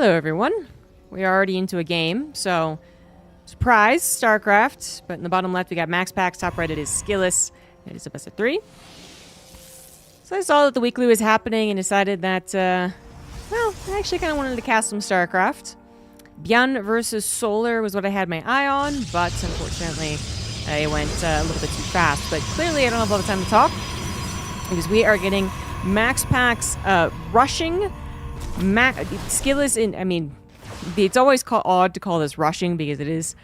Hello everyone. We are already into a game, so surprise, StarCraft. But in the bottom left we got MaxPax, top right it is Skillous. It is a best of 3. So I saw that the weekly was happening and decided that, well, I actually kind of wanted to cast some StarCraft. Bjorn versus Solar was what I had my eye on, but unfortunately I went a little bit too fast. But clearly I don't have a lot of time to talk, because we are getting MaxPax rushing. Skillous in, I mean, it's always odd to call this rushing because it is,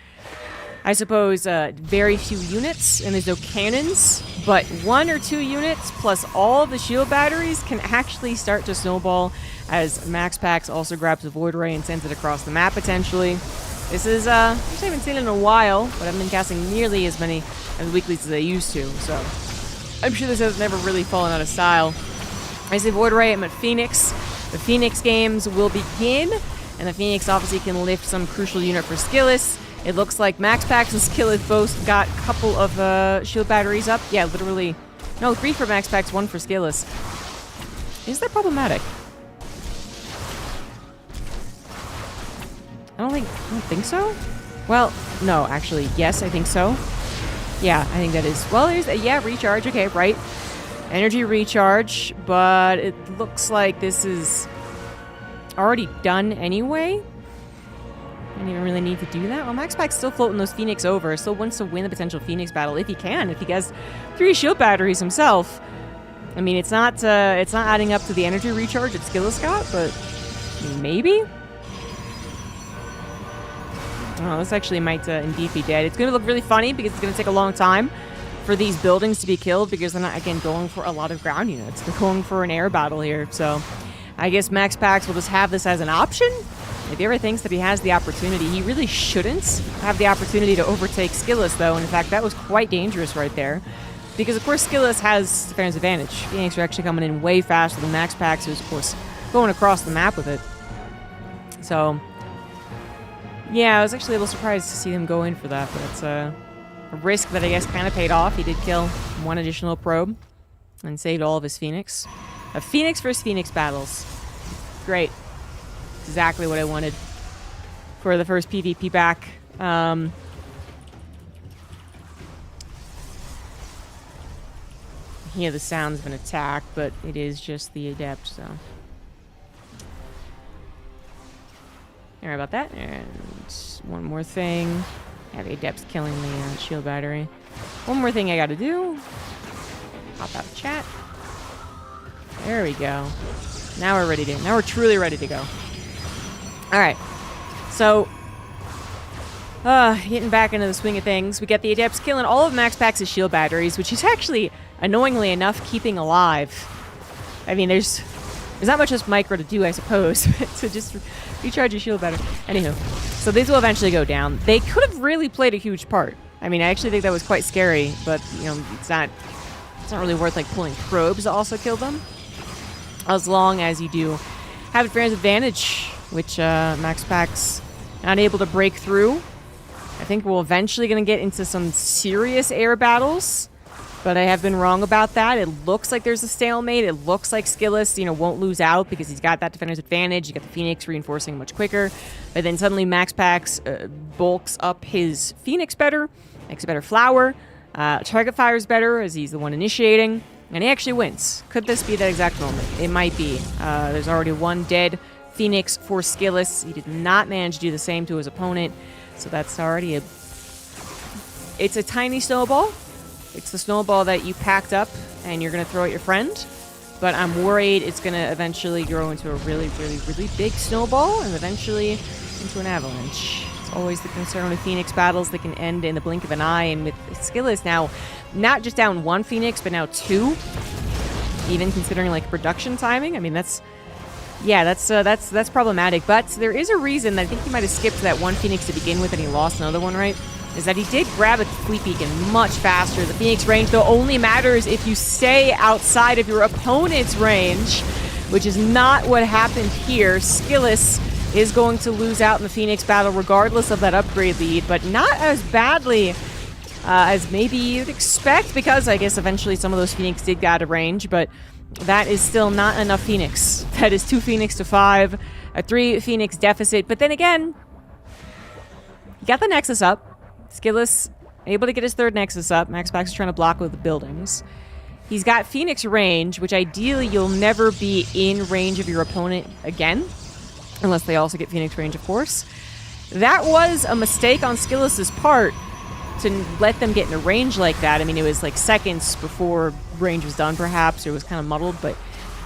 I suppose, very few units and there's no cannons, but 1 or 2 units plus all of the shield batteries can actually start to snowball as MaxPax also grabs a Void Ray and sends it across the map potentially. This is, I haven't seen it in a while, but I've been casting nearly as many as weeklies as I used to, so I'm sure this has never really fallen out of style. I say Void Ray, I'm at Phoenix. The Phoenix games will begin, and the Phoenix obviously can lift some crucial unit for Skillous. It looks like MaxPax and Skillous both got a couple of shield batteries up. Yeah, literally. No, 3 for MaxPax, 1 for Skillous. Is that problematic? I don't think so. Well, no, actually, yes, I think so. Yeah, I think that is. Well, there's yeah, recharge. Okay, right. Energy recharge, but it looks like this is already done anyway. Don't even really need to do that. Well, MaxPax's still floating those Phoenix over. Still wants to win the potential Phoenix battle if he can. If he has 3 shield batteries himself. I mean, it's not adding up to the energy recharge that Skillous got, but maybe. Oh, this actually might indeed be dead. It's going to look really funny because it's going to take a long time for these buildings to be killed because they're not, again, going for a lot of ground units. They're going for an air battle here, so I guess MaxPax will just have this as an option. If he ever thinks that he has the opportunity, he really shouldn't have the opportunity to overtake Skillous, though. And in fact, that was quite dangerous right there. Because, of course, Skillous has defense advantage. Phoenix are actually coming in way faster than MaxPax, who's, of course, going across the map with it. So, yeah, I was actually a little surprised to see them go in for that, but it's a risk that I guess kind of paid off. He did kill 1 additional probe and saved all of his Phoenix. A Phoenix versus Phoenix battles. Great. Exactly what I wanted for the first PvP back. Hear the sounds of an attack, but it is just the adept, so. Sorry about that. And one more thing. Yeah, the adept's killing the shield battery. One more thing I gotta do. Pop out of chat. There we go. Now we're ready to. Now we're truly ready to go. All right. So, getting back into the swing of things, we get the adepts killing all of MaxPax's shield batteries, which is actually annoyingly enough keeping alive. I mean, there's not much just micro to do, I suppose, to just recharge your shield battery. Anywho, so these will eventually go down. They could have really played a huge part. I mean, I actually think that was quite scary, but you know, it's not really worth like pulling probes to also kill them, as long as you do have advantage advantage, which MaxPax not able to break through. I think we're eventually going to get into some serious air battles. But I have been wrong about that. It looks like there's a stalemate. It looks like Skillous, won't lose out because he's got that defender's advantage. You got the Phoenix reinforcing much quicker. But then suddenly MaxPax bulks up his Phoenix better, makes a better flower. Target fires better as he's the one initiating. And he actually wins. Could this be that exact moment? It might be. There's already 1 dead Phoenix for Skillous. He did not manage to do the same to his opponent. So that's already it's a tiny snowball. It's the snowball that you packed up and you're going to throw at your friend. But I'm worried it's going to eventually grow into a really, really, really big snowball and eventually into an avalanche. It's always the concern with Phoenix battles that can end in the blink of an eye. And with Skillous now, not just down 1 Phoenix, but now 2. Even considering like production timing. I mean, that's problematic. But there is a reason that I think he might have skipped that 1 Phoenix to begin with and he lost another one, right? Is that he did grab a Fleet Beacon much faster. The Phoenix range, though, only matters if you stay outside of your opponent's range, which is not what happened here. Skillous is going to lose out in the Phoenix battle regardless of that upgrade lead, but not as badly as maybe you'd expect, because I guess eventually some of those Phoenix did get out of range, but that is still not enough Phoenix. That is 2 Phoenix to 5, a 3 Phoenix deficit. But then again, he got the Nexus up. Skillous able to get his 3rd Nexus up. MaxPax is trying to block with the buildings. He's got Phoenix range, which ideally you'll never be in range of your opponent again. Unless they also get Phoenix range, of course. That was a mistake on Skillous's part to let them get into range like that. I mean, it was like seconds before range was done, perhaps. It was kind of muddled, but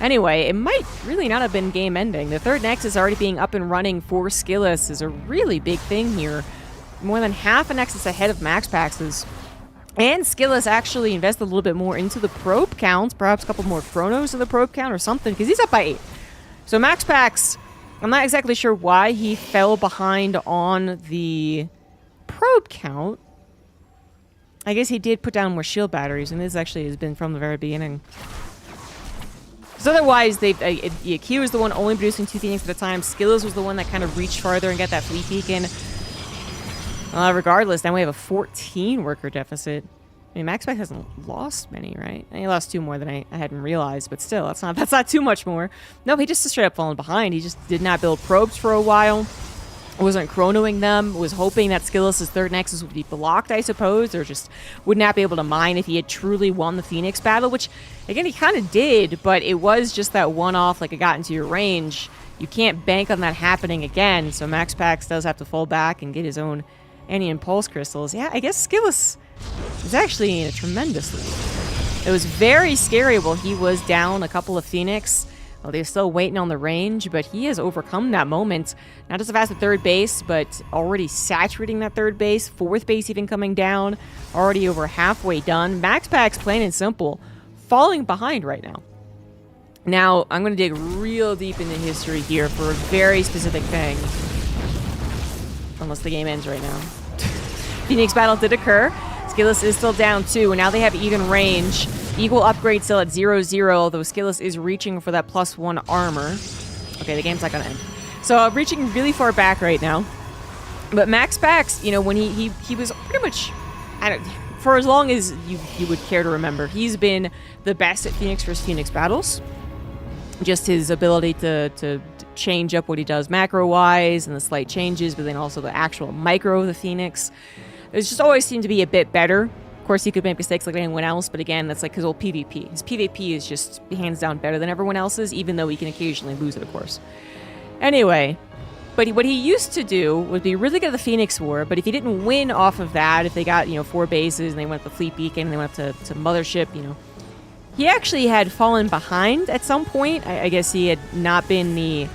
anyway, it might really not have been game-ending. The 3rd Nexus already being up and running for Skillous is a really big thing here. More than half a Nexus ahead of MaxPax's. And Skillous actually invested a little bit more into the probe counts, perhaps a couple more chronos in the probe count or something, because he's up by 8. So MaxPax, I'm not exactly sure why he fell behind on the probe count. I guess he did put down more shield batteries, and this actually has been from the very beginning. Because otherwise, Q was the one only producing 2 Phoenix at a time. Skillous was the one that kind of reached farther and got that fleet beacon. Regardless, then we have a 14 worker deficit. I mean, MaxPax hasn't lost many, right? He lost 2 more than I hadn't realized, but still, that's not too much more. No, he just straight up fallen behind. He just did not build probes for a while. Wasn't chronoing them. Was hoping that Skillous's 3rd Nexus would be blocked, I suppose, or just would not be able to mine if he had truly won the Phoenix battle, which, again, he kind of did, but it was just that one-off, like it got into your range. You can't bank on that happening again, so MaxPax does have to fall back and get his own anti-impulse crystals. Yeah, I guess Skillous is actually in a tremendous lead. It was very scary while he was down a couple of Phoenix. Well, they're still waiting on the range, but he has overcome that moment. Not just fast at 3rd base, but already saturating that 3rd base. 4th base even coming down. Already over halfway done. MaxPax, plain and simple, falling behind right now. Now, I'm going to dig real deep into history here for a very specific thing. Unless the game ends right now. Phoenix battle did occur. Skillous is still down 2, and now they have even range. Equal upgrade still at 0-0, although Skillous is reaching for that +1 armor. Okay, the game's not gonna end. So reaching really far back right now. But MaxPax, you know, when he was pretty much, for as long as you would care to remember, he's been the best at Phoenix vs. Phoenix battles. Just his ability to change up what he does macro-wise and the slight changes, but then also the actual micro of the Phoenix. It's just always seemed to be a bit better. Of course, he could make mistakes like anyone else, but again, that's like his old PvP. His PvP is just hands down better than everyone else's, even though he can occasionally lose it, of course. Anyway, but what he used to do would be really good at the Phoenix War, but if he didn't win off of that, if they got, 4 bases and they went up the Fleet Beacon and they went up to Mothership, he actually had fallen behind at some point. I guess he had not been the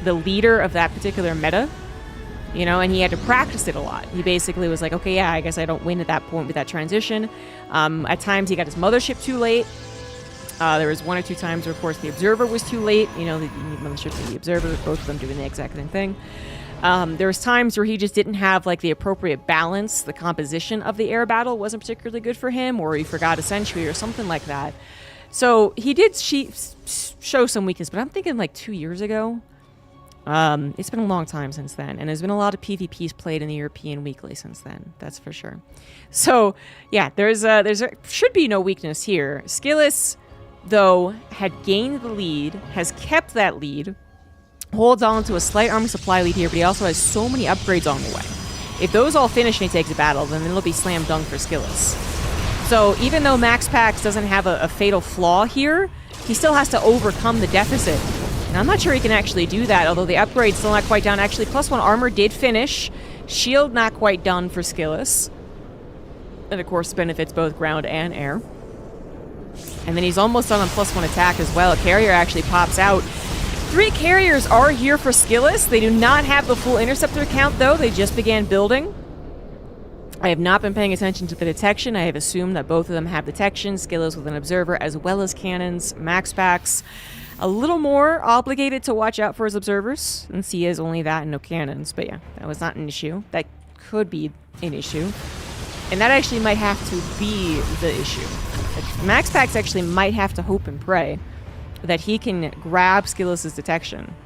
leader of that particular meta. And he had to practice it a lot. He basically was like, okay, yeah, I guess I don't win at that point with that transition. At times, he got his Mothership too late. There was 1 or 2 times where, of course, the Observer was too late. The Mothership and the Observer, both of them doing the exact same thing. There was times where he just didn't have, the appropriate balance. The composition of the air battle wasn't particularly good for him, or he forgot a sentry or something like that. So he did show some weakness, but I'm thinking 2 years ago. It's been a long time since then, and there's been a lot of PvPs played in the European Weekly since then, that's for sure. So, yeah, there's should be no weakness here. Skillous, though, had gained the lead, has kept that lead, holds on to a slight army supply lead here, but he also has so many upgrades on the way. If those all finish and he takes a battle, then it'll be slam dunk for Skillous. So even though MaxPax doesn't have a fatal flaw here, he still has to overcome the deficit. And I'm not sure he can actually do that, although the upgrade's still not quite down. Actually, +1 armor did finish. Shield not quite done for Skillous. And of course benefits both ground and air. And then he's almost done on +1 attack as well. A carrier actually pops out. 3 carriers are here for Skillous. They do not have the full interceptor count, though. They just began building. I have not been paying attention to the detection. I have assumed that both of them have detection. Skillous with an observer as well as cannons. MaxPax a little more obligated to watch out for his observers, since he has only that and no cannons. But yeah, that was not an issue. That could be an issue. And that actually might have to be the issue. MaxPax actually might have to hope and pray that he can grab Skillous's detection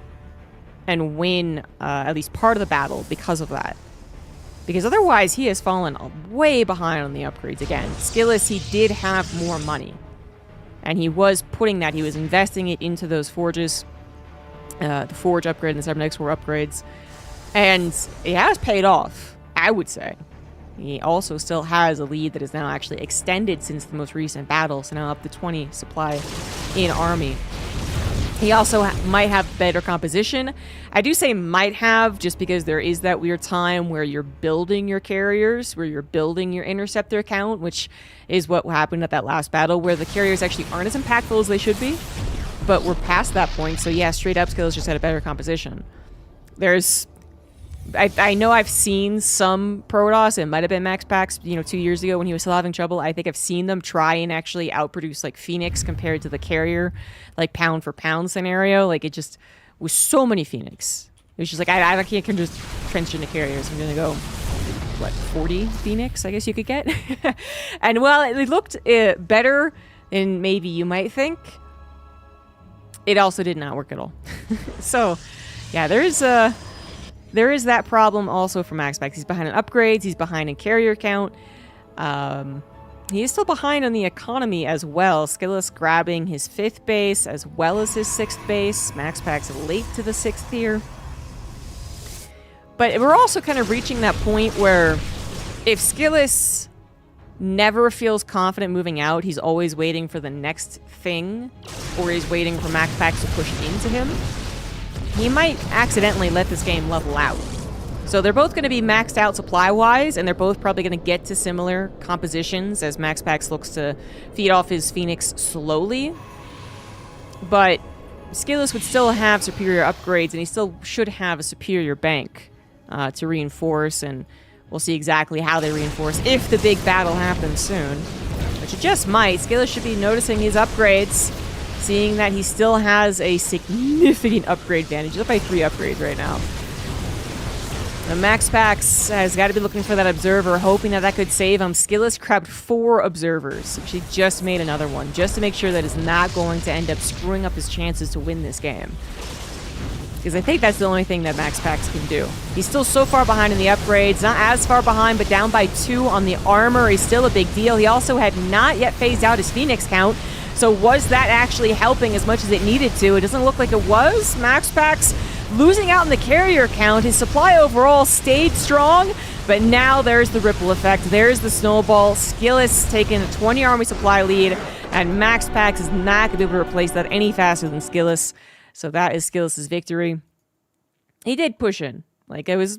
and win at least part of the battle because of that. Because otherwise, he has fallen way behind on the upgrades again. Skillous, he did have more money. And he was putting that, he was investing it into those forges, the forge upgrade and the cybernetics war upgrades. And it has paid off, I would say. He also still has a lead that is now actually extended since the most recent battle, so now up to 20 supply in army. He also might have better composition. I do say might have just because there is that weird time where you're building your carriers, where you're building your interceptor count, which is what happened at that last battle, where the carriers actually aren't as impactful as they should be. But we're past that point, so yeah, straight up Skillous just had a better composition. There's... I know I've seen some Protoss, it might have been MaxPax, you know, 2 years ago when he was still having trouble. I think I've seen them try and actually outproduce, like, Phoenix compared to the carrier, like, pound for pound scenario. Like, it just was so many Phoenix. It was just like, I can't just trench into carriers. I'm gonna go, what, 40 Phoenix, I guess you could get? And, well, it looked better than maybe you might think. It also did not work at all. So, yeah, there is that problem also for MaxPax. He's behind in upgrades. He's behind in carrier count. He is still behind on the economy as well. Skillous grabbing his 5th base as well as his 6th base. MaxPax late to the 6th here. But we're also kind of reaching that point where if Skillous never feels confident moving out, he's always waiting for the next thing, or he's waiting for MaxPax to push into him, he might accidentally let this game level out. So they're both going to be maxed out supply-wise, and they're both probably going to get to similar compositions as MaxPax looks to feed off his Phoenix slowly. But Skillous would still have superior upgrades, and he still should have a superior bank to reinforce, and we'll see exactly how they reinforce if the big battle happens soon. Which it just might. Skillous should be noticing his upgrades, seeing that he still has a significant upgrade advantage. He's up by 3 upgrades right now. The MaxPax has got to be looking for that observer, hoping that that could save him. Skillous grabbed 4 observers. She just made another one, just to make sure that it's not going to end up screwing up his chances to win this game. Because I think that's the only thing that MaxPax can do. He's still so far behind in the upgrades, not as far behind, but down by 2 on the armor is still a big deal. He also had not yet phased out his Phoenix count. So was that actually helping as much as it needed to? It doesn't look like it was. MaxPax losing out in the carrier count. His supply overall stayed strong, but now there's the ripple effect. There's the snowball. Skillous taking a 20 army supply lead, and MaxPax is not going to be able to replace that any faster than Skillous. So that is Skillous' victory. He did push in. Like, I was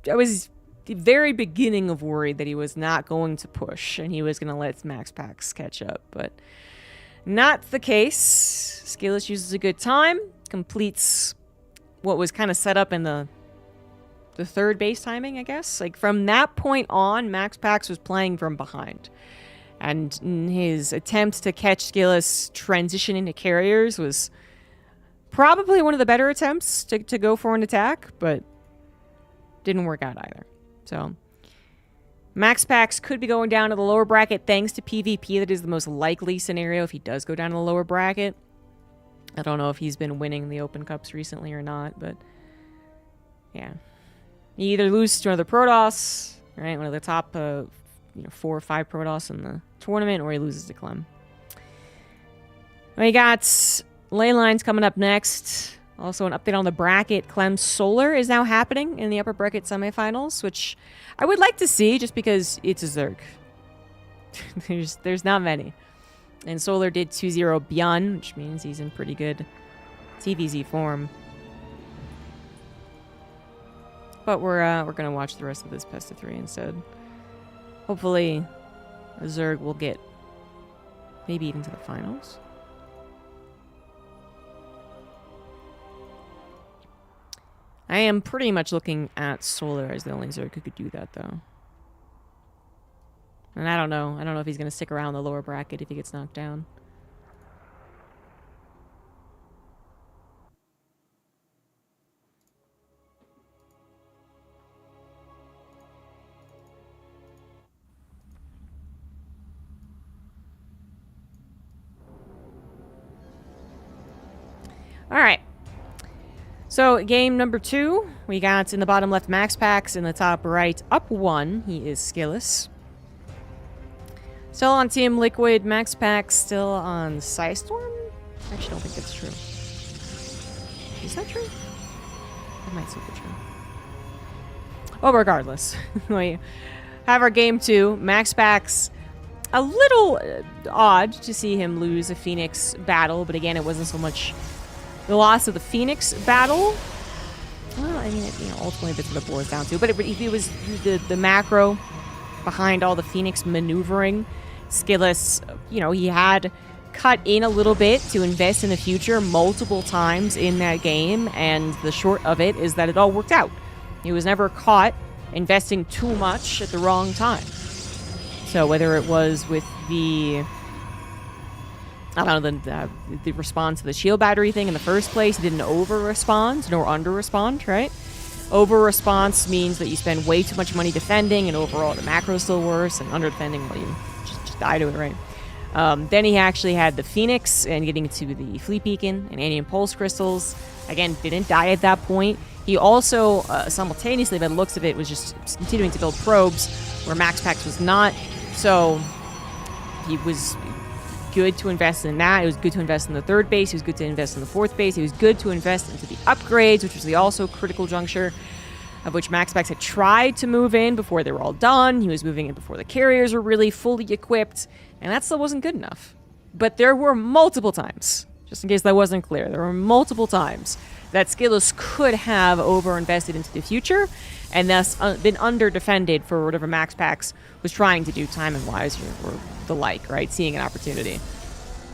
the very beginning of worried that he was not going to push, and he was going to let MaxPax catch up, but not the case. Skillous uses a good time, completes what was kind of set up in the 3rd base timing, I guess. Like, from that point on, MaxPax was playing from behind. And his attempt to catch Skillous transition into carriers was probably one of the better attempts to go for an attack, but didn't work out either. So MaxPax could be going down to the lower bracket thanks to PvP. That is the most likely scenario if he does go down to the lower bracket. I don't know if he's been winning the Open Cups recently or not, but yeah. He either loses to another Protoss, right, one of the top 4 or 5 Protoss in the tournament, or he loses to Clem. We got ley lines coming up next. Also, an update on the bracket. Clem's Solar is now happening in the upper bracket semifinals, which I would like to see just because it's a Zerg. There's not many. And Solar did 2-0 Beyond, which means he's in pretty good TVZ form. But we're going to watch the rest of this best of 3 instead. Hopefully, a Zerg will get maybe even to the finals. I am pretty much looking at Solar as the only Zerg who could do that, though. And I don't know. I don't know if he's going to stick around the lower bracket if he gets knocked down. All right. So, game number 2, we got in the bottom left MaxPax, in the top right up 1, he is Skillous. Still on Team Liquid. MaxPax still on Psystorm? I actually don't think that's true. Is that true? That might still be true. Oh, regardless. We have our game 2. MaxPax, a little odd to see him lose a Phoenix battle, but again, it wasn't so much the loss of the Phoenix battle. Well, I mean, ultimately that's what it boils down to. But it was the macro behind all the Phoenix maneuvering. Skillous, he had cut in a little bit to invest in the future multiple times in that game, and the short of it is that it all worked out. He was never caught investing too much at the wrong time. So whether it was with the response to the shield battery thing in the first place, he didn't over-respond nor under-respond, right? Over-response means that you spend way too much money defending, and overall the macro's still worse, and under-defending, well, you just die to it, right? Then he actually had the Phoenix and getting to the Fleet Beacon and Anti-Impulse Crystals. Again, didn't die at that point. He also, simultaneously, by the looks of it, was just continuing to build probes where MaxPax was not. So he was good to invest in that. It was good to invest in the third base. He was good to invest in the fourth base. He was good to invest into the upgrades, which was the also critical juncture of which MaxPax had tried to move in before they were all done. He was moving in before the carriers were really fully equipped, and that still wasn't good enough. But there were multiple times, just in case that wasn't clear, there were multiple times that Skillous could have over-invested into the future and thus been under-defended for whatever MaxPax was trying to do timing-wise or the like, right? Seeing an opportunity.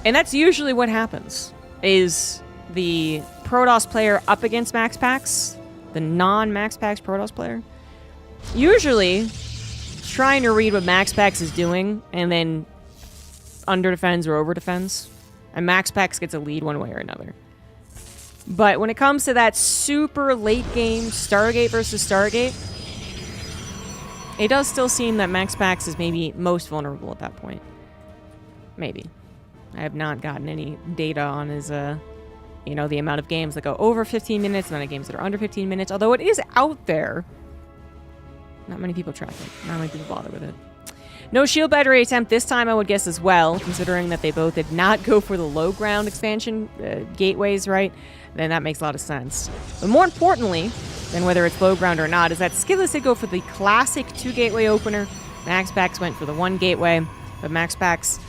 And that's usually what happens, is the Protoss player up against MaxPax, the non-MaxPax Protoss player, usually trying to read what MaxPax is doing and then under-defends or over-defends, and MaxPax gets a lead one way or another. But when it comes to that super late-game Stargate versus Stargate, it does still seem that MaxPax is maybe most vulnerable at that point. Maybe. I have not gotten any data on his, the amount of games that go over 15 minutes, the amount of games that are under 15 minutes, although it is out there. Not many people track it. Not many people bother with it. No shield battery attempt this time, I would guess, as well, considering that they both did not go for the low ground expansion gateways, right? Then that makes a lot of sense. But more importantly than whether it's low ground or not is that Skillous did go for the classic 2-gateway opener. MaxPax went for the 1 gateway, but MaxPax,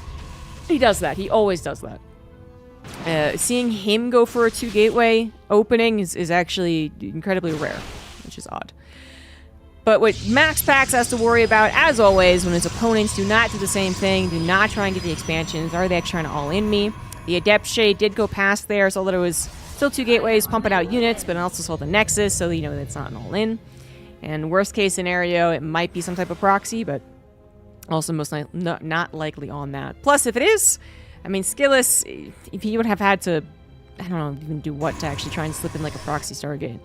he does that. He always does that. Seeing him go for a 2-gateway opening is actually incredibly rare, which is odd. But what MaxPax has to worry about, as always, when his opponents do not do the same thing, do not try and get the expansions, are they trying to all-in me? The Adept Shade did go past there, so that it was still 2 gateways, pumping out units, but it also saw the Nexus, so that's not an all-in. And worst case scenario, it might be some type of proxy, but also most not likely on that. Plus, if it is, Skillous, if he would have had to, even do what to actually try and slip in like a proxy Stargate.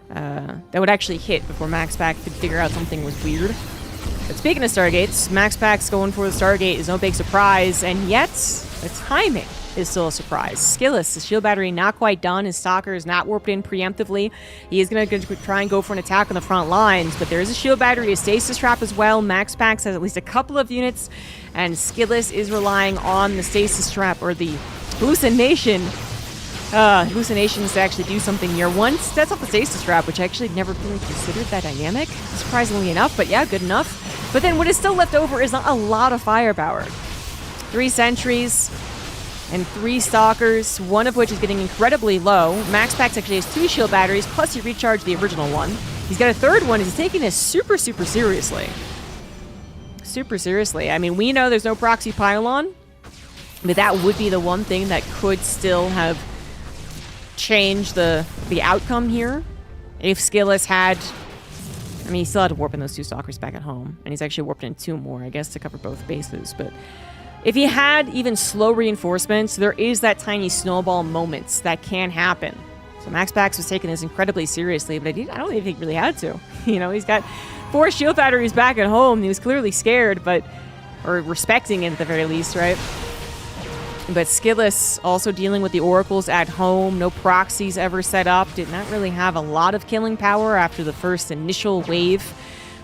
That would actually hit before MaxPax could figure out something was weird. But speaking of Stargates, MaxPax going for the Stargate is no big surprise, and yet the timing is still a surprise. Skillous, his shield battery not quite done, his Stalker is not warped in preemptively. He is going to try and go for an attack on the front lines, but there is a shield battery, a stasis trap as well. MaxPax has at least a couple of units, and Skillous is relying on the stasis trap, or the hallucinations to actually do something here. One sets up the stasis trap, which I actually never really considered that dynamic, surprisingly enough, but yeah, good enough. But then what is still left over is not a lot of firepower. 3 sentries and 3 stalkers, one of which is getting incredibly low. MaxPax actually has 2 shield batteries, plus he recharged the original one. He's got a third one, he's taking this super, super seriously. Super seriously. We know there's no proxy pylon, but that would be the one thing that could still have changed the outcome here. If Skillous had, he still had to warp in those 2 stalkers back at home, and he's actually warped in 2 more, I guess, to cover both bases, but if he had even slow reinforcements, there is that tiny snowball moments that can happen. So MaxPax was taking this incredibly seriously, but I don't think he really had to. He's got 4 shield batteries back at home. He was clearly scared, or respecting it at the very least, right? But Skillous also dealing with the oracles at home, no proxies ever set up, did not really have a lot of killing power after the first initial wave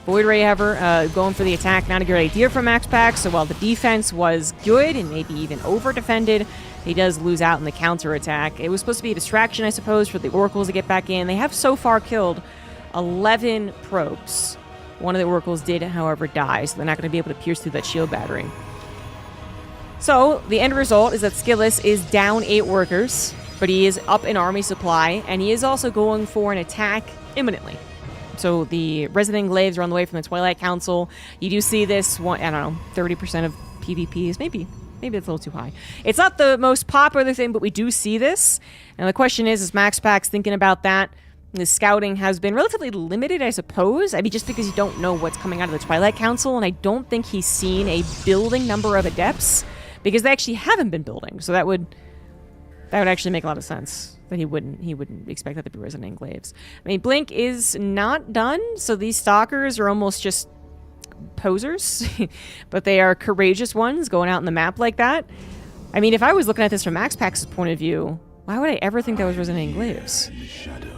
Void Ray Ever going for the attack, not a good idea for MaxPax. So while the defense was good and maybe even over-defended, he does lose out in the counter-attack. It was supposed to be a distraction, I suppose, for the Oracles to get back in. They have so far killed 11 probes. One of the Oracles did, however, die, so they're not going to be able to pierce through that shield battery. So the end result is that Skillous is down 8 workers, but he is up in army supply, and he is also going for an attack imminently. So the Resident Glaives are on the way from the Twilight Council. You do see this, I don't know, 30% of PvPs. Maybe it's a little too high. It's not the most popular thing, but we do see this. And the question is MaxPax thinking about that? The scouting has been relatively limited, I suppose. I mean, just because you don't know what's coming out of the Twilight Council, and I don't think he's seen a building number of adepts, because they actually haven't been building. So that would actually make a lot of sense. That he wouldn't expect that to be Resident Glaives. I mean, Blink is not done, so these stalkers are almost just posers, but they are courageous ones going out in the map like that. I mean, if I was looking at this from MaxPax's point of view, why would I ever think that was Resident Glaives?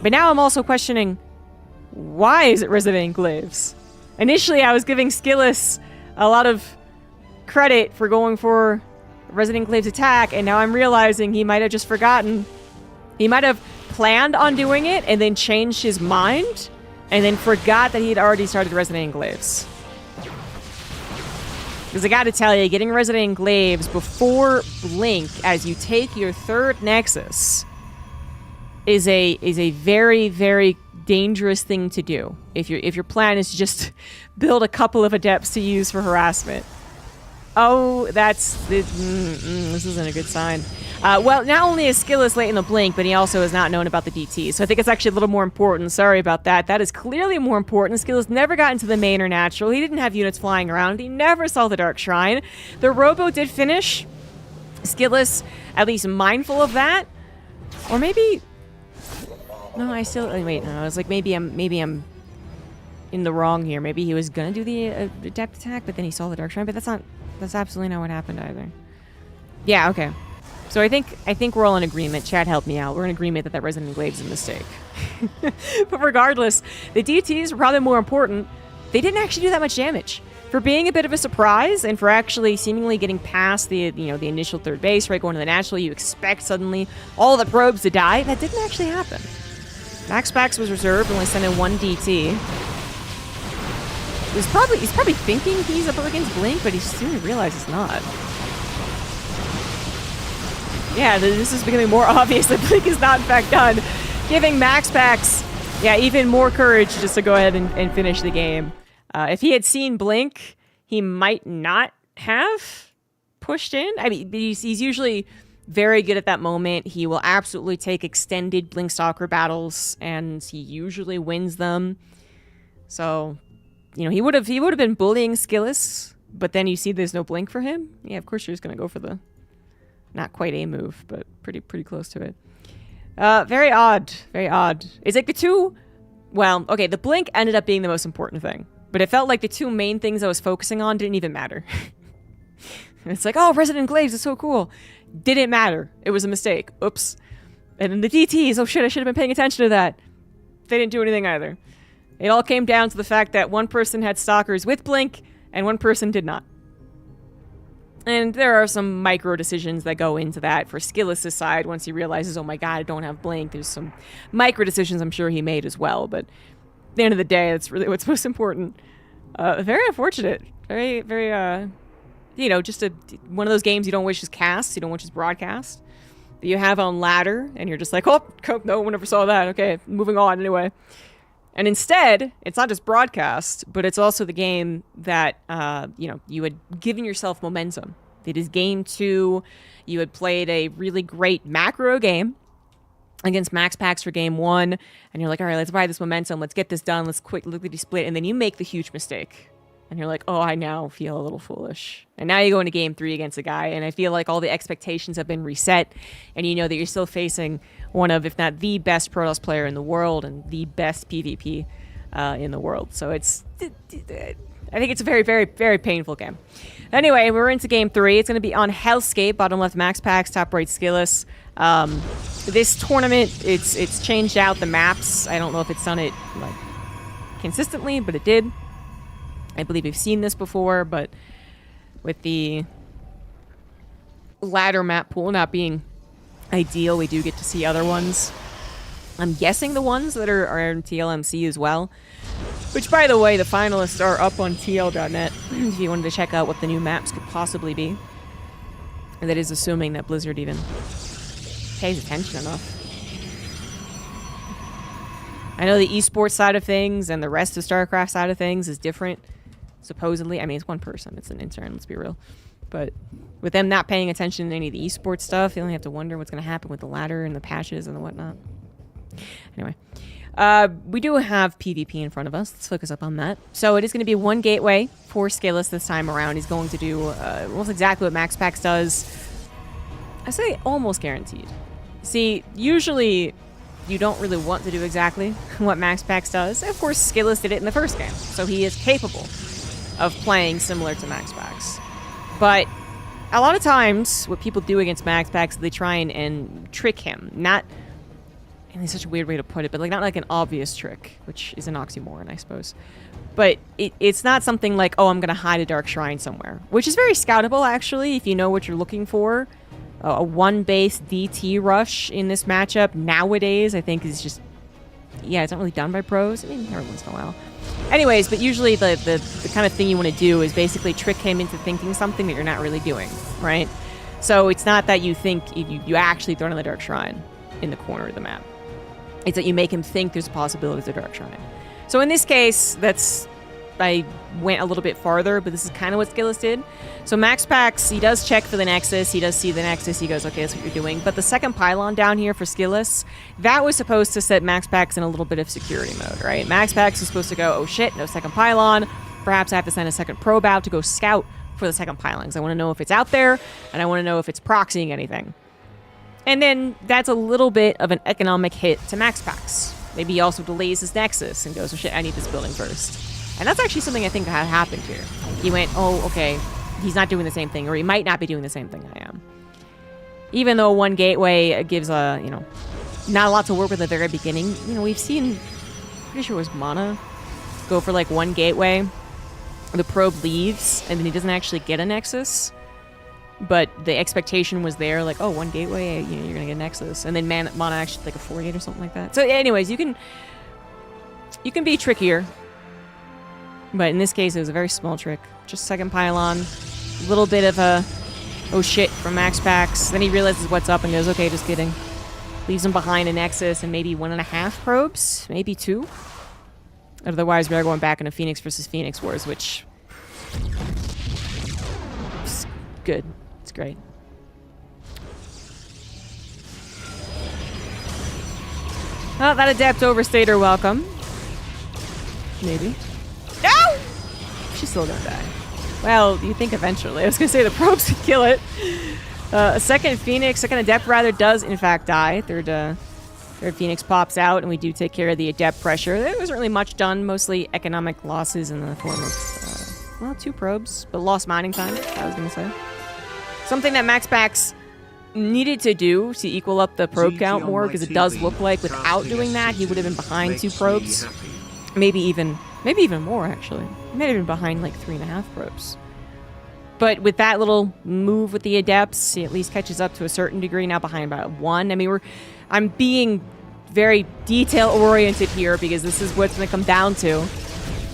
But now I'm also questioning, why is it Resident Glaives? Initially, I was giving Skillous a lot of credit for going for Resident Glaives attack, and now I'm realizing he might have just forgotten. He might have planned on doing it and then changed his mind and then forgot that he had already started Resident Glaives. Because I gotta tell you, getting Resident Glaives before Blink as you take your 3rd Nexus is a very, very dangerous thing to do. If your plan is to just build a couple of adepts to use for harassment. Oh, this isn't a good sign. Well, not only is Skillous late in the Blink, but he also has not known about the DT. So I think it's actually a little more important. Sorry about that. That is clearly more important. Skillous never got into the main or natural. He didn't have units flying around. He never saw the Dark Shrine. The Robo did finish. Skillous, at least mindful of that. Or maybe... No, I still... Wait, no. I was like, maybe I'm in the wrong here. Maybe he was going to do the Adept attack, but then he saw the Dark Shrine. But that's absolutely not what happened either. Yeah, okay. So I think we're all in agreement. Chad helped me out. We're in agreement that Resident Glaives is a mistake. But regardless, the DTs were probably more important. They didn't actually do that much damage. For being a bit of a surprise and for actually seemingly getting past the initial 3rd base, right, going to the natural, you expect suddenly all the probes to die. That didn't actually happen. MaxPax was reserved, only sent in 1 DT. He's probably thinking he's up against Blink, but he soon realized it's not. Yeah, this is becoming more obvious that Blink is not in fact done, giving MaxPax, even more courage just to go ahead and finish the game. If he had seen Blink, he might not have pushed in. I mean, he's usually very good at that moment. He will absolutely take extended Blink Stalker battles, and he usually wins them. So, he would have been bullying Skillous, but then you see there's no Blink for him. Yeah, of course you're just gonna go for the not quite a move, but pretty close to it. Very odd. Very odd. It's like the two... Well, okay, the Blink ended up being the most important thing. But it felt like the 2 main things I was focusing on didn't even matter. It's like, oh, Resident Glaives is so cool. Didn't matter. It was a mistake. Oops. And then the DTs, oh shit, I should have been paying attention to that. They didn't do anything either. It all came down to the fact that one person had stalkers with Blink, and one person did not. And there are some micro decisions that go into that for Skillous' side once he realizes, oh my god, I don't have Blink. There's some micro decisions I'm sure he made as well, but at the end of the day, that's really what's most important. Very unfortunate. Very, very, just one of those games you don't wish is cast, you don't wish is broadcast. That you have on ladder, and you're just like, oh, no one ever saw that. Okay, moving on anyway. And instead, it's not just broadcast, but it's also the game that, you had given yourself momentum. It is game 2. You had played a really great macro game against MaxPax for game 1. And you're like, all right, let's ride this momentum. Let's get this done. Let's quickly split. And then you make the huge mistake. And you're like, oh, I now feel a little foolish. And now you go into game 3 against a guy. And I feel like all the expectations have been reset. And you know that you're still facing one of, if not the best Protoss player in the world and the best PvP in the world. So I think it's a very, very, very painful game. Anyway, we're into game 3. It's going to be on Hellscape, bottom left MaxPax, top right Skillous. This tournament, it's changed out the maps. I don't know if it's done it like consistently, but it did. I believe we've seen this before, but with the ladder map pool not being ideal, we do get to see other ones. I'm guessing the ones that are in TLMC as well. Which, by the way, the finalists are up on TL.net if you wanted to check out what the new maps could possibly be. And that is assuming that Blizzard even pays attention enough. I know the esports side of things and the rest of StarCraft side of things is different, supposedly. I mean, it's one person. It's an intern, let's be real. But with them not paying attention to any of the esports stuff, you only have to wonder what's going to happen with the ladder and the patches and the whatnot. Anyway, we do have PvP in front of us. Let's focus up on that. So it is going to be one gateway for Skillous this time around. He's going to do almost exactly what MaxPax does. I say almost guaranteed. See, usually you don't really want to do exactly what MaxPax does. Of course, Skillous did it in the first game, so he is capable of playing similar to MaxPax. But a lot of times, what people do against MaxPax is they try and trick him. Not, and it's such a weird way to put it, but like not like an obvious trick, which is an oxymoron, I suppose. But it's not something like, oh, I'm going to hide a dark shrine somewhere, which is very scoutable, actually, if you know what you're looking for. A one-base DT rush in this matchup nowadays, I think, is just, yeah, it's not really done by pros. I mean, every once in a while. Anyways, but usually the kind of thing you want to do is basically trick him into thinking something that you're not really doing, right? So it's not that you think you actually throw in the dark shrine in the corner of the map. It's that you make him think there's a possibility of the dark shrine. So in this case, I went a little bit farther, but this is kind of what Skillous did. So MaxPax, he does check for the Nexus. He does see the Nexus. He goes, okay, that's what you're doing. But the second pylon down here for Skillous, that was supposed to set MaxPax in a little bit of security mode, right? MaxPax is supposed to go, oh shit, no second pylon. Perhaps I have to send a second probe out to go scout for the second pylon, because I want to know if it's out there, and I want to know if it's proxying anything. And then that's a little bit of an economic hit to MaxPax. Maybe he also delays his Nexus and goes, oh shit, I need this building first. And that's actually something I think had happened here. He went, oh, okay, he's not doing the same thing, or he might not be doing the same thing I am. Even though one gateway gives not a lot to work with at the very beginning. You know, we've seen, pretty sure it was Mana, go for like one gateway, the probe leaves, and then he doesn't actually get a Nexus. But the expectation was there, like, oh, one gateway, you're gonna get a Nexus. And then Mana actually like a 4-gate or something like that. So anyways, you can be trickier. But in this case, it was a very small trick. Just second pylon. A little bit of a, oh shit, from MaxPax. Then he realizes what's up and goes, okay, just kidding. Leaves him behind a Nexus and maybe 1.5 probes. Maybe 2. Otherwise, we are going back into Phoenix versus Phoenix Wars, which is good. It's great. Well, that Adept overstayed her welcome. Maybe. No! She's still gonna die. Well, you think eventually. I was gonna say the probes could kill it. A second Adept rather, does in fact die. Third Phoenix pops out, and we do take care of the Adept pressure. There wasn't really much done. Mostly economic losses in the form of, well, 2 probes, but lost mining time, I was gonna say. Something that MaxPax needed to do to equal up the probe count more, because it does look like without doing that, he would have been behind 2 probes. Maybe even more, actually. He might have been behind like 3.5 probes. But with that little move with the Adepts, he at least catches up to a certain degree, now behind about 1. I mean, I'm being very detail-oriented here, because this is what's going to come down to.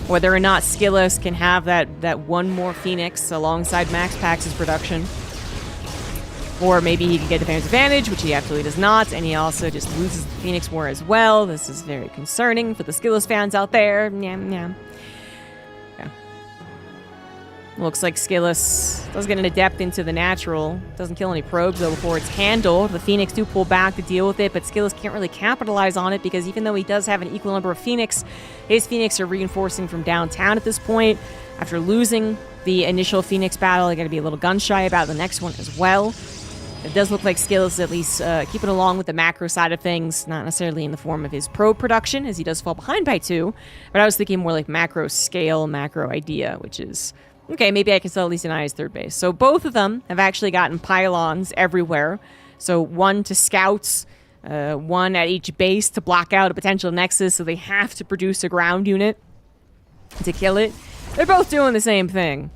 Whether or not Skillous can have that one more Phoenix alongside MaxPax's production. Or maybe he can get defense advantage, which he absolutely does not, and he also just loses the Phoenix War as well. This is very concerning for the Skillous fans out there. Yeah. Looks like Skillous does get an Adept into the natural. Doesn't kill any probes, though, before it's handled. The Phoenix do pull back to deal with it, but Skillous can't really capitalize on it, because even though he does have an equal number of Phoenix, his Phoenix are reinforcing from downtown at this point. After losing the initial Phoenix battle, they gotta be a little gun-shy about the next one as well. It does look like Skillous is at least keeping along with the macro side of things, not necessarily in the form of his probe production, as he does fall behind by 2, but I was thinking more like macro scale, macro idea, which is, okay, maybe I can still at least deny his third base. So both of them have actually gotten pylons everywhere. So 1 to scouts, 1 at each base to block out a potential Nexus, so they have to produce a ground unit to kill it. They're both doing the same thing,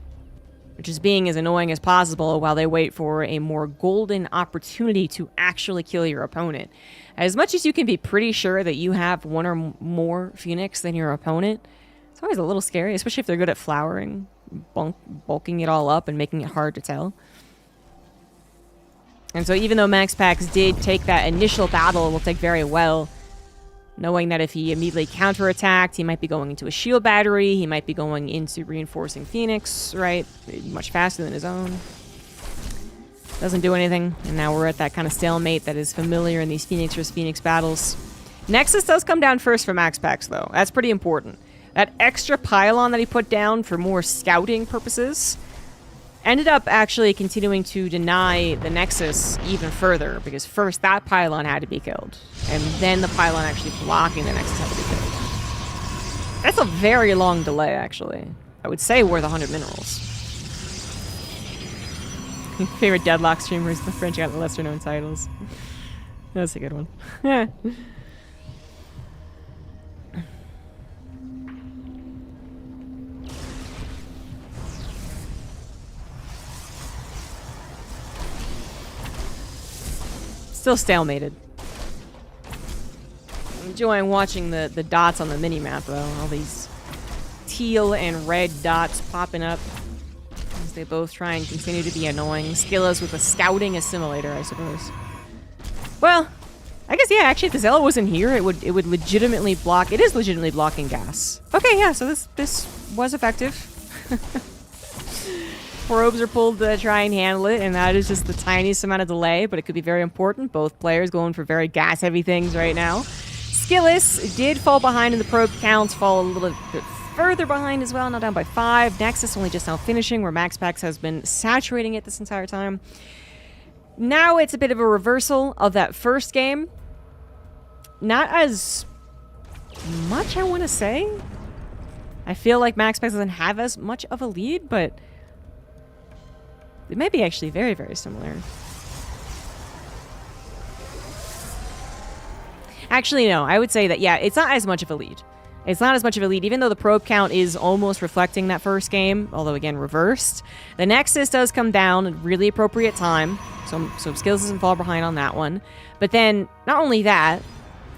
which is being as annoying as possible while they wait for a more golden opportunity to actually kill your opponent. As much as you can be pretty sure that you have one or more Phoenix than your opponent, it's always a little scary, especially if they're good at flowering, bulking it all up and making it hard to tell. And so even though MaxPax did take that initial battle, will take very well, knowing that if he immediately counterattacked, he might be going into a shield battery, he might be going into reinforcing Phoenix, right? Much faster than his own. Doesn't do anything, and now we're at that kind of stalemate that is familiar in these Phoenix vs. Phoenix battles. Nexus does come down first for MaxPax, though. That's pretty important. That extra pylon that he put down for more scouting purposes ended up actually continuing to deny the Nexus even further, because first that pylon had to be killed, and then the pylon actually blocking the Nexus had to be killed. That's a very long delay, actually. I would say worth 100 minerals. Favorite Deadlock streamers, the French got the lesser known titles. That's a good one. Still stalemated. I'm enjoying watching the dots on the mini-map, though. All these teal and red dots popping up. They both try and continue to be annoying. Skillous with a scouting assimilator, I suppose. Well, I guess, yeah, actually, if the Zella wasn't here, it would legitimately block... It is legitimately blocking gas. Okay, yeah, so this was effective. Probes are pulled to try and handle it, and that is just the tiniest amount of delay, but it could be very important. Both players going for very gas-heavy things right now. Skillous did fall behind in the probe counts, fall a little bit further behind as well, now down by 5. Nexus only just now finishing, where MaxPax has been saturating it this entire time. Now it's a bit of a reversal of that first game. Not as much, I want to say. I feel like MaxPax doesn't have as much of a lead, but it may be actually very, very similar. Actually, no, I would say that, yeah, it's not as much of a lead. It's not as much of a lead, even though the probe count is almost reflecting that first game, although, again, reversed. The Nexus does come down at really appropriate time, so Skillous doesn't fall behind on that one. But then, not only that,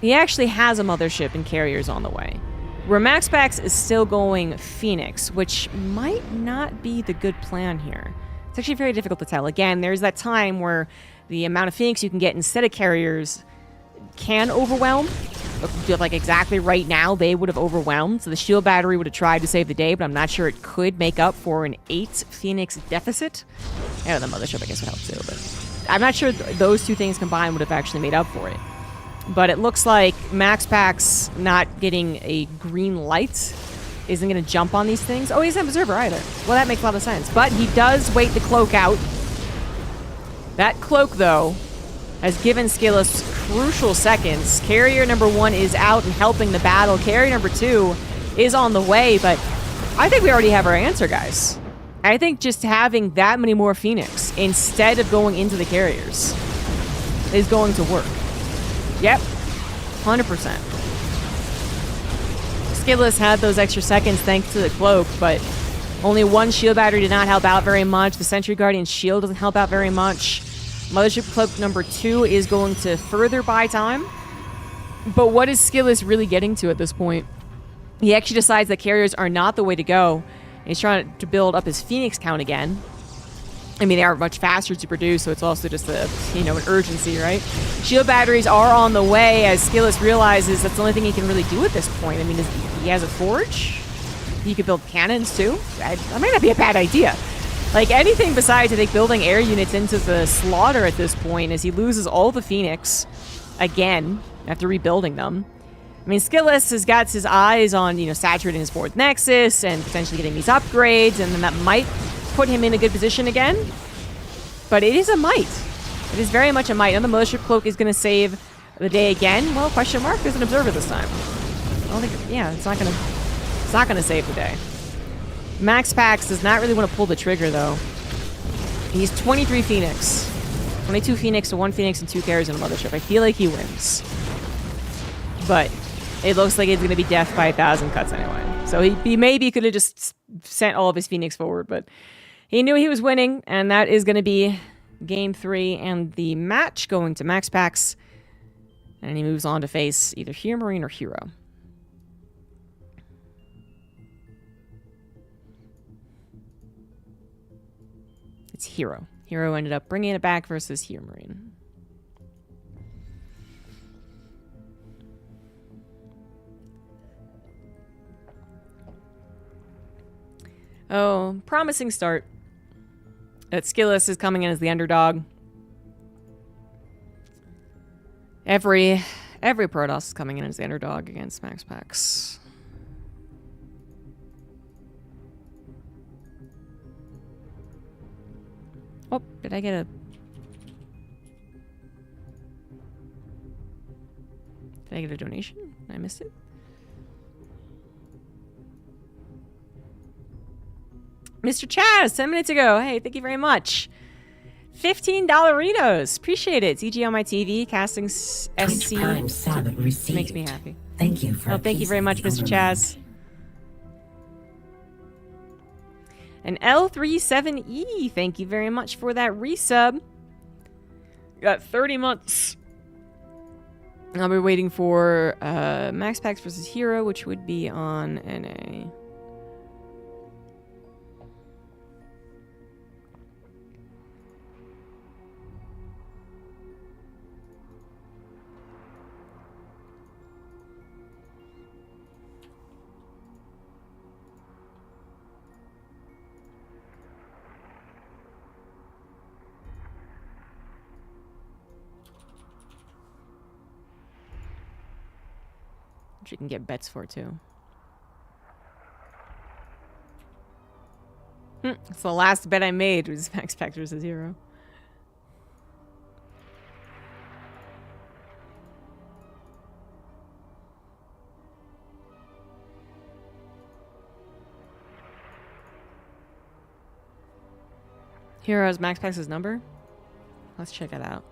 he actually has a mothership and carriers on the way, where MaxPax is still going Phoenix, which might not be the good plan here. It's actually very difficult to tell. Again, there's that time where the amount of Phoenix you can get instead of carriers can overwhelm. Like exactly right now, they would have overwhelmed. So the shield battery would have tried to save the day, but I'm not sure it could make up for an 8 Phoenix deficit. Yeah, the mothership, I guess, would help too, but I'm not sure those two things combined would have actually made up for it. But it looks like MaxPax not getting a green light isn't going to jump on these things. Oh, he's an observer either. Well, that makes a lot of sense. But he does wait the cloak out. That cloak, though, has given Skillous crucial seconds. Carrier number 1 is out and helping the battle. Carrier number 2 is on the way, but I think we already have our answer, guys. I think just having that many more Phoenix instead of going into the carriers is going to work. Yep, 100%. Skillous had those extra seconds thanks to the cloak, but only one shield battery did not help out very much. The Sentry Guardian shield doesn't help out very much. Mothership Cloak number 2 is going to further buy time. But what is Skillous really getting to at this point? He actually decides that carriers are not the way to go. And he's trying to build up his Phoenix count again. I mean, they are much faster to produce, so it's also just a, an urgency, right? Shield batteries are on the way as Skillous realizes that's the only thing he can really do at this point. I mean, he has a forge. He could build cannons, too. That might not be a bad idea. Like, anything besides, I think, building air units into the slaughter at this point as he loses all the Phoenix again after rebuilding them. I mean, Skillous has got his eyes on, saturating his 4th Nexus and potentially getting these upgrades, and then that might put him in a good position again. But it is a might. It is very much a might. And the Mothership Cloak is going to save the day again. Well, question mark. There's an observer this time. I don't think, it's not going to save the day. MaxPax does not really want to pull the trigger, though. He's 23 Phoenix. 22 Phoenix to 1 Phoenix and 2 carriers in a Mothership. I feel like he wins. But It looks like it's going to be death by 1,000 cuts anyway. So he maybe could have just sent all of his Phoenix forward, but he knew he was winning, and that is going to be game 3 and the match going to MaxPax. And he moves on to face either Hero Marine or Hero. It's Hero. Hero ended up bringing it back versus Hero Marine. Oh, promising start. Skillous is coming in as the underdog. Every Protoss is coming in as the underdog against MaxPax. Oh, did I get a donation? I missed it. Mr. Chaz, 10 minutes ago. Hey, thank you very much. $15 appreciate it. CG on my TV, casting SC makes me happy. Thank you for. Oh, thank you very much, Mr. Chaz. And L37E, thank you very much for that resub. Got 30 months. I'll be waiting for MaxPax versus Hero, which would be on NA. Which you can get bets for too. It's the last bet I made was MaxPax versus Hero. Hero has MaxPax's number? Let's check it out.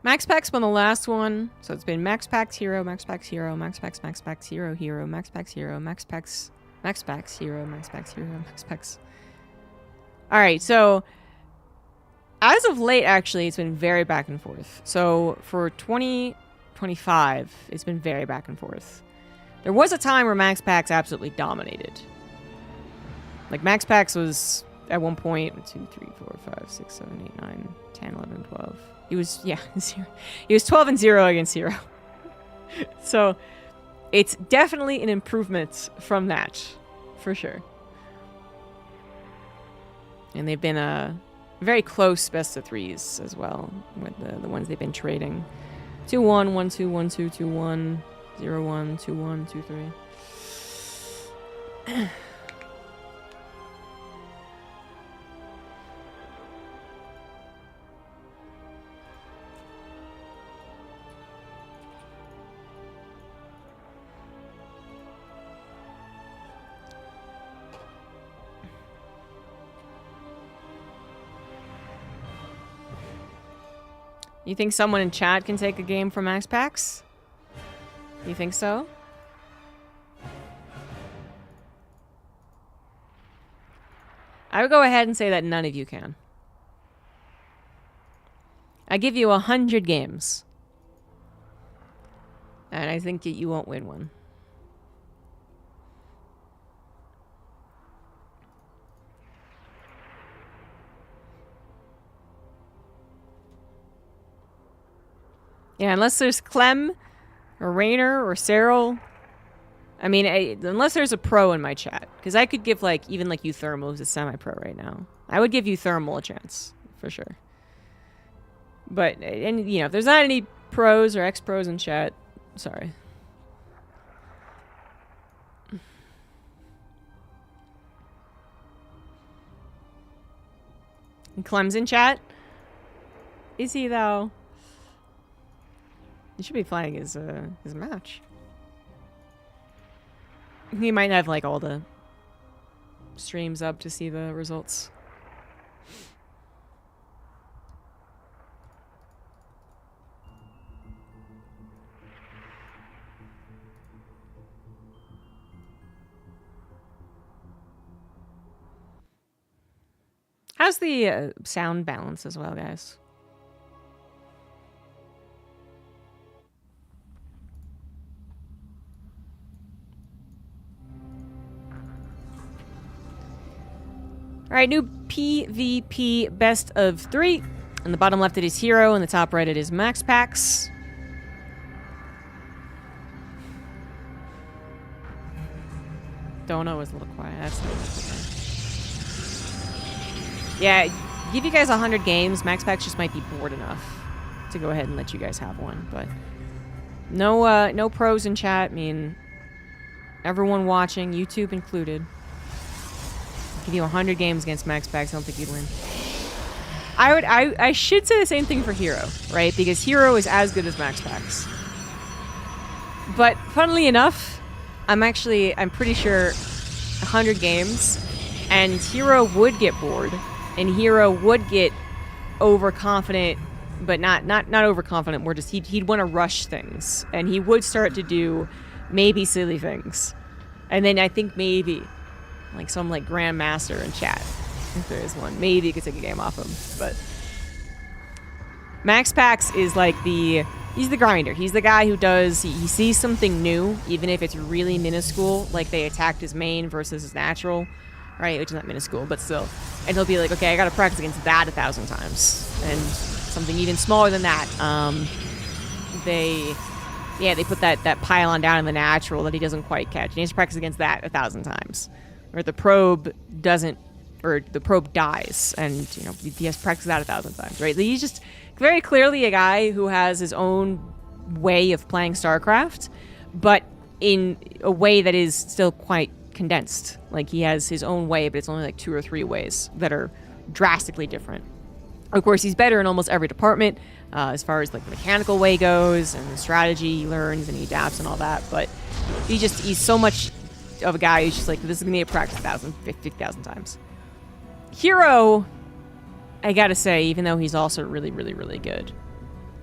MaxPax won the last one, so it's been MaxPax Hero, MaxPax Hero, MaxPax, MaxPax Hero, Hero, MaxPax Hero, MaxPax, MaxPax Hero, MaxPax Hero, MaxPax. All right, so as of late, actually, it's been very back and forth. So for 2025, it's been very back and forth. There was a time where MaxPax absolutely dominated. Like MaxPax was at one point 1, 2, 3, 4, 5, 6, 7, 8, 9, 10, 11, 12. He was, yeah, he was 12-0 against Hero. So it's definitely an improvement from that, for sure. And they've been a very close best of threes as well, with the ones they've been trading. 2-1, 1-2, 1-2, 2-1, 0-1, 2-1, 2-3. You think someone in chat can take a game from MaxPax? You think so? I would go ahead and say that none of you can. I give you 100 games. And I think that you won't win one. Yeah, unless there's Clem, or Rainer, or Cyril. I mean, unless there's a pro in my chat. Because I could give, like, even, like, you Thermal, who's a semi-pro right now. I would give you Thermal a chance, for sure. But, and, you know, if there's not any pros or ex-pros in chat, sorry. Clem's in chat. Is he though? He should be playing his match. He might have like all the streams up to see the results. How's the sound balance as well, guys? All right, new PvP best of 3. On the bottom left it is Hero, and the top right it is MaxPax. Dono was a little quiet. That's not good. Yeah, give you guys 100 games. MaxPax just might be bored enough to go ahead and let you guys have one, but no pros in chat. I mean, everyone watching, YouTube included. Give you 100 games against MaxPax. I don't think you'd win. I should say the same thing for Hero, right? Because Hero is as good as MaxPax. But funnily enough, I'm pretty sure 100 games, and Hero would get bored. And Hero would get overconfident, but not overconfident. More just he'd want to rush things, and he would start to do maybe silly things, and then I think maybe like some like grandmaster in chat, if there is one, maybe you could take a game off him. But MaxPax is like he's the grinder. He's the guy who he sees something new, even if it's really minuscule, like they attacked his main versus his natural. Right, which is not minuscule, but still. And he'll be like, okay, I gotta practice against that 1,000 times. And something even smaller than that. They put that pylon down in the natural that he doesn't quite catch. And he has to practice against that 1,000 times. Or the probe dies, and he has to practice that 1,000 times, right? He's just very clearly a guy who has his own way of playing StarCraft, but in a way that is still quite condensed. Like, he has his own way, but it's only like 2 or 3 ways that are drastically different. Of course, he's better in almost every department, as far as like the mechanical way goes, and the strategy he learns and he adapts and all that. But he's so much of a guy who's just like, this is gonna be a practice 50,000 times. Hero, I gotta say, even though he's also really, really, really good,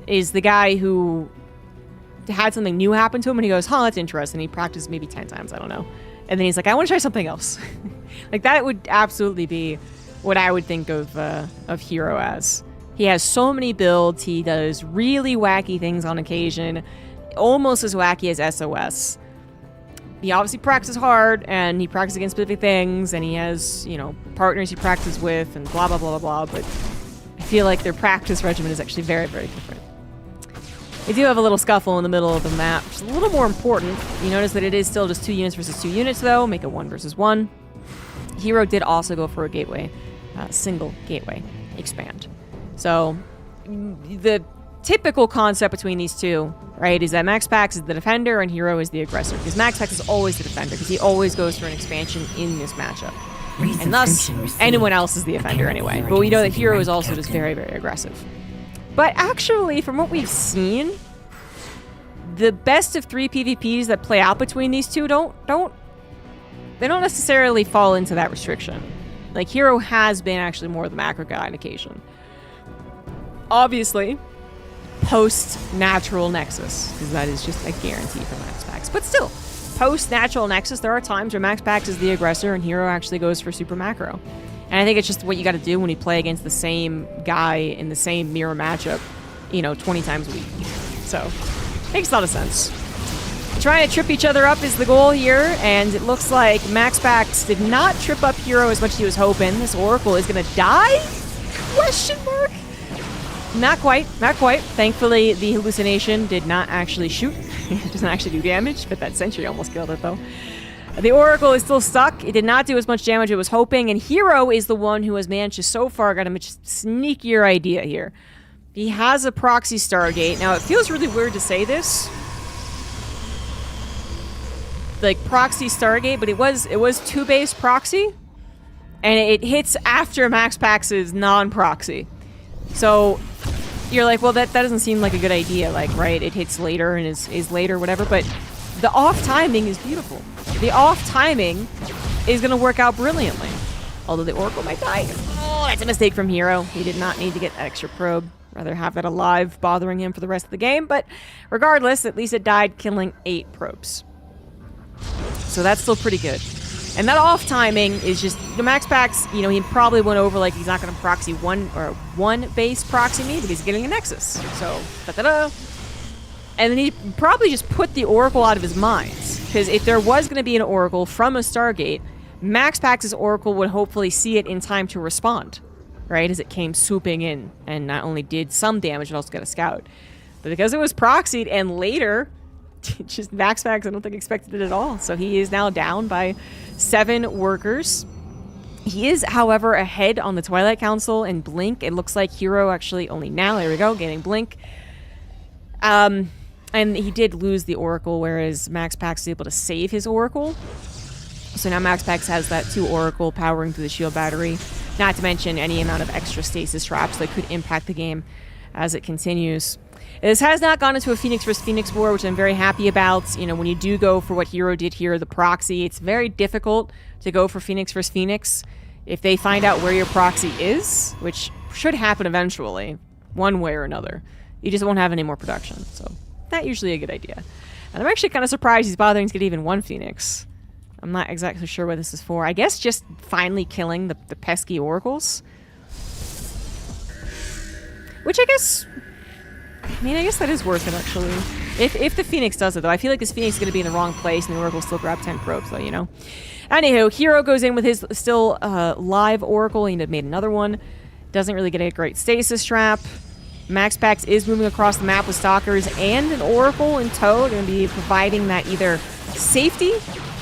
is the guy who had something new happen to him and he goes, huh, that's interesting. He practiced maybe 10 times, I don't know. And then he's like, I want to try something else. Like, that would absolutely be what I would think of Hero as. He has so many builds. He does really wacky things on occasion, almost as wacky as SOS. He obviously practices hard, and he practices against specific things, and he has, partners he practices with, and blah, blah, blah, blah, blah. But I feel like their practice regimen is actually very, very different. They do have a little scuffle in the middle of the map, which is a little more important. You notice that it is still just 2 units versus 2 units, though. Make it 1 versus 1. Hero did also go for a gateway, single gateway expand. So the typical concept between these two, right, is that MaxPax is the defender and Hero is the aggressor. Because MaxPax is always the defender, because he always goes for an expansion in this matchup. And thus, anyone else is the offender anyway. But we know that Hero is also just very, very aggressive. But actually, from what we've seen, the best of 3 PvPs that play out between these two don't necessarily fall into that restriction. Like, Hero has been actually more the macro guy on occasion. Obviously, post-natural Nexus, because that is just a guarantee for MaxPax. But still, post-natural Nexus, there are times where MaxPax is the aggressor and Hero actually goes for super macro. And I think it's just what you got to do when you play against the same guy in the same mirror matchup, 20 times a week. So, makes a lot of sense. Trying to trip each other up is the goal here, and it looks like MaxPax did not trip up Hero as much as he was hoping. This Oracle is going to die? Question mark? Not quite. Thankfully, the hallucination did not actually shoot. It doesn't actually do damage, but that sentry almost killed it, though. The Oracle is still stuck. It did not do as much damage as it was hoping, and Hero is the one who has managed to so far got a much sneakier idea here. He has a proxy Stargate. Now, it feels really weird to say this, like proxy Stargate, but it was 2-base proxy. and it hits after MaxPax's non-proxy. So you're like, well, that doesn't seem like a good idea, like, right? It hits later and is later, whatever, but the off timing is beautiful. The off timing is going to work out brilliantly. Although the Oracle might die. Oh, that's a mistake from Hero. He did not need to get that extra probe. Rather have that alive, bothering him for the rest of the game. But regardless, at least it died, killing 8 probes. So that's still pretty good. And that off timing is just, MaxPax, you know, he probably went over like he's not going to proxy one base proxy me because he's getting a Nexus. So, da-da-da. And then he probably just put the Oracle out of his mind. Because if there was going to be an Oracle from a Stargate, MaxPax's Oracle would hopefully see it in time to respond, right? As it came swooping in and not only did some damage, but also got a scout. But because it was proxied and later, just MaxPax, I don't think expected it at all. So he is now down by 7 workers. He is, however, ahead on the Twilight Council and Blink. It looks like Hero actually only now, there we go, gaining Blink. And he did lose the Oracle, whereas MaxPax is able to save his Oracle. So now MaxPax has that 2 Oracle powering through the shield battery. Not to mention any amount of extra stasis traps that could impact the game as it continues. This has not gone into a Phoenix vs. Phoenix war, which I'm very happy about. You know, when you do go for what Hero did here, the proxy, it's very difficult to go for Phoenix vs. Phoenix if they find out where your proxy is, which should happen eventually, one way or another. You just won't have any more production, so not usually a good idea. And I'm actually kind of surprised he's bothering to get even 1 Phoenix. I'm not exactly sure what this is for. I guess just finally killing the pesky Oracles. Which I guess... I mean, I guess that is worth it, actually. If the Phoenix does it, though. I feel like this Phoenix is going to be in the wrong place, and the Oracle will still grab 10 probes, though, you know? Anywho, Hero goes in with his still live Oracle. He made another one. Doesn't really get a great stasis trap. MaxPax is moving across the map with Stalkers and an Oracle in tow. They're going to be providing that either safety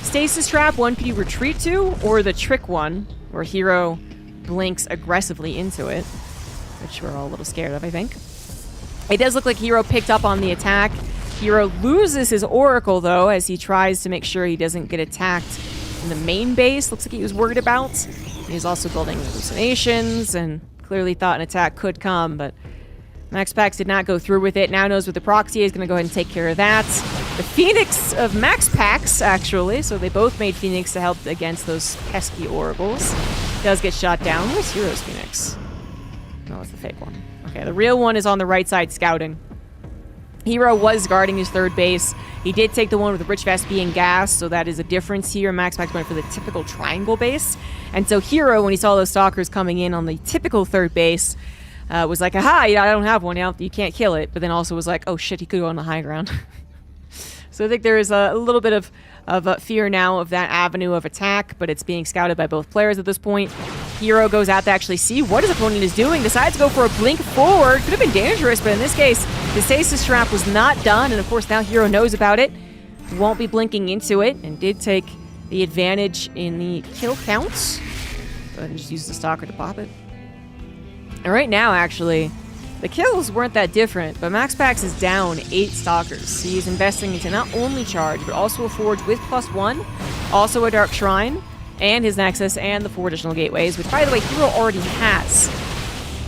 stasis trap one could you retreat to, or the trick one, where Hero blinks aggressively into it, which we're all a little scared of, I think. It does look like Hero picked up on the attack. Hero loses his Oracle, though, as he tries to make sure he doesn't get attacked in the main base. Looks like he was worried about. He's also building hallucinations, and clearly thought an attack could come, but MaxPax did not go through with it. Now knows what the proxy is. Going to go ahead and take care of that. The Phoenix of MaxPax, actually. So they both made Phoenix to help against those pesky Oracles. Does get shot down. Where's Hero's Phoenix? No, it's the fake one. Okay, the real one is on the right side scouting. Hero was guarding his 3rd base. He did take the one with the Rich Vest being gas, so that is a difference here. MaxPax went for the typical triangle base. And so Hero, when he saw those Stalkers coming in on the typical 3rd base, was like, aha, yeah, I don't have one. You can't kill it. But then also was like, oh shit, he could go on the high ground. So I think there is a little bit of fear now of that avenue of attack, but it's being scouted by both players at this point. Hero goes out to actually see what his opponent is doing, decides to go for a blink forward. Could have been dangerous, but in this case, the stasis trap was not done, and of course now Hero knows about it. Won't be blinking into it, and did take the advantage in the kill counts. Go ahead and just use the Stalker to pop it. And right now, actually, the kills weren't that different, but MaxPax is down 8 Stalkers. He is investing into not only charge, but also a Forge with +1, also a Dark Shrine, and his Nexus, and the 4 additional gateways, which, by the way, Hero already has.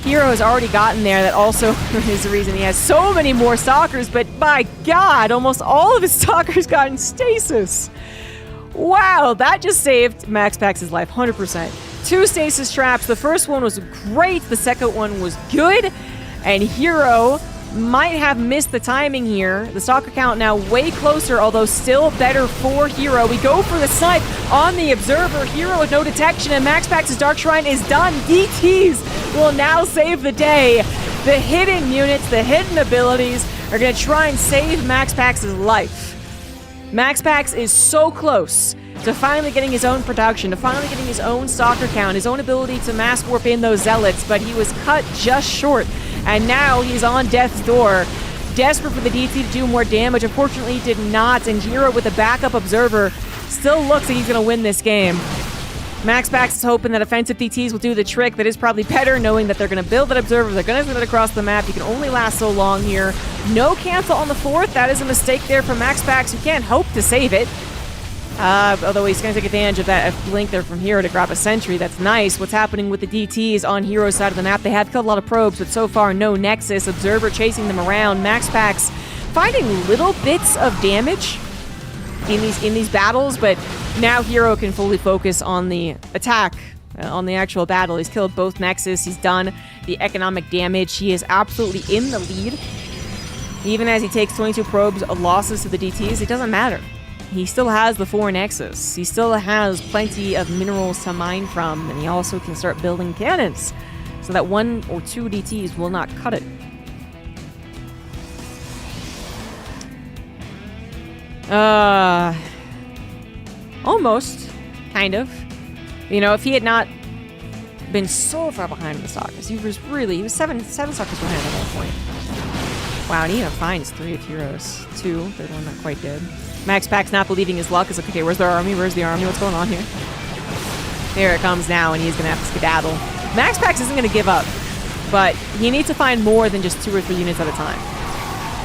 Hero has already gotten there. That also is the reason he has so many more Stalkers, but by God, almost all of his Stalkers got in stasis. Wow, that just saved MaxPax's life, 100%. 2 stasis traps. The first one was great. The second one was good. And Hero might have missed the timing here. The Stalker count now way closer, although still better for Hero. We go for the snipe on the Observer. Hero with no detection, and MaxPax's Dark Shrine is done. DTs will now save the day. The hidden units, the hidden abilities are going to try and save MaxPax's life. MaxPax is so close to finally getting his own production, to finally getting his own Stalker count, his own ability to mass warp in those Zealots, but he was cut just short. And now he's on death's door, desperate for the DT to do more damage. Unfortunately, he did not, and Hero with a backup Observer still looks like he's going to win this game. MaxPax is hoping that offensive DTs will do the trick. That is probably better, knowing that they're going to build that Observer. They're going to send it across the map. You can only last so long here. No cancel on the 4th. That is a mistake there from MaxPax. You can't hope to save it. Although he's going to take advantage of that blink there from Hero to grab a sentry. That's nice. What's happening with the DTs on Hero's side of the map? They have killed a lot of probes, but so far no Nexus. Observer chasing them around. MaxPax finding little bits of damage in these battles, but now Hero can fully focus on the attack, on the actual battle. He's killed both Nexus. He's done the economic damage. He is absolutely in the lead. Even as he takes 22 probes losses to the DTs, it doesn't matter. He still has the 4 Nexus. He still has plenty of minerals to mine from, and he also can start building cannons so that 1 or 2 DTs will not cut it. Almost. Kind of. You know, if he had not been so far behind in the Stalkers, he was 7 Stalkers behind at that point. Wow, and he even finds 3 of Heroes. 2, third one not quite dead. MaxPax not believing his luck is like, okay, where's their army? Where's the army? What's going on here? Here it comes now, and he's going to have to skedaddle. MaxPax isn't going to give up, but he needs to find more than just 2 or 3 units at a time.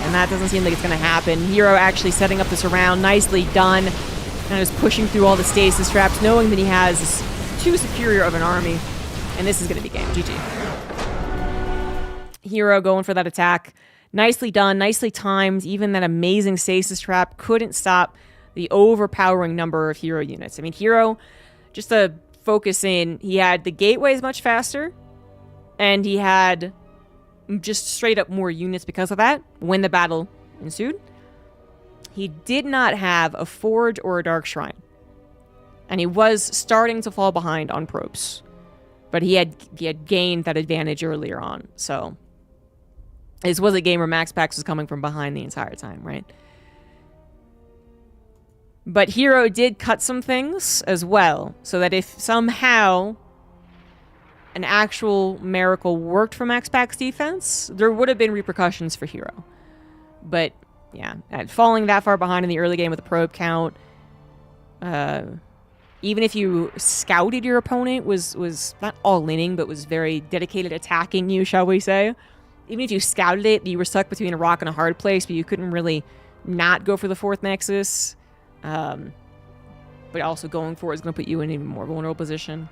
And that doesn't seem like it's going to happen. Hero actually setting up this around. Nicely done. And just pushing through all the stasis traps, knowing that he has too superior of an army. And this is going to be game. GG. Hero going for that attack. Nicely done, nicely timed. Even that amazing stasis trap couldn't stop the overpowering number of Hero units. I mean, Hero, just to focus in, he had the gateways much faster, and he had just straight up more units because of that when the battle ensued. He did not have a forge or a dark shrine, and he was starting to fall behind on probes, but he had gained that advantage earlier on, so... This was a game where MaxPax was coming from behind the entire time, right? But Hero did cut some things as well, so that if somehow an actual miracle worked for MaxPax defense, there would have been repercussions for Hero. But, yeah, falling that far behind in the early game with a probe count, even if you scouted your opponent, was not all-inning, but was very dedicated attacking you, shall we say. Even if you scouted it, you were stuck between a rock and a hard place, but you couldn't really not go for the 4th Nexus. But also going for it is going to put you in an even more vulnerable position.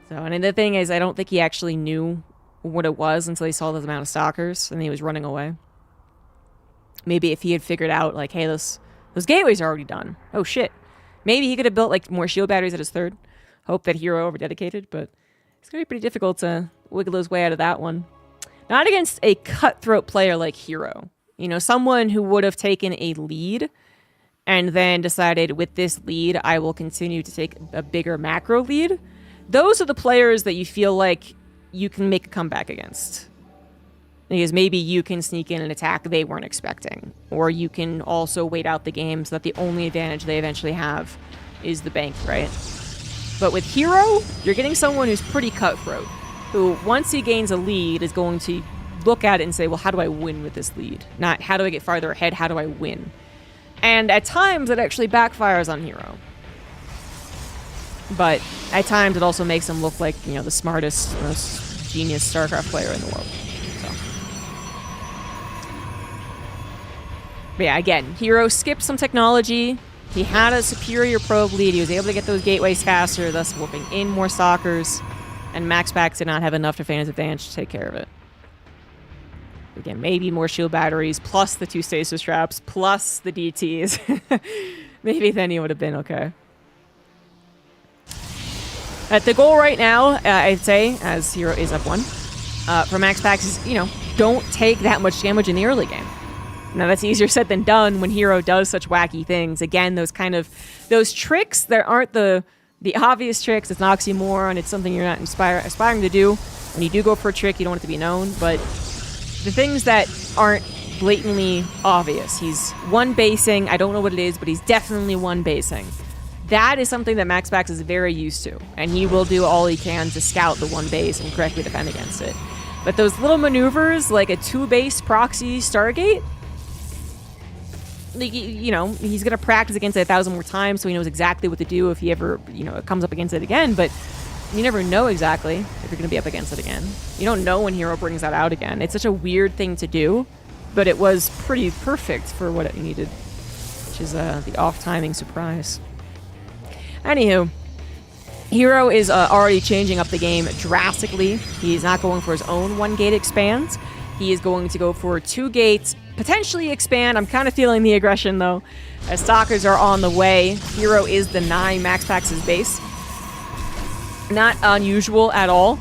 So, and the thing is, I don't think he actually knew what it was until he saw the amount of Stalkers, and he was running away. Maybe if he had figured out, like, hey, those gateways are already done. Oh, shit. Maybe he could have built, like, more shield batteries at his 3rd. Hope that Hero over-dedicated, but it's going to be pretty difficult to wiggle his way out of that one. Not against a cutthroat player like Hero. You know, someone who would have taken a lead and then decided, with this lead, I will continue to take a bigger macro lead. Those are the players that you feel like you can make a comeback against. Because maybe you can sneak in an attack they weren't expecting. Or you can also wait out the game so that the only advantage they eventually have is the bank, right? But with Hero, you're getting someone who's pretty cutthroat. Who, once he gains a lead, is going to look at it and say, well, how do I win with this lead? Not, how do I get farther ahead? How do I win? And at times, it actually backfires on Hero. But at times, it also makes him look like, you know, the smartest, most genius StarCraft player in the world. So. But yeah, again, Hero skipped some technology. He had a superior probe lead. He was able to get those gateways faster, thus whooping in more Stalkers. And MaxPax did not have enough to fan his advantage to take care of it. Again, maybe more shield batteries, plus the 2 stasis traps, plus the DTs. Maybe then he would have been okay. At the goal right now, I'd say, as Hero is up 1, for MaxPax is, you know, don't take that much damage in the early game. Now, that's easier said than done when Hero does such wacky things. Again, those tricks that aren't the obvious tricks. It's an oxymoron. It's something you're not aspiring to do. When you do go for a trick, you don't want it to be known. But the things that aren't blatantly obvious. He's one basing. I don't know what it is, but he's definitely one basing. That is something that MaxPax is very used to. And he will do all he can to scout the one base and correctly defend against it. But those little maneuvers, like a 2-base proxy Stargate, you know, he's going to practice against it 1,000 more times so he knows exactly what to do if he ever, you know, comes up against it again. But you never know exactly if you're going to be up against it again. You don't know when Hero brings that out again. It's such a weird thing to do, but it was pretty perfect for what it needed, which is the off-timing surprise. Anywho, Hero is already changing up the game drastically. He's not going for his own 1-gate expand. He is going to go for 2 gates, potentially expand. I'm kind of feeling the aggression, though, as Stalkers are on the way. Hero is denying MaxPax's base. Not unusual at all,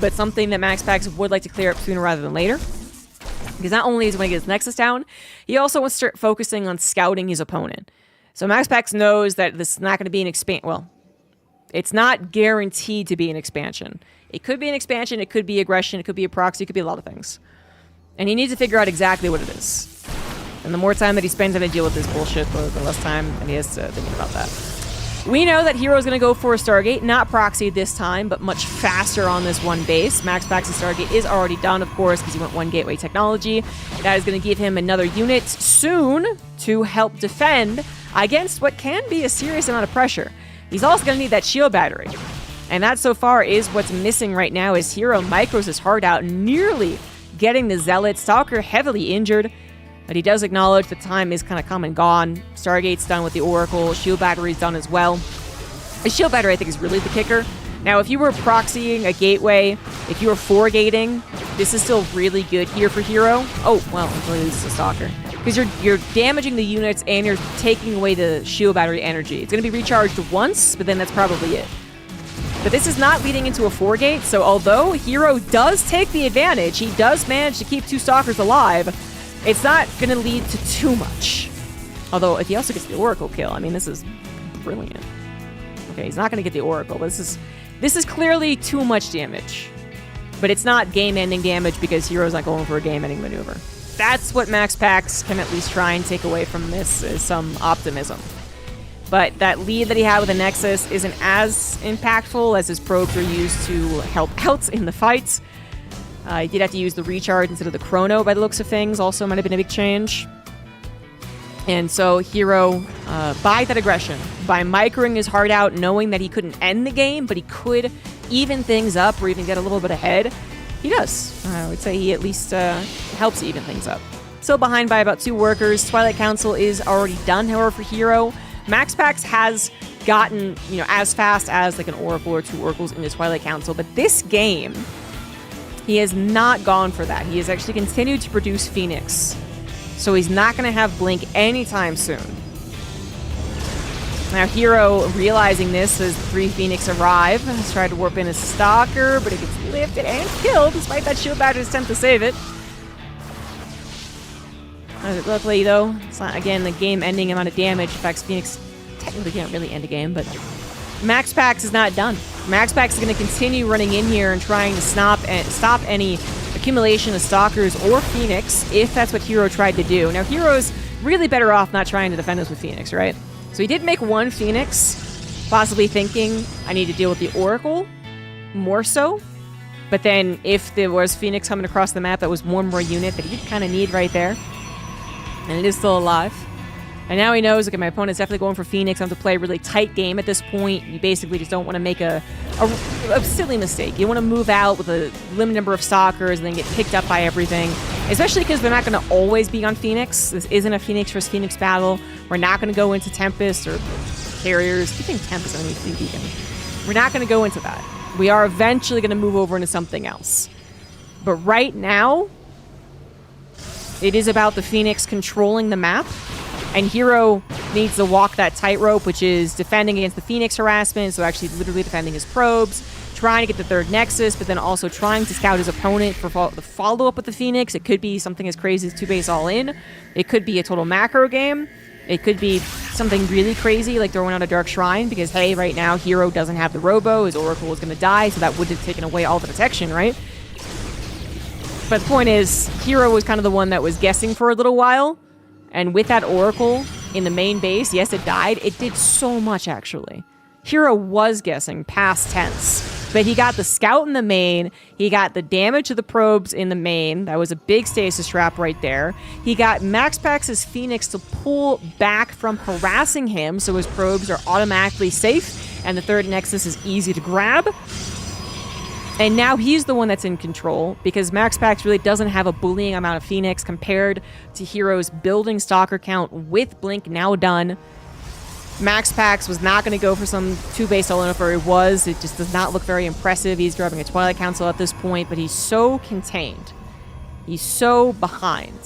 but something that MaxPax would like to clear up sooner rather than later. Because not only is he going to get his Nexus down, he also wants to start focusing on scouting his opponent. So MaxPax knows that this is not going to be an expansion. Well, it's not guaranteed to be an expansion. It could be an expansion, it could be aggression, it could be a proxy, it could be a lot of things. And he needs to figure out exactly what it is. And the more time that he spends trying to deal with this bullshit, the less time that he has to think about that. We know that Hero's going to go for a Stargate, not proxy this time, but much faster on this one base. MaxPax's Stargate is already done, of course, because he went 1 gateway technology. That is going to give him another unit soon to help defend against what can be a serious amount of pressure. He's also going to need that shield battery. And that so far is what's missing right now, is Hero micros his heart out, nearly getting the Zealot. Stalker heavily injured. But he does acknowledge the time is kind of come and gone. Stargate's done with the Oracle. Shield battery's done as well. The shield battery, I think, is really the kicker. Now, if you were proxying a gateway, if you were 4-gating, this is still really good here for Hero. Oh, well, until he loses a Stalker. Because you're damaging the units and you're taking away the shield battery energy. It's going to be recharged once, but then that's probably it. But this is not leading into a 4-gate, so although Hero does take the advantage, he does manage to keep 2 Stalkers alive, it's not going to lead to too much. Although, if he also gets the Oracle kill, I mean, this is brilliant. Okay, he's not going to get the Oracle. This is clearly too much damage. But it's not game-ending damage because Hero's not going for a game-ending maneuver. That's what MaxPax can at least try and take away from this, is some optimism. But that lead that he had with the Nexus isn't as impactful as his probes are used to help out in the fights. He did have to use the recharge instead of the chrono by the looks of things. Also might have been a big change. And so Hero, by that aggression, by microing his heart out, knowing that he couldn't end the game, but he could even things up or even get a little bit ahead, he does. I would say he at least helps even things up. Still behind by about 2 workers. Twilight Council is already done, however, for Hero. MaxPax has gotten, as fast as like an Oracle or 2 Oracles in the Twilight Council, but this game, he has not gone for that. He has actually continued to produce Phoenix. So he's not going to have Blink anytime soon. Now Hero, realizing this as 3 Phoenix arrive, has tried to warp in a Stalker, but it gets lifted and killed despite that shield battery's attempt to save it. Luckily, though, it's not, again, the game-ending amount of damage. In fact, Phoenix technically can't really end a game, but MaxPax is not done. MaxPax is going to continue running in here and trying to stop any accumulation of Stalkers or Phoenix, if that's what Hero tried to do. Now, Hero's really better off not trying to defend us with Phoenix, right? So he did make 1 Phoenix, possibly thinking, I need to deal with the Oracle, more so. But then, if there was Phoenix coming across the map, that was one more unit that he'd kind of need right there. And it is still alive. And now he knows, okay, my opponent's definitely going for Phoenix. I have to play a really tight game at this point. You basically just don't want to make a silly mistake. You want to move out with a limited number of Stalkers and then get picked up by everything. Especially because they're not going to always be on Phoenix. This isn't a Phoenix versus Phoenix battle. We're not going to go into Tempest or Carriers. I think Tempest, I mean, Fleet Beacon. We're not going to go into that. We are eventually going to move over into something else. But right now, it is about the Phoenix controlling the map. And Hero needs to walk that tightrope, which is defending against the Phoenix harassment, so actually literally defending his probes, trying to get the 3rd Nexus, but then also trying to scout his opponent for the follow-up with the Phoenix. It could be something as crazy as 2-base all-in. It could be a total macro game. It could be something really crazy, like throwing out a Dark Shrine, because, hey, right now, Hero doesn't have the Robo. His Oracle is going to die, so that would have taken away all the protection, right? But the point is, Hero was kind of the one that was guessing for a little while. And with that Oracle in the main base, yes, it died. It did so much, actually. Hero was guessing past tense. But he got the Scout in the main. He got the damage to the probes in the main. That was a big stasis trap right there. He got MaxPax's Phoenix to pull back from harassing him, so his probes are automatically safe, and the 3rd Nexus is easy to grab. And now he's the one that's in control, because MaxPax really doesn't have a bullying amount of Phoenix compared to Hero's building Stalker count with Blink now done. MaxPax was not going to go for some 2-base solo, or it was. It just does not look very impressive. He's grabbing a Twilight Council at this point, but he's so contained. He's so behind.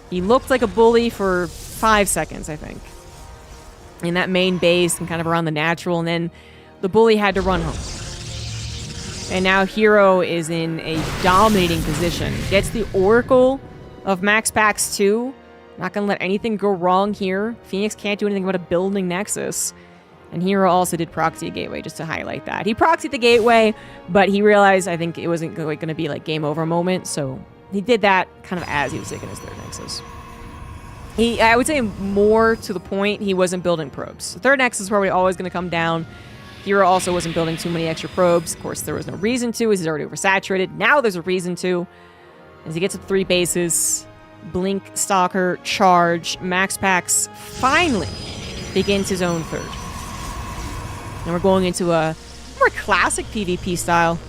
He looked like a bully for 5 seconds, I think, in that main base and kind of around the natural, and then the bully had to run home. And now Hero is in a dominating position. Gets the Oracle of MaxPax 2. Not going to let anything go wrong here. Phoenix can't do anything about a building Nexus. And Hero also did proxy a gateway, just to highlight that. He proxied the gateway, but he realized, I think, it wasn't going to be like game over moment, so he did that kind of as he was taking his third Nexus. I would say more to the point, he wasn't building probes. The third Nexus is probably always going to come down. Hero also wasn't building too many extra probes. Of course, there was no reason to, as he's already oversaturated. Now there's a reason to. As he gets to 3 bases, Blink, Stalker, Charge, MaxPax finally begins his own third. And we're going into a more classic PvP style.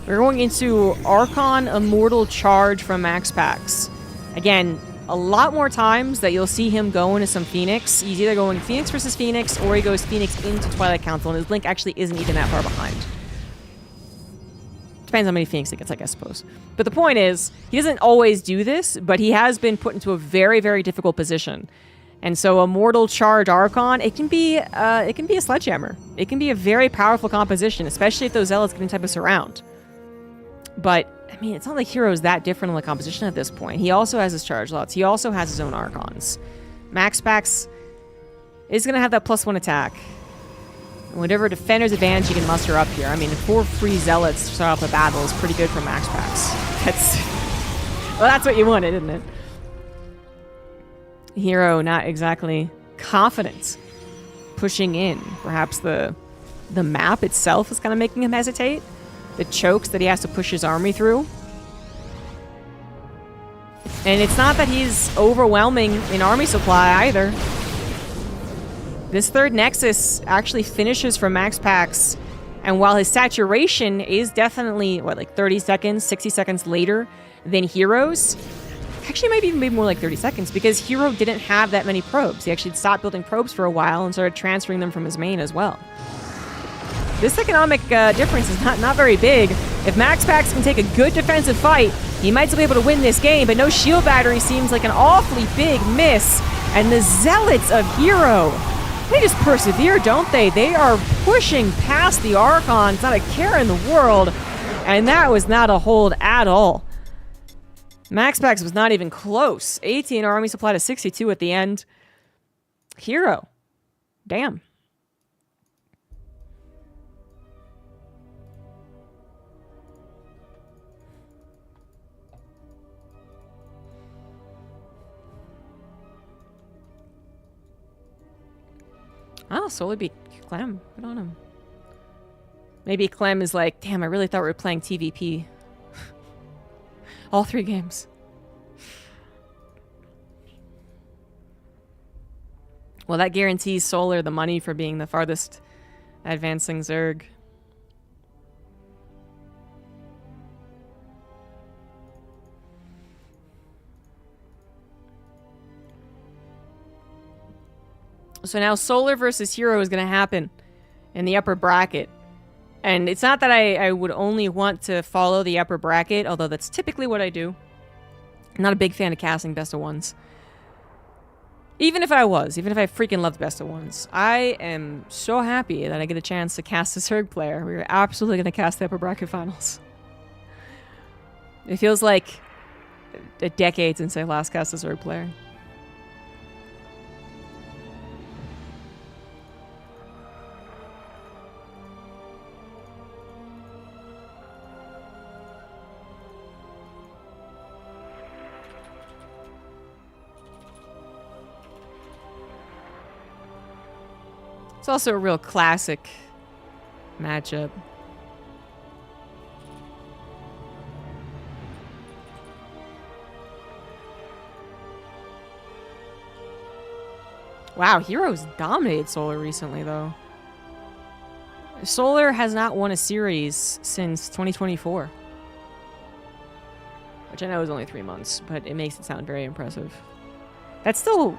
We're going into Archon Immortal Charge from MaxPax. Again, a lot more times that you'll see him go into some Phoenix. He's either going Phoenix versus Phoenix, or he goes Phoenix into Twilight Council, and his Blink actually isn't even that far behind. Depends on how many Phoenix he gets, I suppose. But the point is, he doesn't always do this, but he has been put into a very, very difficult position. And so Immortal Charge Archon, it can be a sledgehammer. It can be a very powerful composition, especially if those Zealots get any type of surround. But, I mean, it's not like Hero's that different in the composition at this point. He also has his Charge Lots. He also has his own Archons. MaxPax is going to have that +1 attack. Whatever defender's advantage you can muster up here. I mean, 4 free Zealots to start off the battle is pretty good for MaxPax. That's what you wanted, isn't it? Hero not exactly confident pushing in. Perhaps the map itself is kind of making him hesitate. The chokes that he has to push his army through. And it's not that he's overwhelming in army supply either. This third Nexus actually finishes for MaxPax, and while his saturation is definitely, like 30 seconds, 60 seconds later than Hero's, actually might even be more like 30 seconds, because Hero didn't have that many probes. He actually stopped building probes for a while and started transferring them from his main as well. This economic difference is not very big. If MaxPax can take a good defensive fight, he might still be able to win this game, but no shield battery seems like an awfully big miss. And the Zealots of Hero, they just persevere, don't they? They are pushing past the Archons, not a care in the world. And that was not a hold at all. MaxPax was not even close. 18 army supply to 62 at the end. Hero. Damn. Oh, Solar beat Clem. Good on him. Maybe Clem is like, damn, I really thought we were playing TVP. All 3 games. Well, that guarantees Solar the money for being the farthest advancing Zerg. So now Solar versus Hero is going to happen in the upper bracket. And it's not that I would only want to follow the upper bracket, although that's typically what I do. I'm not a big fan of casting best of ones. Even if I freaking loved best of ones, I am so happy that I get a chance to cast a Zerg player. We're absolutely going to cast the upper bracket finals. It feels like a decade since I last cast a Zerg player. It's also a real classic matchup. Wow, Heroes dominated Solar recently, though. Solar has not won a series since 2024. Which I know is only 3 months, but it makes it sound very impressive. That's still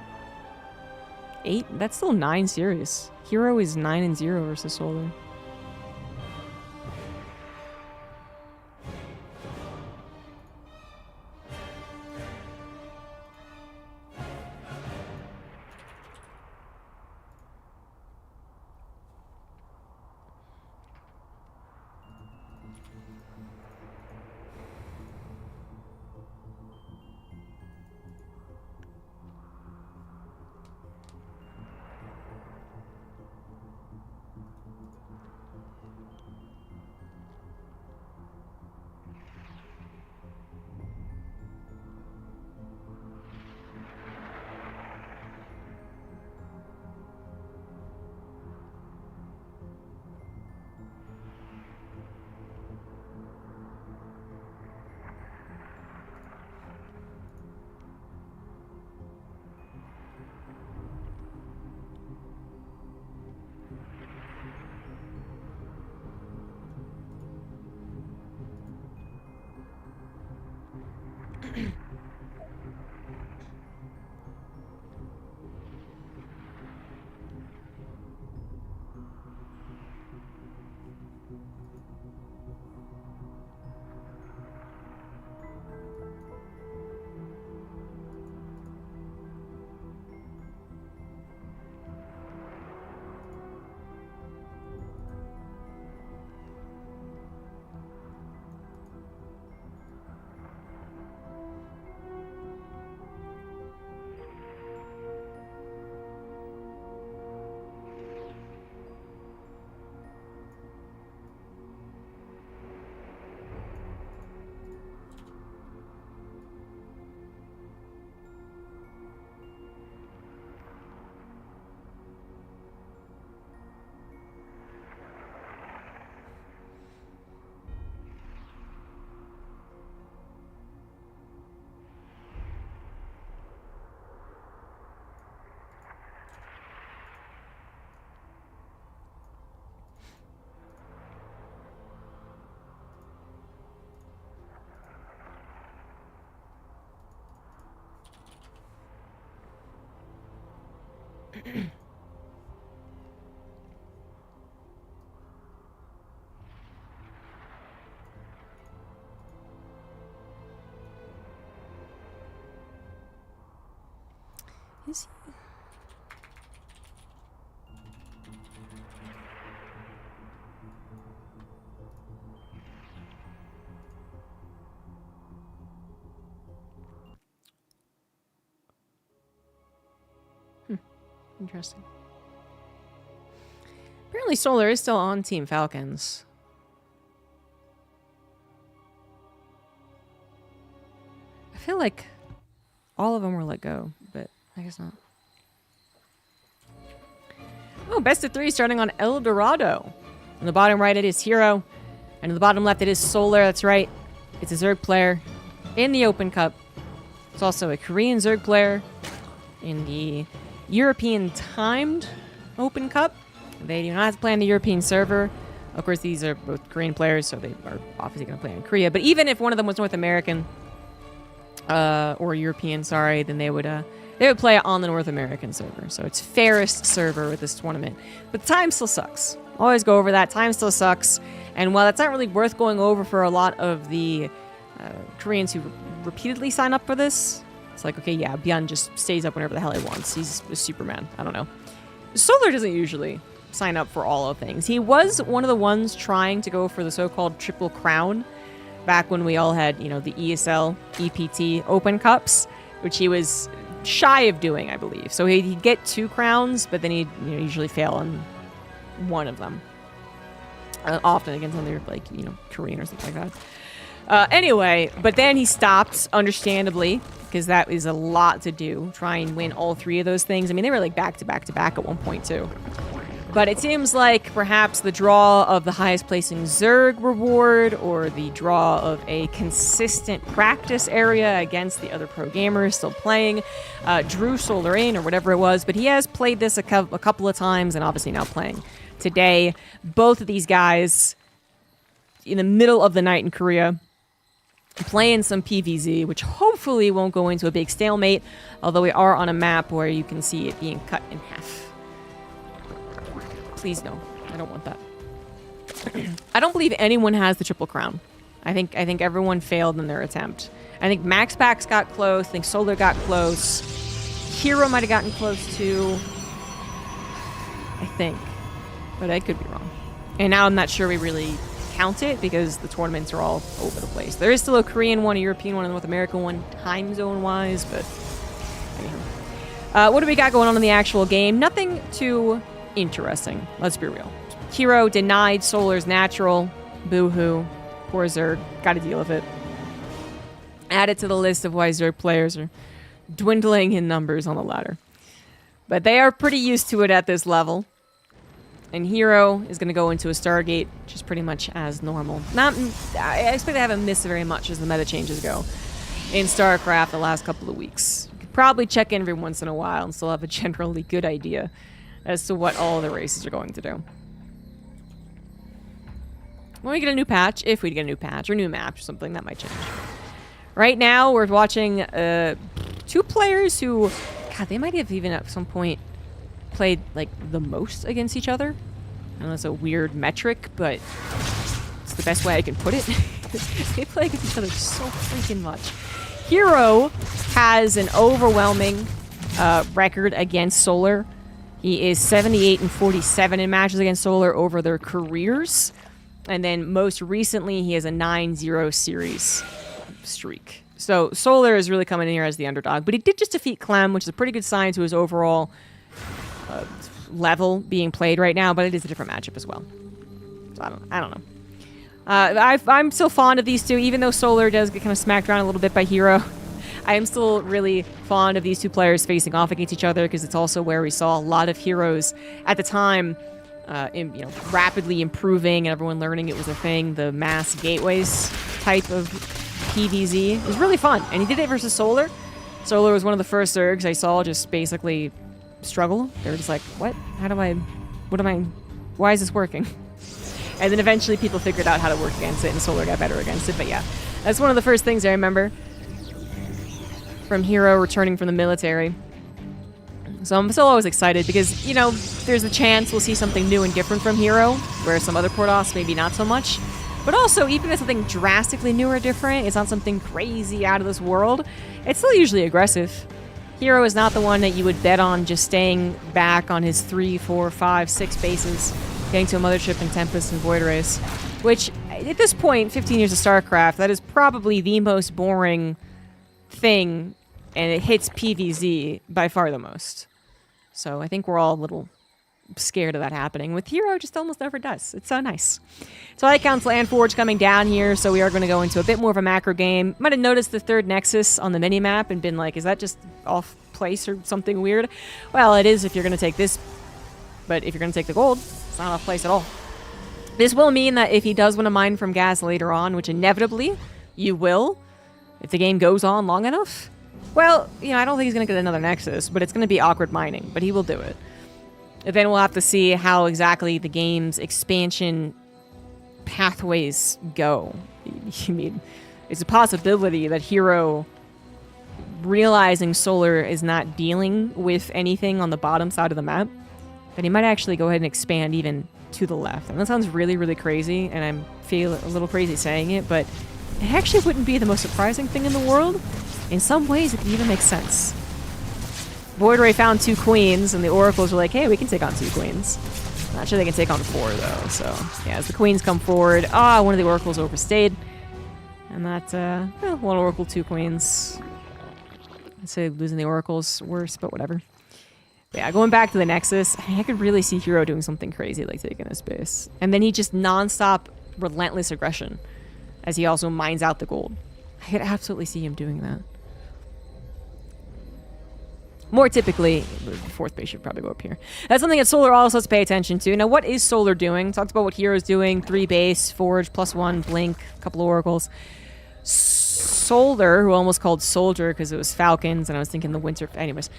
8? That's still 9 series. Hero is 9-0 versus Solar. Is he? Interesting. Apparently Solar is still on Team Falcons. I feel like all of them were let go, but I guess not. Oh, best of 3 starting on El Dorado. On the bottom right, it is Hero. And on the bottom left, it is Solar. That's right. It's a Zerg player in the Open Cup. It's also a Korean Zerg player in the European timed Open Cup. They do not have to play on the European server. Of course, these are both Korean players, so they are obviously going to play in Korea. But even if one of them was North American or European, sorry, then they would play on the North American server. So it's fairest server with this tournament. But time still sucks. Always go over that. Time still sucks. And while that's not really worth going over for a lot of the Koreans who repeatedly sign up for this, it's like, okay, yeah, Byun just stays up whenever the hell he wants. He's a Superman. I don't know. Solar doesn't usually sign up for all of things. He was one of the ones trying to go for the so-called Triple Crown back when we all had, you know, the ESL, EPT Open Cups, which he was shy of doing, I believe. So he'd get 2 crowns, but then he'd usually fail on one of them. Often against something like, Korean or something like that. Anyway, but then he stopped, understandably, because that is a lot to do. Try and win all 3 of those things. I mean, they were like back to back to back at one point, too. But it seems like perhaps the draw of the highest placing Zerg reward or the draw of a consistent practice area against the other pro gamers still playing drew Solar in or whatever it was. But he has played this a couple of times and obviously now playing today. Both of these guys in the middle of the night in Korea. playing some PvZ, which hopefully won't go into a big stalemate, although we are on a map where you can see it being cut in half. Please no, I don't want that. I don't believe anyone has the triple crown. I think everyone failed in their attempt. I think MaxPax got close. I think Solar got close. Hero might have gotten close too. I think, but I could be wrong. And now I'm not sure we really count it because the tournaments are all over the place. There is still a Korean one, a European one, a North American one, time zone wise, but anyhow. What do we got going on in the actual game? Nothing too interesting. Let's be real. Hero denied Solar's natural. Boo-hoo. Poor Zerg. Gotta deal with it. Add it to the list of why Zerg players are dwindling in numbers on the ladder. But they are pretty used to it at this level. And Hero is going to go into a Stargate, which is pretty much as normal. I expect I haven't missed very much as the meta changes go in StarCraft the last couple of weeks. You could probably check in every once in a while and still have a generally good idea as to what all the races are going to do. When we get a new patch, if we get a new patch or new map or something, that might change. Right now, we're watching two players who, God, they might have even at some point played like the most against each other. I know that's a weird metric, but it's the best way I can put it. They play against each other so freaking much. Hero has an overwhelming record against Solar. He is 78-47 in matches against Solar over their careers. And then most recently, he has a 9-0 series streak. So Solar is really coming in here as the underdog. But he did just defeat Clem, which is a pretty good sign to his overall level being played right now. But it is a different matchup as well. So I don't know. I'm still fond of these two, even though Solar does get kind of smacked around a little bit by Hero. I am still really fond of these two players facing off against each other because it's also where we saw a lot of heroes at the time rapidly improving and everyone learning it was a thing. The mass gateways type of PvZ. It was really fun. And he did it versus Solar. Solar was one of the first Zergs I saw just basically struggle. They were just like, what? Why is this working? And then eventually people figured out how to work against it and Solar got better against it. But yeah, that's one of the first things I remember from Hero returning from the military. So I'm still always excited because, you know, there's a chance we'll see something new and different from Hero, where some other Protoss maybe not so much. But also, even if it's something drastically new or different, it's not something crazy out of this world, it's still usually aggressive. Hero is not the one that you would bet on just staying back on his 3, 4, 5, 6 bases, getting to a Mothership and Tempest and Void Rays, which, at this point, 15 years of StarCraft, that is probably the most boring thing, and it hits PvZ by far the most. So I think we're all a little scared of that happening. With Hero, it just almost never does. It's so nice. So I count Landforge coming down here, so we are going to go into a bit more of a macro game. Might have noticed the third Nexus on the mini-map and been like, is that just off place or something weird? Well, it is if you're going to take this, but if you're going to take the gold, it's not off place at all. This will mean that if he does win a mine from gas later on, which inevitably you will, if the game goes on long enough, well, you know, I don't think he's going to get another Nexus, but it's going to be awkward mining, but he will do it. And then we'll have to see how exactly the game's expansion pathways go. I mean, it's a possibility that Hero, realizing Solar is not dealing with anything on the bottom side of the map, that he might actually go ahead and expand even to the left. And that sounds really, really crazy, and I feel a little crazy saying it, but it actually wouldn't be the most surprising thing in the world. In some ways, it even makes sense. Void Ray found 2 queens, and the oracles were like, hey, we can take on 2 queens. Not sure they can take on 4, though, so... yeah, as the queens come forward... one of the oracles overstayed. And that, 1 oracle, 2 queens. I'd say losing the oracle's worse, but whatever. But yeah, going back to the Nexus, I could really see Hero doing something crazy, like taking his base. And then he just non-stop, relentless aggression, as he also mines out the gold. I could absolutely see him doing that. More typically, the 4th base should probably go up here. That's something that Solar also has to pay attention to. Now, what is Solar doing? Talked about what Hero's doing. 3 base, Forge, +1, Blink, a couple of oracles. Solar, who almost called Soldier because it was Falcons, and I was thinking the Winter... anyways.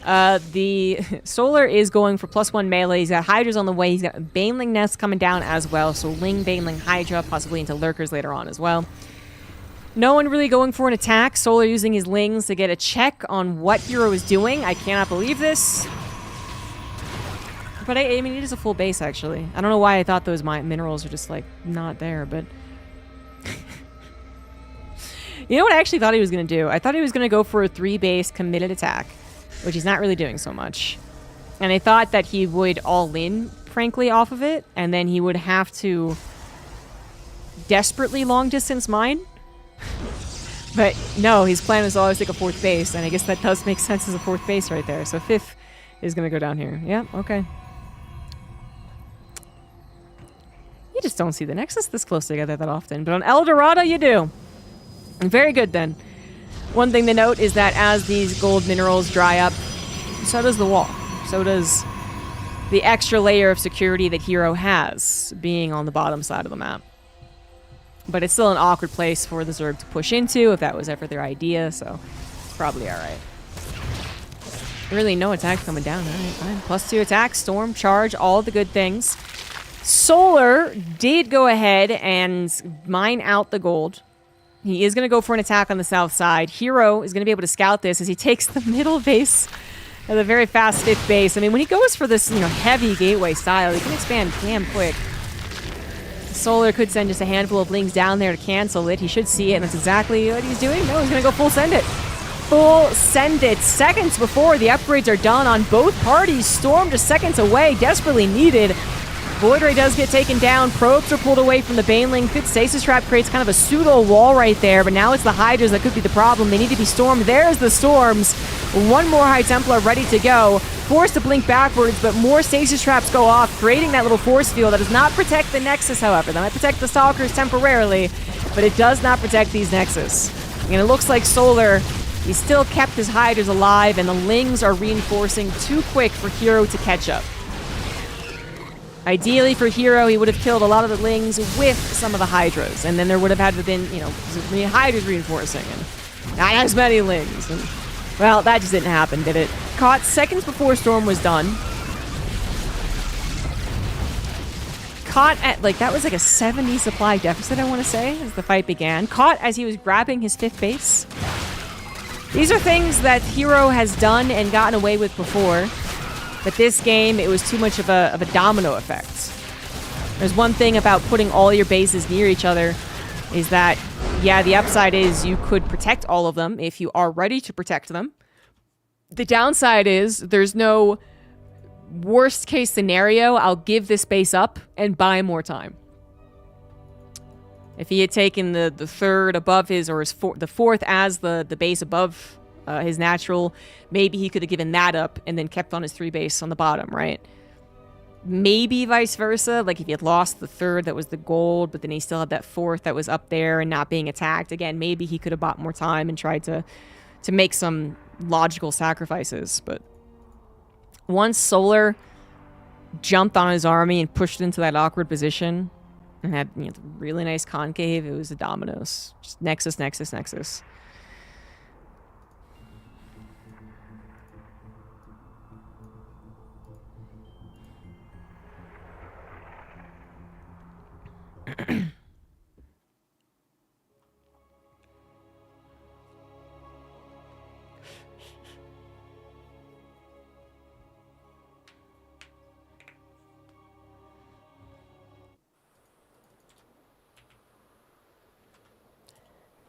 The Solar is going for +1 melee. He's got Hydras on the way. He's got Baneling Nest coming down as well. So Ling, Baneling, Hydra, possibly into Lurkers later on as well. No one really going for an attack. Solar using his lings to get a check on what Hero is doing. I cannot believe this. But I mean, it is a full base, actually. I don't know why I thought those minerals are just, like, not there, but... You know what I actually thought he was going to do? I thought he was going to go for a 3-base committed attack, which he's not really doing so much. And I thought that he would all-in, frankly, off of it, and then he would have to desperately long-distance mine. But no, his plan was always take a 4th base, and I guess that does make sense as a 4th base right there. So 5th is going to go down here. Yeah, okay. You just don't see the Nexus this close together that often, but on El Dorado you do. Very good then. One thing to note is that as these gold minerals dry up, so does the wall. So does the extra layer of security that Hero has, being on the bottom side of the map. But it's still an awkward place for the Zerg to push into, if that was ever their idea, so it's probably alright. Really no attack coming down. Alright, fine. +2 attack, storm, charge, all the good things. Solar did go ahead and mine out the gold. He is going to go for an attack on the south side. Hero is going to be able to scout this as he takes the middle base at a very fast 5th base. I mean, when he goes for this, you know, heavy gateway style, he can expand damn quick. Solar could send just a handful of lings down there to cancel it. He should see it, and that's exactly what he's doing. No, he's going to go full send it. Full send it. Seconds before the upgrades are done on both parties. Storm just seconds away, desperately needed. Void Ray does get taken down. Probes are pulled away from the Baneling. Good Stasis Trap creates kind of a pseudo wall right there, but now it's the Hydras that could be the problem. They need to be stormed. There's the Storms. One more High Templar ready to go. Forced to blink backwards, but more Stasis Traps go off, creating that little force field that does not protect the Nexus, however. That might protect the Stalkers temporarily, but it does not protect these Nexus. And it looks like Solar, he still kept his Hydras alive, and the Lings are reinforcing too quick for Hero to catch up. Ideally for Hero, he would have killed a lot of the Lings with some of the Hydras, and then there would have had to been, you know, Hydras reinforcing, and not as many Lings. And, well, that just didn't happen, did it? Caught seconds before Storm was done. Caught at, like, that was like a 70 supply deficit, I want to say, as the fight began. Caught as he was grabbing his 5th base. These are things that Hero has done and gotten away with before. But this game, it was too much of a domino effect. There's one thing about putting all your bases near each other, is that, yeah, the upside is you could protect all of them if you are ready to protect them. The downside is there's no worst case scenario, I'll give this base up and buy more time. If he had taken the 3rd above his, or his the 4th as the base above his natural, maybe he could have given that up and then kept on his 3 base on the bottom, right? Maybe vice versa, like if he had lost the 3rd that was the gold, but then he still had that 4th that was up there and not being attacked. Again, maybe he could have bought more time and tried to make some logical sacrifices. But once Solar jumped on his army and pushed it into that awkward position and had, you know, the really nice concave, it was the dominoes. Just Nexus, Nexus, Nexus.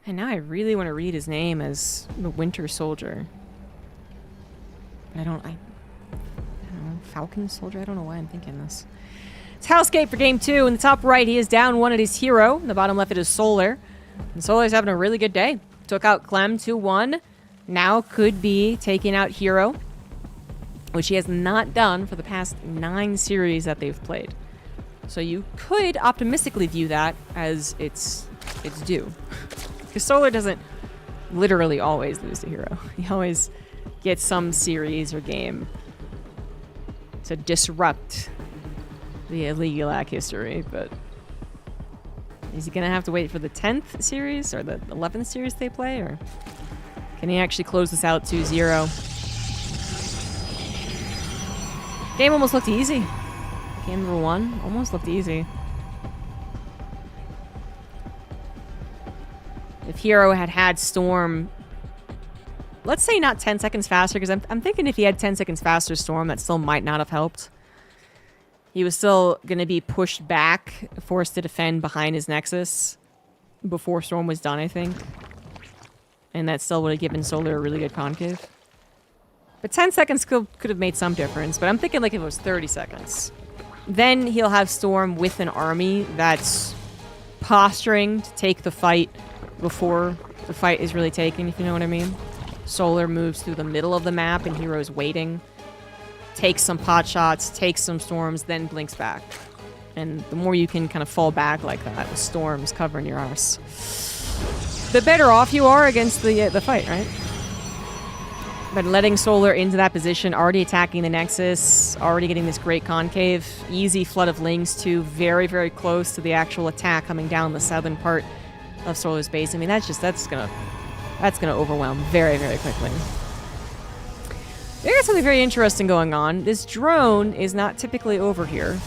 And now I really want to read his name as the Winter Soldier. I don't know, Falcon Soldier? I don't know why I'm thinking this. It's Hellscape for game 2. In the top right, he is down 1 at his Hero. In the bottom left, it is Solar. And Solar's having a really good day. Took out Clem 2-1. Now could be taking out Hero, which he has not done for the past 9 series that they've played. So you could optimistically view that as it's due. Because Solar doesn't literally always lose to Hero. He always gets some series or game to disrupt the Illegal history, but is he gonna have to wait for the 10th series or the 11th series they play, or can he actually close this out 2-0? Game almost looked easy. Game number 1 almost looked easy. If Hero had had Storm, let's say not 10 seconds faster, because I'm thinking if he had 10 seconds faster Storm, that still might not have helped. He was still going to be pushed back, forced to defend behind his Nexus before Storm was done, I think. And that still would have given Solar a really good concave. But 10 seconds could have made some difference, but I'm thinking like if it was 30 seconds. Then he'll have Storm with an army that's posturing to take the fight before the fight is really taken, if you know what I mean. Solar moves through the middle of the map and Hero's waiting. Takes some pot shots, takes some storms, then blinks back. And the more you can kind of fall back like that with storms covering your arse, the better off you are against the fight, right? But letting Solar into that position, already attacking the Nexus, already getting this great concave, easy flood of Lings too, very, very close to the actual attack coming down the southern part of Solar's base. I mean, that's gonna overwhelm very, very quickly. There's something very interesting going on. This drone is not typically over here.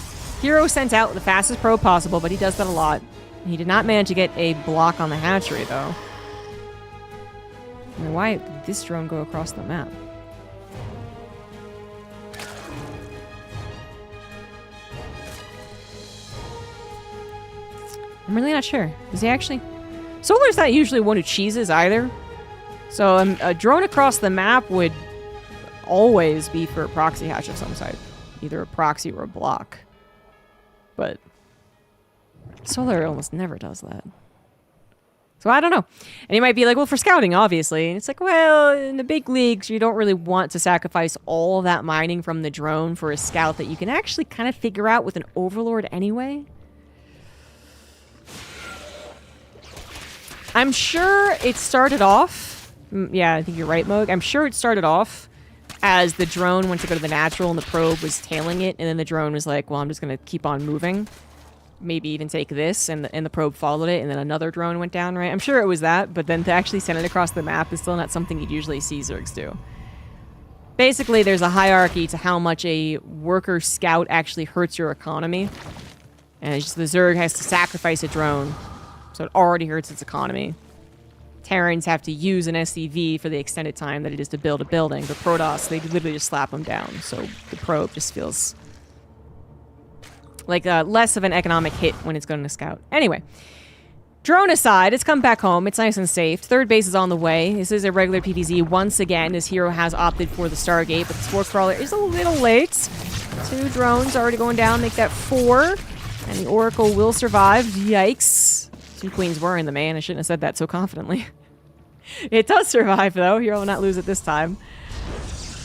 Hero sent out the fastest probe possible, but he does that a lot. He did not manage to get a block on the hatchery, though. I mean, why did this drone go across the map? I'm really not sure. Is he actually... Solar's not usually one who cheeses either. So a drone across the map would always be for a proxy hatch of some type. Either a proxy or a block. But Solar almost never does that. So I don't know. And you might be like, well, for scouting, obviously. And it's like, well, in the big leagues, you don't really want to sacrifice all that mining from the drone for a scout that you can actually kind of figure out with an overlord anyway. I'm sure it started off... Yeah, I think you're right, Moog. I'm sure it started off as the drone went to go to the natural and the probe was tailing it. And then the drone was like, well, I'm just going to keep on moving. Maybe even take this, and the probe followed it, and then another drone went down, right? I'm sure it was that, but then to actually send it across the map is still not something you'd usually see Zergs do. Basically, there's a hierarchy to how much a worker scout actually hurts your economy. And it's just the Zerg has to sacrifice a drone, so it already hurts its economy. Terrans have to use an SCV for the extended time that it is to build a building. The Protoss, they literally just slap them down, so the probe just feels... like less of an economic hit when it's going to scout. Anyway, drone aside, it's come back home. It's nice and safe. Third base is on the way. This is a regular PvZ once again, as Hero has opted for the Stargate, but the Spore Crawler is a little late. 2 drones already going down, make that 4. And the Oracle will survive. Yikes. 2 queens were in the main. I shouldn't have said that so confidently. It does survive, though. Hero will not lose it this time.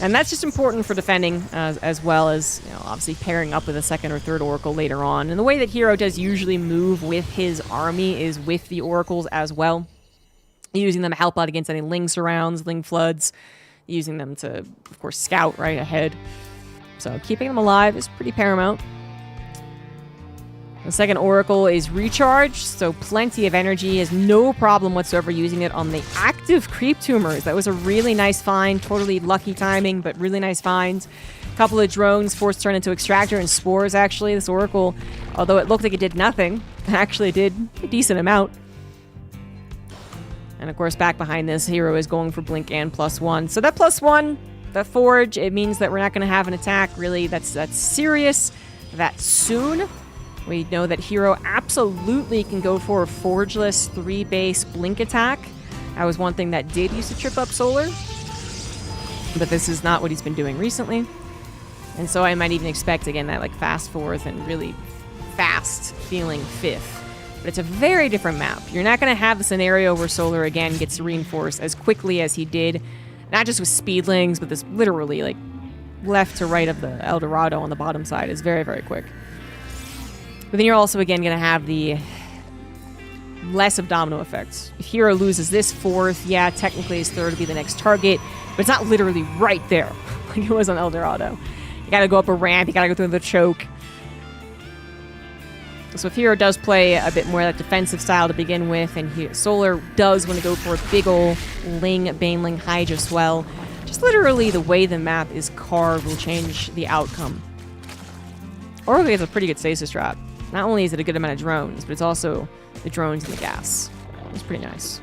And that's just important for defending, as well as, you know, obviously pairing up with a second or third Oracle later on. And the way that Hero does usually move with his army is with the Oracles as well. Using them to help out against any Ling surrounds, Ling floods. Using them to, of course, scout right ahead. So keeping them alive is pretty paramount. The second Oracle is recharged, so plenty of energy. Has no problem whatsoever using it on the active creep tumors. That was a really nice find. Totally lucky timing, but really nice find. A couple of drones forced to turn into extractor and spores, actually. This Oracle, although it looked like it did nothing, actually did a decent amount. And of course, back behind this, Hero is going for Blink and +1. So that +1, that Forge, it means that we're not going to have an attack, really, that's serious that soon. We know that Hero absolutely can go for a Forgeless 3-base Blink attack. That was one thing that did used to trip up Solar. But this is not what he's been doing recently. And so I might even expect, again, that like fast 4th and really fast feeling 5th. But it's a very different map. You're not going to have the scenario where Solar, again, gets reinforced as quickly as he did. Not just with Speedlings, but this literally, like, left to right of the El Dorado on the bottom side is very, very quick. But then you're also, again, going to have the less of domino effects. If Hero loses this 4th, yeah, technically his 3rd would be the next target, but it's not literally right there like it was on El Dorado. You got to go up a ramp, you got to go through the choke. So if Hero does play a bit more that defensive style to begin with, and Solar does want to go for a big ol' Ling, Baneling, Hydra swell, just literally the way the map is carved will change the outcome. Oracle has a pretty good stasis trap. Not only is it a good amount of drones, but it's also the drones and the gas. It's pretty nice.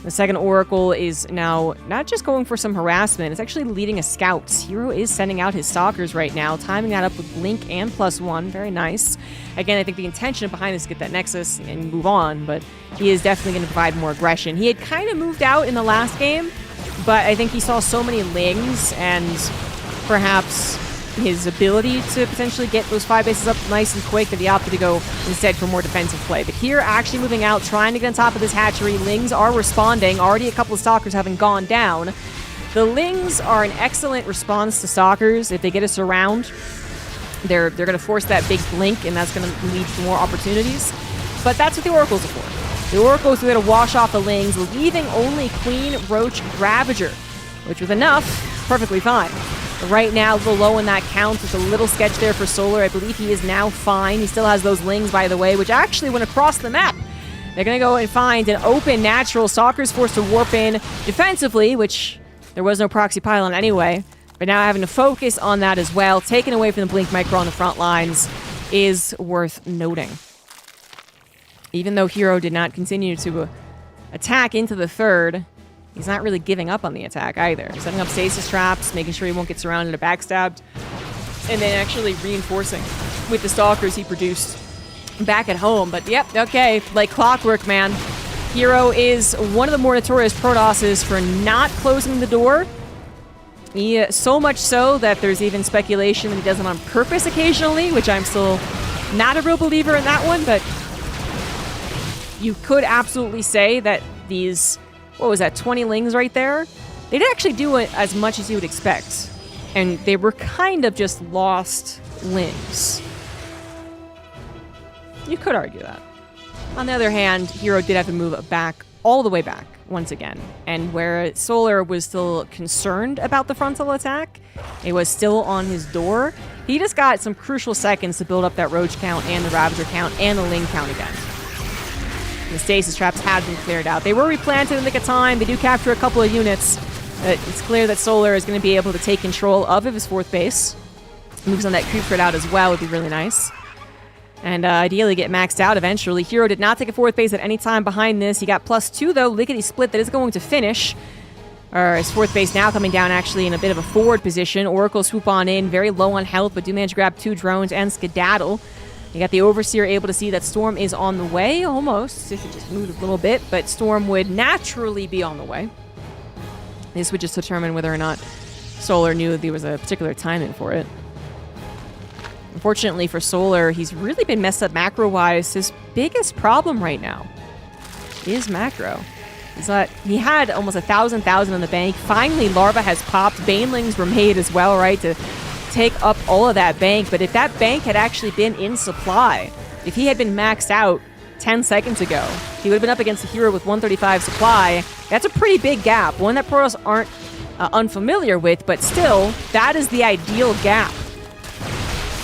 The second Oracle is now not just going for some harassment, it's actually leading a scout. Hero is sending out his stalkers right now, timing that up with Blink and +1. Very nice. Again, I think the intention behind this is to get that Nexus and move on, but he is definitely going to provide more aggression. He had kind of moved out in the last game, but I think he saw so many lings and perhaps his ability to potentially get those 5 bases up nice and quick that he opted to go instead for more defensive play. But here, actually moving out, trying to get on top of this hatchery. Lings are responding. Already a couple of stalkers having gone down. The Lings are an excellent response to stalkers. If they get us around, they're going to force that big blink, and that's going to lead to more opportunities. But that's what the Oracles are for. The Oracles are there to wash off the Lings, leaving only Queen, Roach, Ravager, which was enough, perfectly fine. Right now, a little low in that count. There's a little sketch there for Solar. I believe he is now fine. He still has those Lings, by the way, which actually went across the map. They're going to go and find an open natural. Stalker's forced to warp in defensively, which there was no proxy pylon anyway. But now having to focus on that as well, taken away from the Blink Micro on the front lines, is worth noting. Even though Hero did not continue to attack into the third, he's not really giving up on the attack either. Setting up stasis traps, making sure he won't get surrounded or backstabbed, and then actually reinforcing with the stalkers he produced back at home. But yep, okay, like clockwork, man. Hero is one of the more notorious Protosses for not closing the door. So much so that there's even speculation that he does it on purpose occasionally, which I'm still not a real believer in that one, but you could absolutely say that these, what was that, 20 Lings right there? They didn't actually do it as much as you would expect. And they were kind of just lost Lings. You could argue that. On the other hand, Hero did have to move back, all the way back, once again. And where Solar was still concerned about the frontal attack, it was still on his door. He just got some crucial seconds to build up that Roach count and the Ravager count and the Ling count again. The stasis traps had been cleared out. They were replanted in the nick of time. They do capture a couple of units. It's clear that Solar is going to be able to take control of his fourth base. Moves on that creep threat out as well would be really nice. And ideally get maxed out eventually. Hero did not take a fourth base at any time behind this. He got +2 though. Lickety split that is going to finish. Or his fourth base now coming down actually in a bit of a forward position. Oracle swoop on in, very low on health, but do manage to grab 2 drones and skedaddle. You got the Overseer able to see that Storm is on the way, almost, if it just moved a little bit, but Storm would naturally be on the way. This would just determine whether or not Solar knew there was a particular timing for it. Unfortunately for Solar, he's really been messed up macro-wise. His biggest problem right now is macro. He had almost 1,000 in the bank. Finally, Larva has popped. Banelings were made as well, right, to take up all of that bank. But if that bank had actually been in supply, if he had been maxed out 10 seconds ago, he would have been up against a Hero with 135 supply. That's a pretty big gap, one that pros aren't unfamiliar with, but still, that is the ideal gap.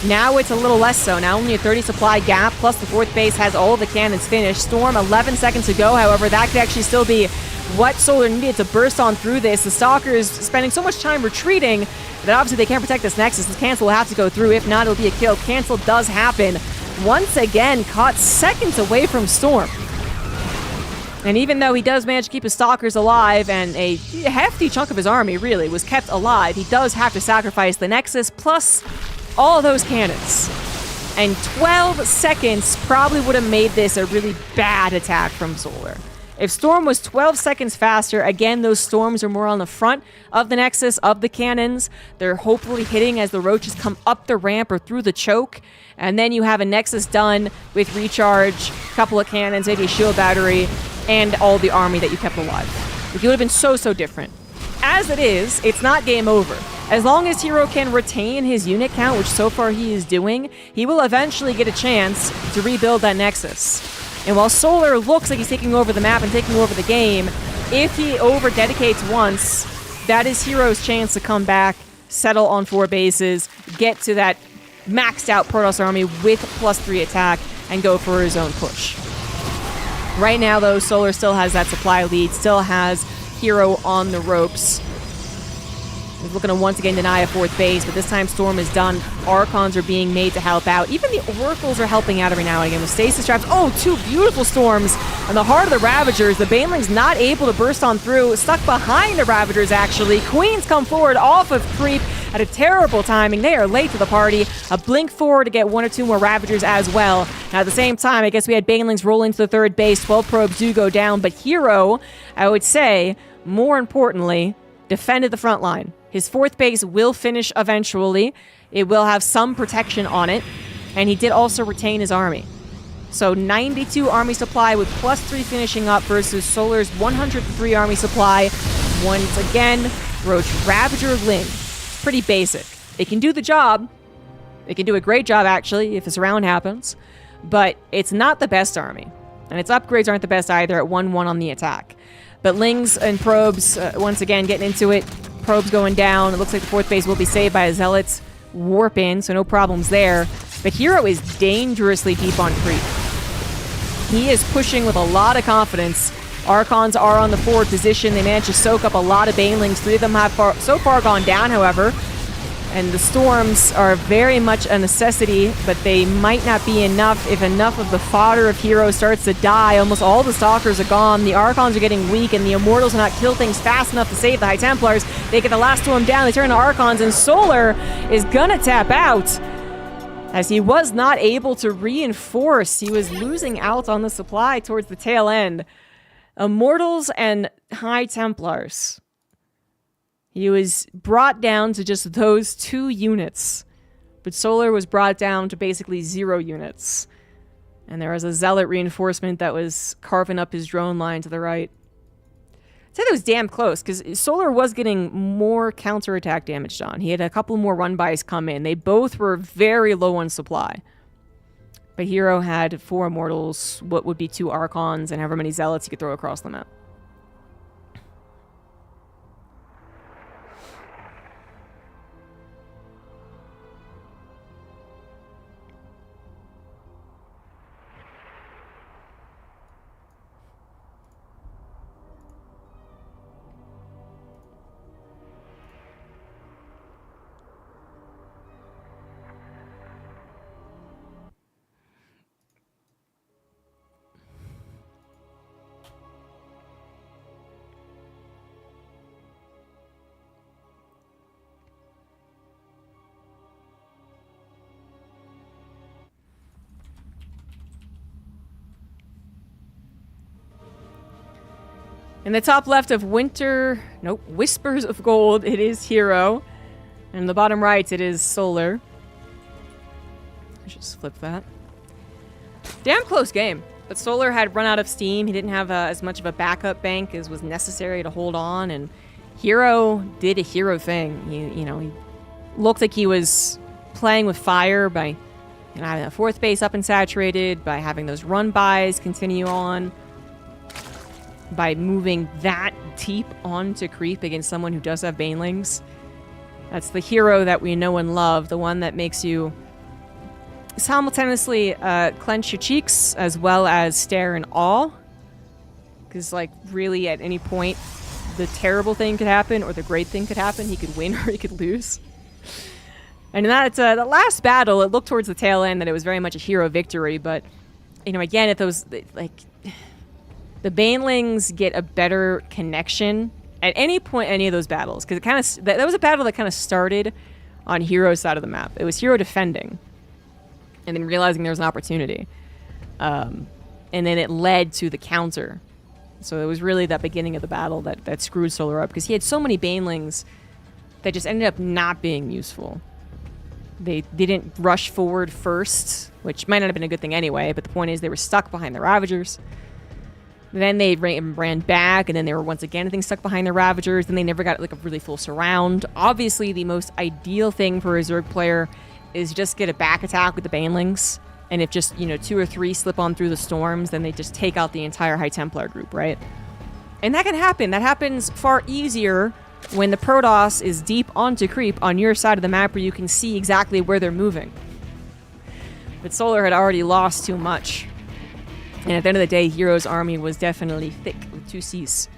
Now it's a little less so. Now only a 30 supply gap, plus the fourth base has all of the cannons finished. Storm 11 seconds to go, however, that could actually still be what Solar needed to burst on through this. The Stalkers spending so much time retreating that obviously they can't protect this Nexus. This cancel will have to go through. If not, it'll be a kill. Cancel does happen. Once again, caught seconds away from Storm. And even though he does manage to keep his Stalkers alive, and a hefty chunk of his army, really, was kept alive, he does have to sacrifice the Nexus, plus all those cannons. And 12 seconds probably would have made this a really bad attack from Solar. If Storm was 12 seconds faster, again, those Storms are more on the front of the Nexus, of the cannons. They're hopefully hitting as the Roaches come up the ramp or through the choke. And then you have a Nexus done with recharge, a couple of cannons, maybe a shield battery, and all the army that you kept alive. It would have been so different. As it is, it's not game over. As long as Hero can retain his unit count, which so far he is doing, he will eventually get a chance to rebuild that Nexus. And while Solar looks like he's taking over the map and taking over the game, if he over-dedicates once, that is Hero's chance to come back, settle on 4 bases, get to that maxed out Protoss army with +3 attack, and go for his own push. Right now, though, Solar still has that supply lead, still has Hero on the ropes. He's looking to once again deny a 4th base, but this time Storm is done. Archons are being made to help out. Even the Oracles are helping out every now and again with stasis traps. Oh, 2 beautiful Storms in the heart of the Ravagers. The Baneling's not able to burst on through, stuck behind the Ravagers, actually. Queens come forward off of creep at a terrible timing. They are late to the party. A blink forward to get 1 or 2 more Ravagers as well. Now, at the same time, I guess we had Banelings roll into the third base. 12 probes do go down, but Hero, I would say, more importantly, defended the front line. His 4th base will finish eventually. It will have some protection on it, and he did also retain his army. So 92 army supply with +3 finishing up versus Solar's 103 army supply. Once again, Roach Ravager Ling. Pretty basic. It can do the job. It can do a great job, actually, if this round happens. But it's not the best army. And its upgrades aren't the best either at 1-1 on the attack. But Lings and Probes, once again, getting into it. Probes going down. It looks like the 4th base will be saved by a Zealots. Warp in, so no problems there. But Hero is dangerously deep on creep. He is pushing with a lot of confidence. Archons are on the forward position. They managed to soak up a lot of Banelings. 3 of them have so far gone down, however. And the Storms are very much a necessity, but they might not be enough if enough of the fodder of Hero starts to die. Almost all the Stalkers are gone. The Archons are getting weak, and the Immortals will not kill things fast enough to save the High Templars. They get the last 2 of them down. They turn to Archons, and Solar is gonna tap out, as he was not able to reinforce. He was losing out on the supply towards the tail end. Immortals and High Templars. He was brought down to just those 2 units. But Solar was brought down to basically 0 units. And there was a Zealot reinforcement that was carving up his drone line to the right. I'd say that was damn close, because Solar was getting more counterattack damage done. He had a couple more run-bys come in. They both were very low on supply. But Hero had 4 Immortals, what would be 2 Archons, and however many Zealots he could throw across the map. In the top left of Whispers of Gold, it is Hero. And in the bottom right, it is Solar. Let's just flip that. Damn close game. But Solar had run out of steam. He didn't have as much of a backup bank as was necessary to hold on. And Hero did a Hero thing. He looked like he was playing with fire by having a 4th base up and saturated, by having those run-bys continue on, by moving that deep onto creep against someone who does have Banelings. That's the Hero that we know and love, the one that makes you simultaneously clench your cheeks as well as stare in awe. Because, really at any point, the terrible thing could happen or the great thing could happen. He could win or he could lose. And in the last battle, it looked towards the tail end that it was very much a Hero victory, but, again, if those, the Banelings get a better connection at any point, any of those battles, because that was a battle that kind of started on Hero's side of the map. It was Hero defending, and then realizing there was an opportunity, and then it led to the counter. So it was really that beginning of the battle that screwed Solar up, because he had so many Banelings that just ended up not being useful. They didn't rush forward first, which might not have been a good thing anyway, but the point is they were stuck behind the Ravagers. Then they ran back, and then they were once again, I think, stuck behind the Ravagers. Then they never got a really full surround. Obviously, the most ideal thing for a Zerg player is just get a back attack with the Banelings. And if just, 2 or 3 slip on through the Storms, then they just take out the entire High Templar group, right? And that can happen. That happens far easier when the Protoss is deep onto creep on your side of the map where you can see exactly where they're moving. But Solar had already lost too much. And at the end of the day, Hero's army was definitely thick with 2 Cs.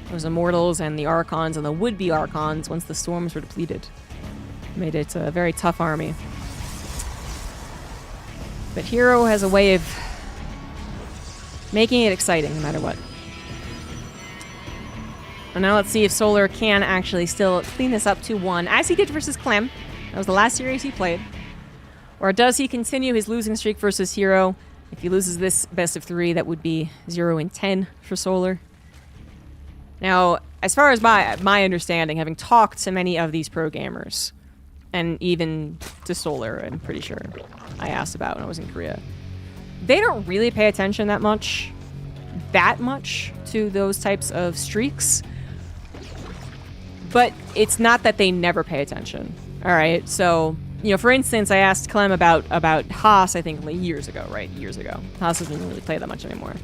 Those Immortals and the Archons and the would-be Archons, once the Storms were depleted, made it a very tough army. But Hero has a way of Making it exciting no matter what. And now let's see if Solar can actually still clean this up to 1, as he did versus Clem. That was the last series he played. Or does he continue his losing streak versus Hero? If he loses this best of 3, that would be 0-10 for Solar. Now, as far as my understanding, having talked to many of these pro gamers, and even to Solar, I'm pretty sure I asked about when I was in Korea, they don't really pay attention that much to those types of streaks. But it's not that they never pay attention. All right, so, you know, for instance, I asked Clem about Haas, I think, like years ago, right? Years ago. Haas doesn't really play that much anymore.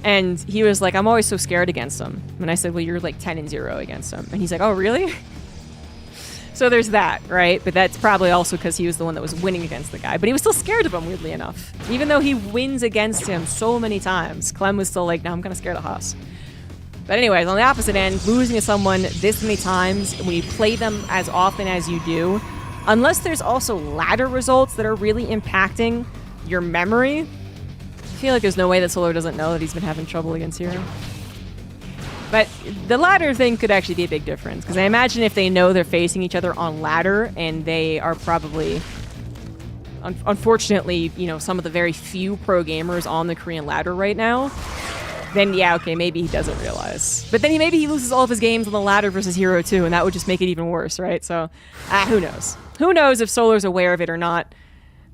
And he was like, I'm always so scared against him. And I said, well, you're like 10-0 against him. And he's like, oh, really? So there's that, right? But that's probably also because he was the one that was winning against the guy. But he was still scared of him, weirdly enough. Even though he wins against him so many times, Clem was still like, no, I'm kind of scared of Haas. But anyways, on the opposite end, losing to someone this many times, when you play them as often as you do, unless there's also ladder results that are really impacting your memory, I feel like there's no way that Solar doesn't know that he's been having trouble against Hero. But the ladder thing could actually be a big difference, because I imagine if they know they're facing each other on ladder, and they are probably, unfortunately, you know, some of the very few pro gamers on the Korean ladder right now, then yeah, okay, maybe he doesn't realize. But then maybe he loses all of his games on the ladder versus Hero too, and that would just make it even worse, right? So, who knows? Who knows if Solar's aware of it or not?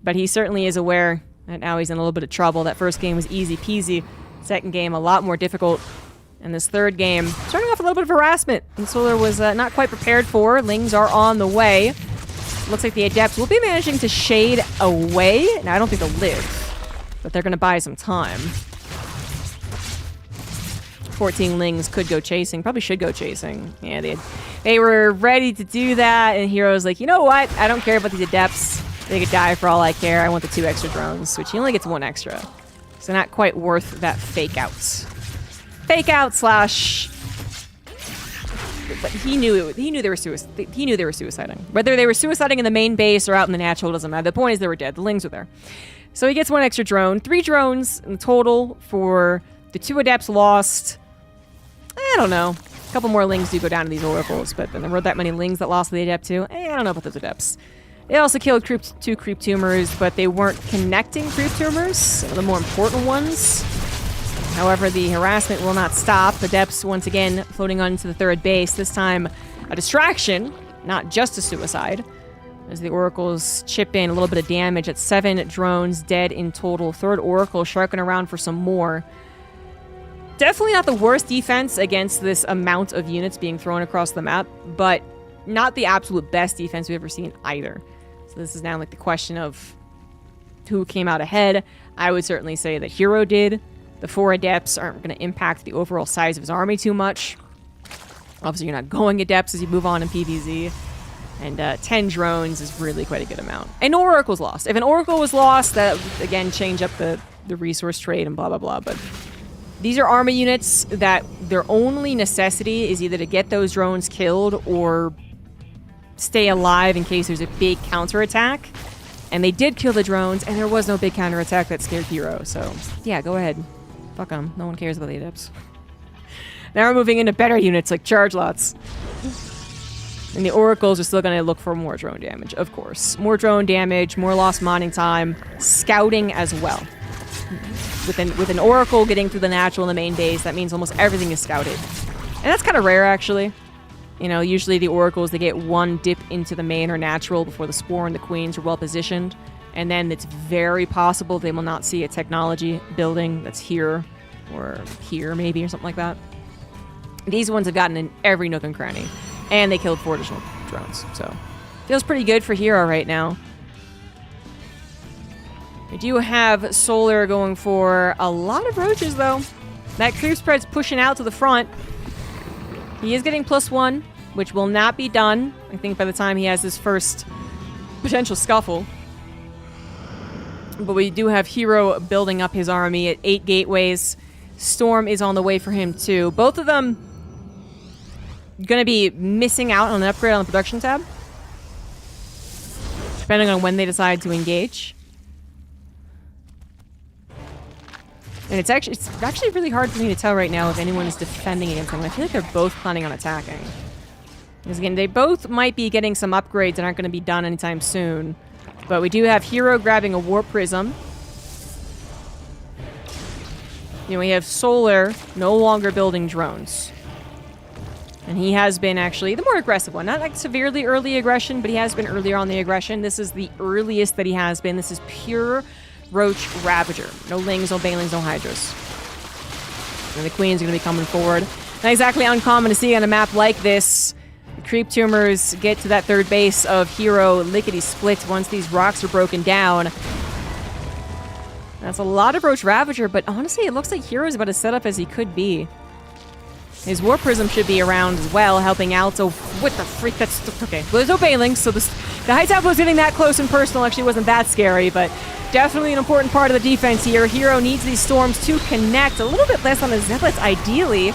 But he certainly is aware that now he's in a little bit of trouble. That first game was easy peasy. Second game, a lot more difficult. And this third game, starting off a little bit of harassment. And Solar was not quite prepared for. Lings are on the way. Looks like the Adepts will be managing to shade away. Now, I don't think they'll live, but they're going to buy some time. 14 Lings could go chasing. Probably should go chasing. Yeah, they were ready to do that, and Hero's like, you know what? I don't care about these Adepts. They could die for all I care. I want the 2 extra drones, which he only gets 1 extra. So not quite worth that fake out. Fake out slash... But he knew they were suiciding. Whether they were suiciding in the main base or out in the natural doesn't matter. The point is they were dead. The Lings were there. So he gets 1 extra drone. 3 drones in total for the 2 Adepts lost. I don't know. A couple more Lings do go down to these Oracles, but then there were that many Lings that lost to the Adept too. I don't know about those Adepts. They also killed 2 Creep Tumors, but they weren't connecting Creep Tumors, some of the more important ones. However, the harassment will not stop. Adepts once again floating on to the 3rd base. This time a distraction, not just a suicide, as the Oracles chip in a little bit of damage at 7 drones dead in total. 3rd Oracle sharking around for some more. Definitely not the worst defense against this amount of units being thrown across the map, but not the absolute best defense we've ever seen either. So this is now like the question of who came out ahead. I would certainly say that Hero did. The 4 Adepts aren't going to impact the overall size of his army too much. Obviously, you're not going Adepts as you move on in PvZ. And 10 drones is really quite a good amount. And no Oracle's lost. If an Oracle was lost, that would, again, change up the resource trade and blah, blah, blah. But these are army units that their only necessity is either to get those drones killed or stay alive in case there's a big counterattack. And they did kill the drones, and there was no big counterattack that scared Hero. So, yeah, go ahead. Fuck them. No one cares about the Adepts. Now we're moving into better units like Charge Lots. And the Oracles are still going to look for more drone damage, of course. More drone damage, more lost mining time, scouting as well. With an Oracle getting through the natural in the main base, that means almost everything is scouted. And that's kind of rare, actually. You know, usually the Oracles, they get 1 dip into the main or natural before the Spore and the Queens are well positioned. And then it's very possible they will not see a technology building that's here, or here maybe, or something like that. These ones have gotten in every nook and cranny. And they killed 4 additional drones. So, feels pretty good for Hero right now. We do have Solar going for a lot of roaches, though. That creep spread's pushing out to the front. He is getting +1, which will not be done, I think, by the time he has his first potential scuffle. But we do have Hero building up his army at 8 gateways. Storm is on the way for him, too. Both of them going to be missing out on an upgrade on the production tab, depending on when they decide to engage. And it's actually really hard for me to tell right now if anyone is defending against them. I feel like they're both planning on attacking. Because again, they both might be getting some upgrades that aren't going to be done anytime soon. But we do have Hero grabbing a Warp Prism. You know, we have Solar no longer building drones. And he has been actually the more aggressive one. Not like severely early aggression, but he has been earlier on the aggression. This is the earliest that he has been. This is pure Roach Ravager. No Lings, no Banelings, no Hydras. And the Queens are going to be coming forward. Not exactly uncommon to see on a map like this. The Creep Tumors get to that third base of Hero lickety-split once these rocks are broken down. That's a lot of Roach Ravager, but honestly, it looks like Hero's about as set up as he could be. His Warp Prism should be around as well, helping out. So, what the freak? That's okay. Well, there's no Banelings, so the High Templar's getting that close and personal actually wasn't that scary, but definitely an important part of the defense here. Hero needs these storms to connect. A little bit less on the Zealots, ideally.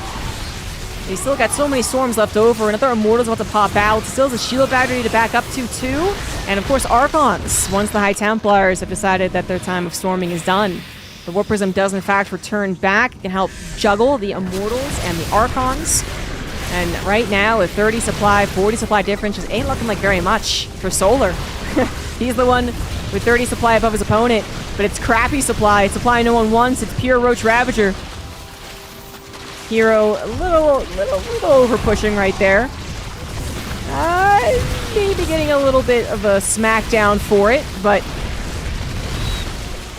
He's still got so many storms left over. Another Immortal's about to pop out. Still has a shield battery to back up to, too. And, of course, Archons, once the High Templars have decided that their time of storming is done. The Warp Prism does, in fact, return back. It can help juggle the Immortals and the Archons. And right now, with 30 supply, 40 supply difference, just ain't looking like very much for Solar. He's the one with 30 supply above his opponent, but it's crappy supply. It's supply no one wants. It's pure Roach Ravager. Hero, a little over pushing right there. Maybe getting a little bit of a smackdown for it, but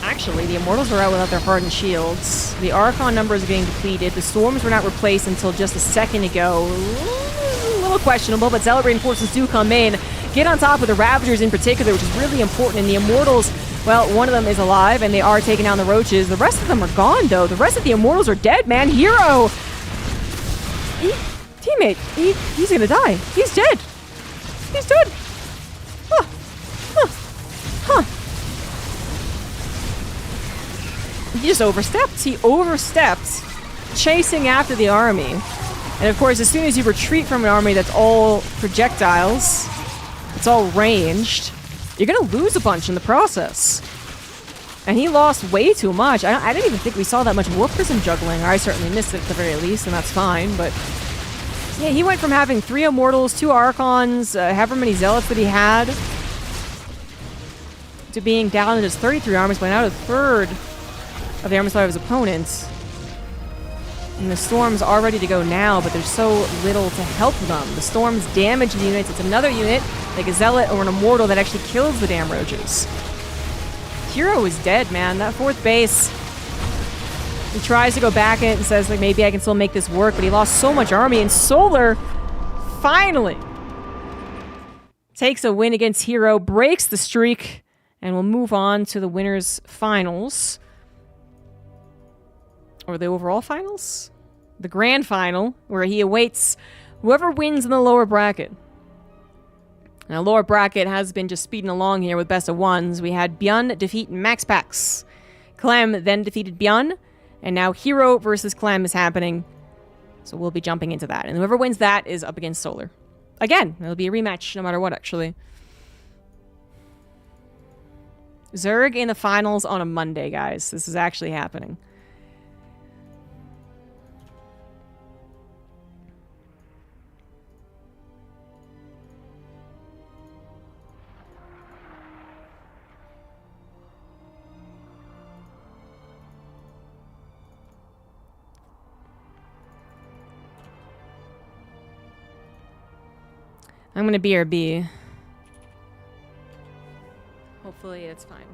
actually, the Immortals are out without their hardened shields. The Archon numbers are being depleted. The Storms were not replaced until just a second ago. A little questionable, but Zealot reinforcements do come in. Get on top of the Ravagers in particular, which is really important. And the Immortals, well, one of them is alive, and they are taking down the Roaches. The rest of them are gone, though. The rest of the Immortals are dead, man. Hero! Teammate, he's gonna die. He's dead. He's dead. Huh. He just overstepped. He overstepped, chasing after the army. And of course, as soon as you retreat from an army that's all projectiles, it's all ranged, you're gonna lose a bunch in the process. And he lost way too much. I didn't even think we saw that much Warp Prism juggling. Or I certainly missed it at the very least, and that's fine. But yeah, he went from having 3 Immortals, 2 Archons, however many Zealots that he had, to being down to just 33 armies, but now a third of the army supply of his opponents. And the Storms are ready to go now, but there's so little to help them. The Storms damage the units. It's another unit, like a Zealot or an Immortal, that actually kills the damn Roaches. Hero is dead, man. That 4th base, he tries to go back it and says, like, maybe I can still make this work, but he lost so much army, and Solar finally takes a win against Hero, breaks the streak, and will move on to the winners' finals. Or the overall finals? The grand final, where he awaits whoever wins in the lower bracket. Now, lower bracket has been just speeding along here with best of ones. We had Bjorn defeat MaxPax. Clem then defeated Bjorn, and now Hero versus Clem is happening. So we'll be jumping into that. And whoever wins that is up against Solar. Again, it'll be a rematch no matter what, actually. Zerg in the finals on a Monday, guys. This is actually happening. I'm gonna BRB. Hopefully it's fine.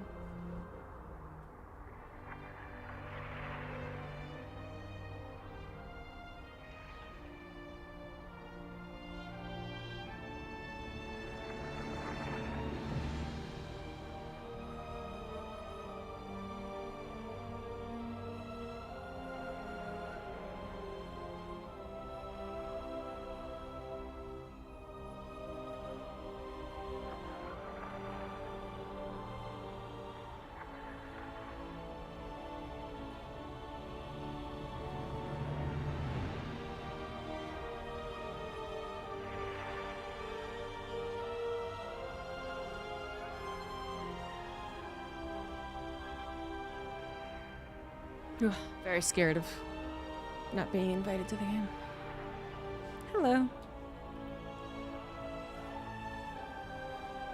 Very scared of not being invited to the game. Hello.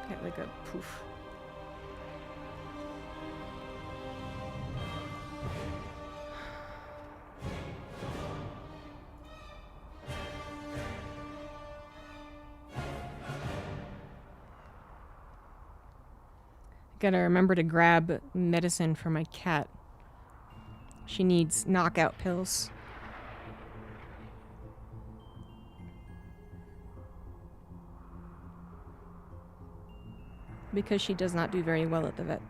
Got like a poof. Gotta remember to grab medicine for my cat. She needs knockout pills. Because she does not do very well at the vet.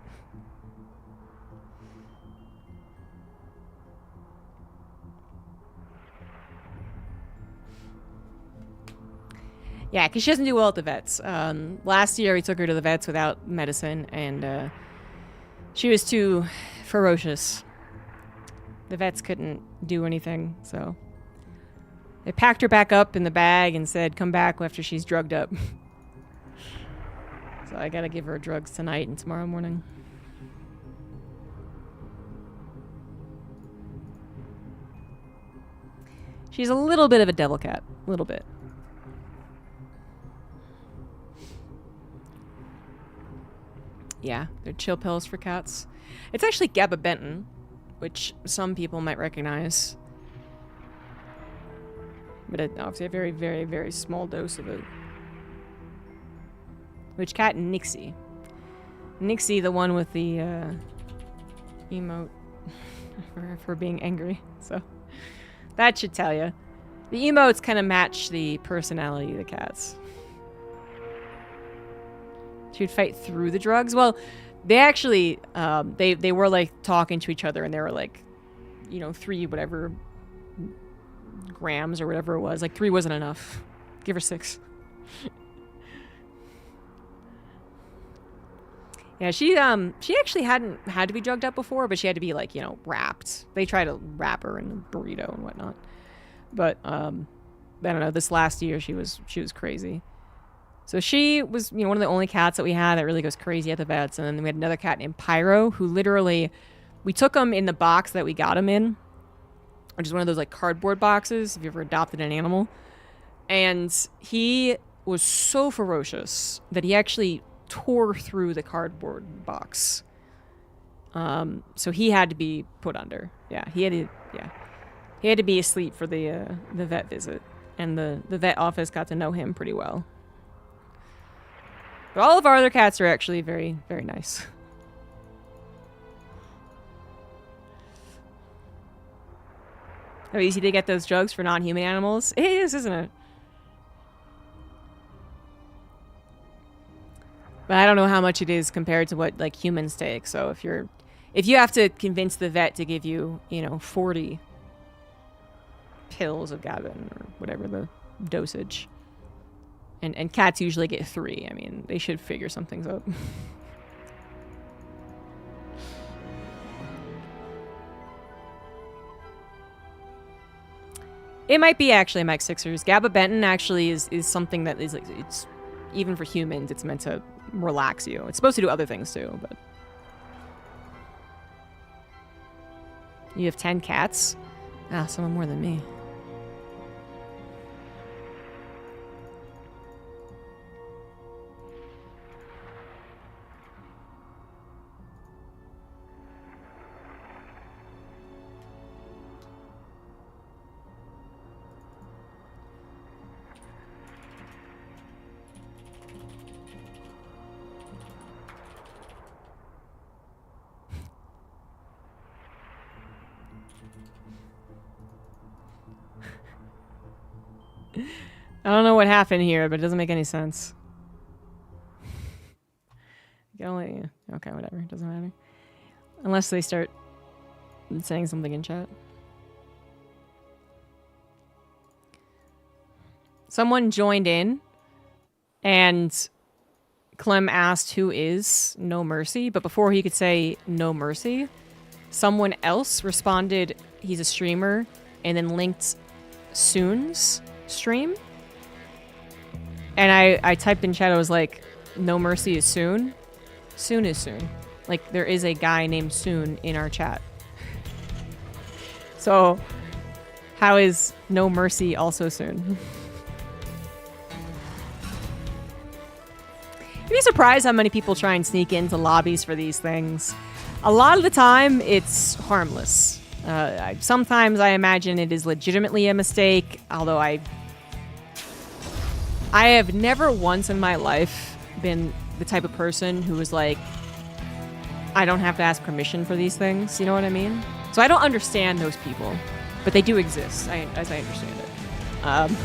Yeah, because she doesn't do well at the vets. Last year we took her to the vets without medicine, and she was too ferocious. The vets couldn't do anything, so they packed her back up in the bag and said, come back after she's drugged up. So I gotta give her drugs tonight and tomorrow morning. She's a little bit of a devil cat. A little bit. Yeah, they're chill pills for cats. It's actually gabapentin, which some people might recognize. But obviously a very, very, very small dose of it. Which cat? Nixie. Nixie, the one with the emote for being angry. So that should tell you. The emotes kind of match the personality of the cats. She would fight through the drugs. Well, they actually, they were like talking to each other, and they were like, you know, 3 whatever grams or whatever it was. Like 3 wasn't enough. Give her 6. Yeah, she actually hadn't had to be drugged up before, but she had to be like, you know, wrapped. They tried to wrap her in a burrito and whatnot. But I don't know, this last year she was crazy. So she was, you know, one of the only cats that we had that really goes crazy at the vets. And then we had another cat named Pyro, who literally, we took him in the box that we got him in, which is one of those like cardboard boxes if you ever adopted an animal. And he was so ferocious that he actually tore through the cardboard box. So he had to be put under. Yeah, he had to be asleep for the vet visit, and the vet office got to know him pretty well. But all of our other cats are actually very, very nice. How easy to get those drugs for non-human animals? It is, isn't it? But I don't know how much it is compared to what like humans take. So if you have to convince the vet to give you, you know, 40 pills of gabapentin or whatever the dosage, and cats usually get 3. I mean, they should figure some things out. It might be actually Mike Sixers. Gabapentin actually is something that is like, it's even for humans, it's meant to relax you. It's supposed to do other things too, but you have 10 cats? Ah, someone more than me. I don't know what happened here, but it doesn't make any sense. You can only... Okay, whatever. It doesn't matter. Unless they start saying something in chat. Someone joined in, and Clem asked who is No Mercy, but before he could say No Mercy, someone else responded he's a streamer, and then linked Soon's stream. And I typed in chat, I was like, No Mercy is Soon? Soon is Soon. Like, there is a guy named Soon in our chat. So, how is No Mercy also soon? You'd be surprised how many people try and sneak into lobbies for these things. A lot of the time, it's harmless. Sometimes I imagine it is legitimately a mistake, although I have never once in my life been the type of person who was like, I don't have to ask permission for these things, you know what I mean? So I don't understand those people, but they do exist, as I understand it.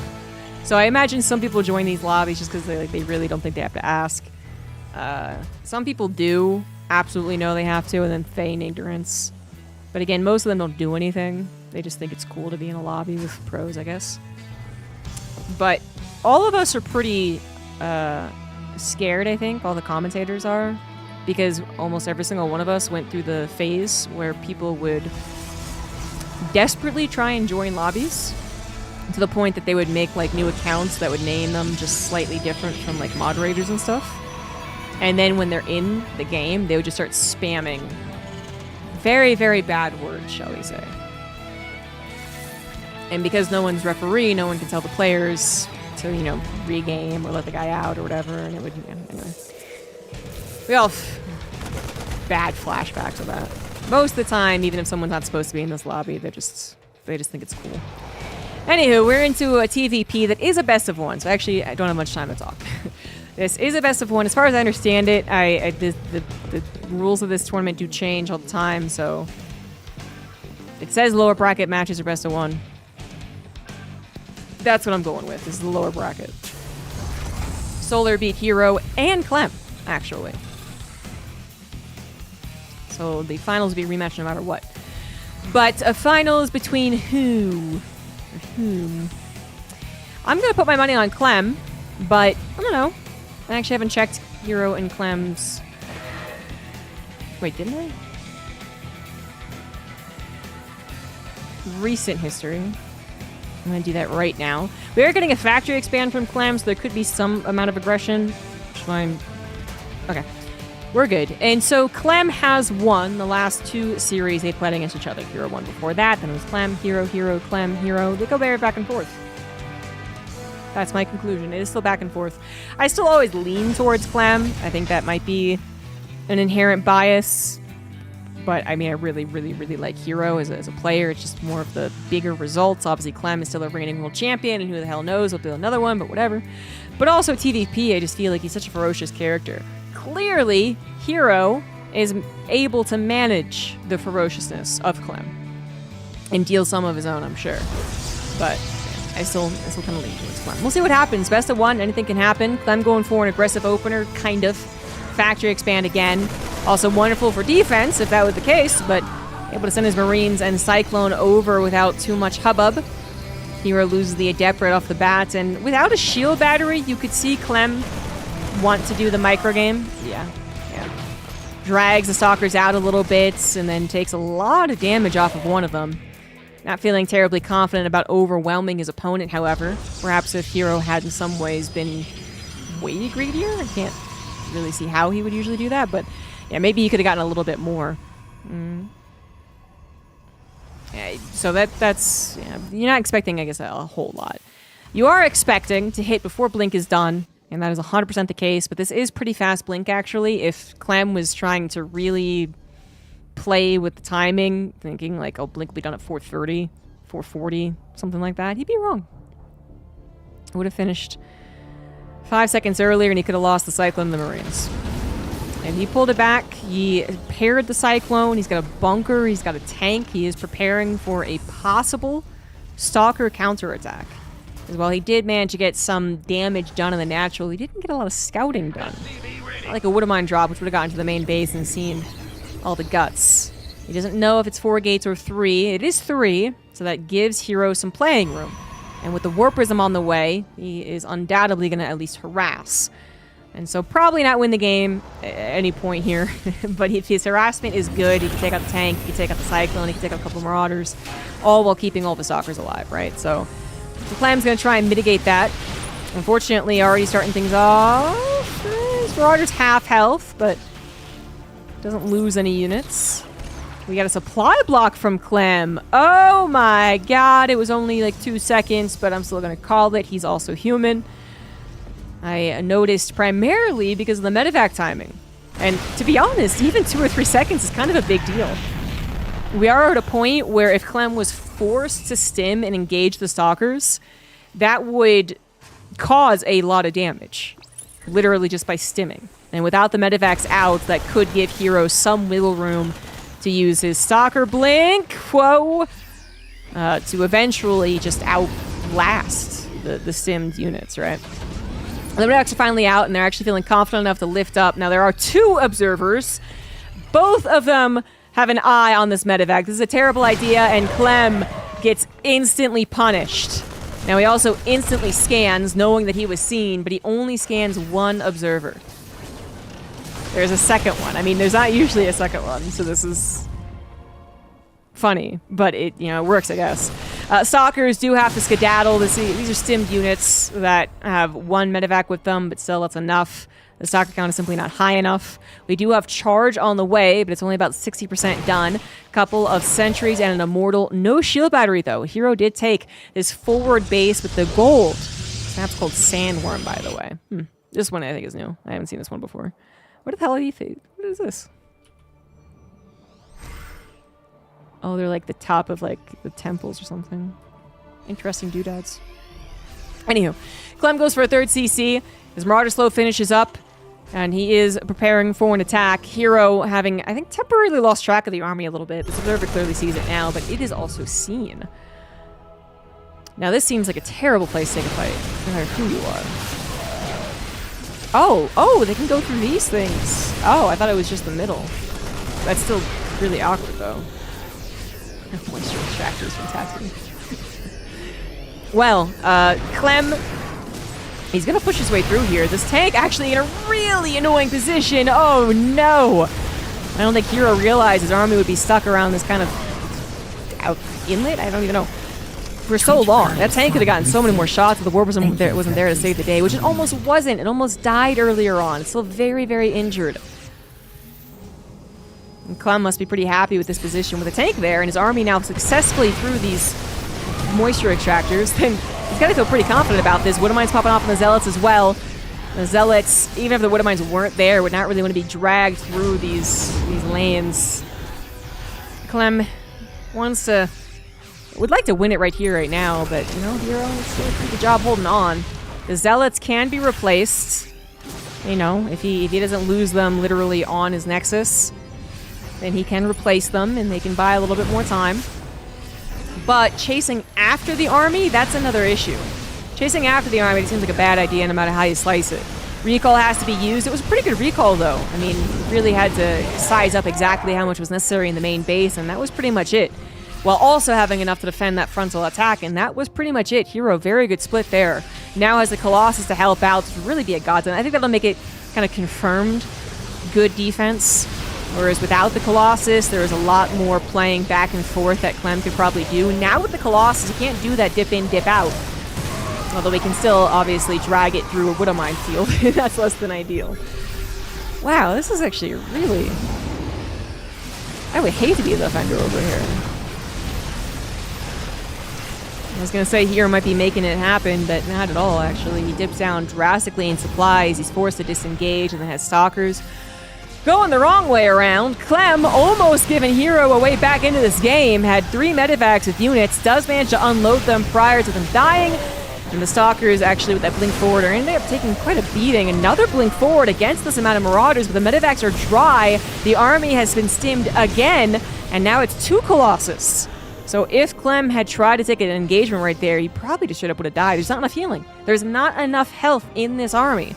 So I imagine some people join these lobbies just because they really don't think they have to ask. Some people do absolutely know they have to and then feign ignorance. But again, most of them don't do anything. They just think it's cool to be in a lobby with pros, I guess. But all of us are pretty scared, I think. All the commentators are. Because almost every single one of us went through the phase where people would desperately try and join lobbies to the point that they would make like new accounts that would name them just slightly different from like moderators and stuff. And then when they're in the game, they would just start spamming very, very bad words, shall we say. And because no one's referee, no one can tell the players to, you know, regame or let the guy out or whatever. And it would, anyway. We all have bad flashbacks of that. Most of the time, even if someone's not supposed to be in this lobby, they just think it's cool. Anywho, we're into a TVP that is a best of one, so actually I don't have much time to talk. This is a best of one. As far as I understand it, the rules of this tournament do change all the time, so it says lower bracket matches are best of one. That's what I'm going with. This is the lower bracket. Solar beat Hero and Clem, actually. So the finals will be rematched no matter what. But a finals between who? Or whom? I'm going to put my money on Clem, but I don't know. I actually haven't checked Hero and Clem's... Wait, didn't I? Recent history. I'm going to do that right now. We are getting a factory expand from Clem, so there could be some amount of aggression. Fine. Okay. We're good. And so Clem has won the last two series they played against each other. Hero won before that, then it was Clem, Hero, Hero, Clem, Hero. They go very back and forth. That's my conclusion. It is still back and forth. I still always lean towards Clem. I think that might be an inherent bias. But, I mean, I really, really, really like Hero as a player. It's just more of the bigger results. Obviously, Clem is still a reigning world champion, and who the hell knows, we'll do another one, but whatever. But also TVP, I just feel like he's such a ferocious character. Clearly, Hero is able to manage the ferociousness of Clem. And deal some of his own, I'm sure. But I still kind of lean towards Clem. We'll see what happens. Best of one, anything can happen. Clem going for an aggressive opener, kind of. Factory expand again. Also wonderful for defense, if that was the case, but able to send his Marines and Cyclone over without too much hubbub. Hero loses the Adept right off the bat, and without a shield battery, you could see Clem want to do the micro game. Yeah. Drags the Stalkers out a little bit, and then takes a lot of damage off of one of them. Not feeling terribly confident about overwhelming his opponent, however. Perhaps if Hero had in some ways been way greedier, I can't really see how he would usually do that, but yeah, maybe he could have gotten a little bit more. Yeah, so that's yeah, you're not expecting, I guess, a whole lot. You are expecting to hit before Blink is done, and that is 100% the case, but this is pretty fast Blink, actually. If Clem was trying to really play with the timing, thinking like, oh, Blink will be done at 4:30, 4:40, something like that, he'd be wrong. It would have finished 5 seconds earlier, and he could have lost the Cyclone and the Marines. And he pulled it back. He paired the Cyclone. He's got a bunker. He's got a tank. He is preparing for a possible Stalker counterattack. As well, he did manage to get some damage done in the natural. He didn't get a lot of scouting done. Not like a Wood of Mine drop, which would have gotten to the main base and seen all the guts. He doesn't know if it's 4 gates or 3. It is 3, so that gives Hero some playing room. And with the Warp Prism on the way, he is undoubtedly going to at least harass. And so probably not win the game at any point here. But if his harassment is good, he can take out the tank, he can take out the Cyclone, he can take out a couple Marauders, all while keeping all the Stalkers alive, right? So Clem's going to try and mitigate that. Unfortunately, already starting things off. His Marauder's half health, but doesn't lose any units. We got a supply block from Clem. Oh my god, it was only like 2 seconds, but I'm still gonna call it. He's also human. I noticed primarily because of the medevac timing. And to be honest, even 2 or 3 seconds is kind of a big deal. We are at a point where if Clem was forced to stim and engage the stalkers, that would cause a lot of damage. Literally just by stimming. And without the medevacs out, that could give Hero some wiggle room to use his Stalker Blink, whoa, to eventually just outlast the stimmed units, right? The medevacs are finally out, and they're actually feeling confident enough to lift up. Now, there are 2 observers. Both of them have an eye on this medevac. This is a terrible idea, and Clem gets instantly punished. Now, he also instantly scans, knowing that he was seen, but he only scans 1 observer. There's a second one. I mean, there's not usually a second one, so this is funny, but it, you know, it works, I guess. Stalkers do have to skedaddle. These are stimmed units that have 1 medevac with them, but still, that's enough. The stalker count is simply not high enough. We do have charge on the way, but it's only about 60% done. Couple of sentries and an immortal. No shield battery, though. Hero did take this forward base with the gold. This map's called Sandworm, by the way. This one I think is new. I haven't seen this one before. What the hell are you? What is this? Oh, they're like the top of like the temples or something. Interesting doodads. Anywho, Clem goes for a 3rd CC. His Marauder Slow finishes up, and he is preparing for an attack. Hero having, I think, temporarily lost track of the army a little bit. This observer clearly sees it now, but it is also seen. Now, this seems like a terrible place to take a fight, no matter who you are. Oh, they can go through these things. Oh, I thought it was just the middle. That's still really awkward, though. Moisture extractor is fantastic. Well, Clem, he's gonna push his way through here. This tank actually in a really annoying position. Oh, no. I don't think Hero realized his army would be stuck around this kind of inlet? I don't even know. For so long. That tank could have gotten so many more shots if the warp wasn't there to save the day, which it almost wasn't. It almost died earlier on. It's still very, very injured. And Clem must be pretty happy with this position with a tank there, and his army now successfully through these moisture extractors. Then he's got to feel pretty confident about this. Woodamines popping off on the Zealots as well. The Zealots, even if the Woodamines weren't there, would not really want to be dragged through these lanes. Clem wants to... would like to win it right here, right now, but, you know, Hero is doing a pretty good job holding on. The Zealots can be replaced, you know, if he doesn't lose them literally on his Nexus, then he can replace them, and they can buy a little bit more time. But chasing after the army, that's another issue. Chasing after the army, it seems like a bad idea no matter how you slice it. Recall has to be used. It was a pretty good recall, though. I mean, really had to size up exactly how much was necessary in the main base, and that was pretty much it. While also having enough to defend that frontal attack, and that was pretty much it. Hero, very good split there. Now has the Colossus to help out, to really be a godsend. I think that'll make it kind of confirmed good defense. Whereas without the Colossus, there is a lot more playing back and forth that Clem could probably do. Now with the Colossus, he can't do that dip in, dip out. Although we can still obviously drag it through a Woodamine field. That's less than ideal. Wow, this is actually really... I would hate to be the defender over here. I was going to say Hero might be making it happen, but not at all, actually. He dips down drastically in supplies. He's forced to disengage and then has Stalkers. Going the wrong way around. Clem, almost giving Hero a way back into this game, had 3 medevacs with units, does manage to unload them prior to them dying. And the Stalkers, actually, with that blink forward, are ending up taking quite a beating. Another blink forward against this amount of Marauders, but the medevacs are dry. The army has been stimmed again, and now it's 2 Colossus. So if Clem had tried to take an engagement right there, he probably just straight up would have died. There's not enough healing. There's not enough health in this army.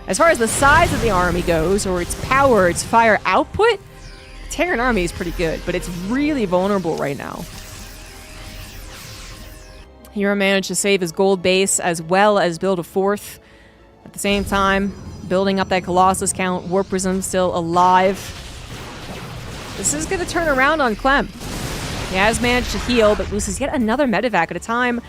As far as the size of the army goes, or its power, its fire output, the Terran army is pretty good, but it's really vulnerable right now. Hero managed to save his gold base as well as build a 4th. At the same time, building up that Colossus count, Warp Prism still alive. This is going to turn around on Clem. He has managed to heal, but loses yet another medevac at a time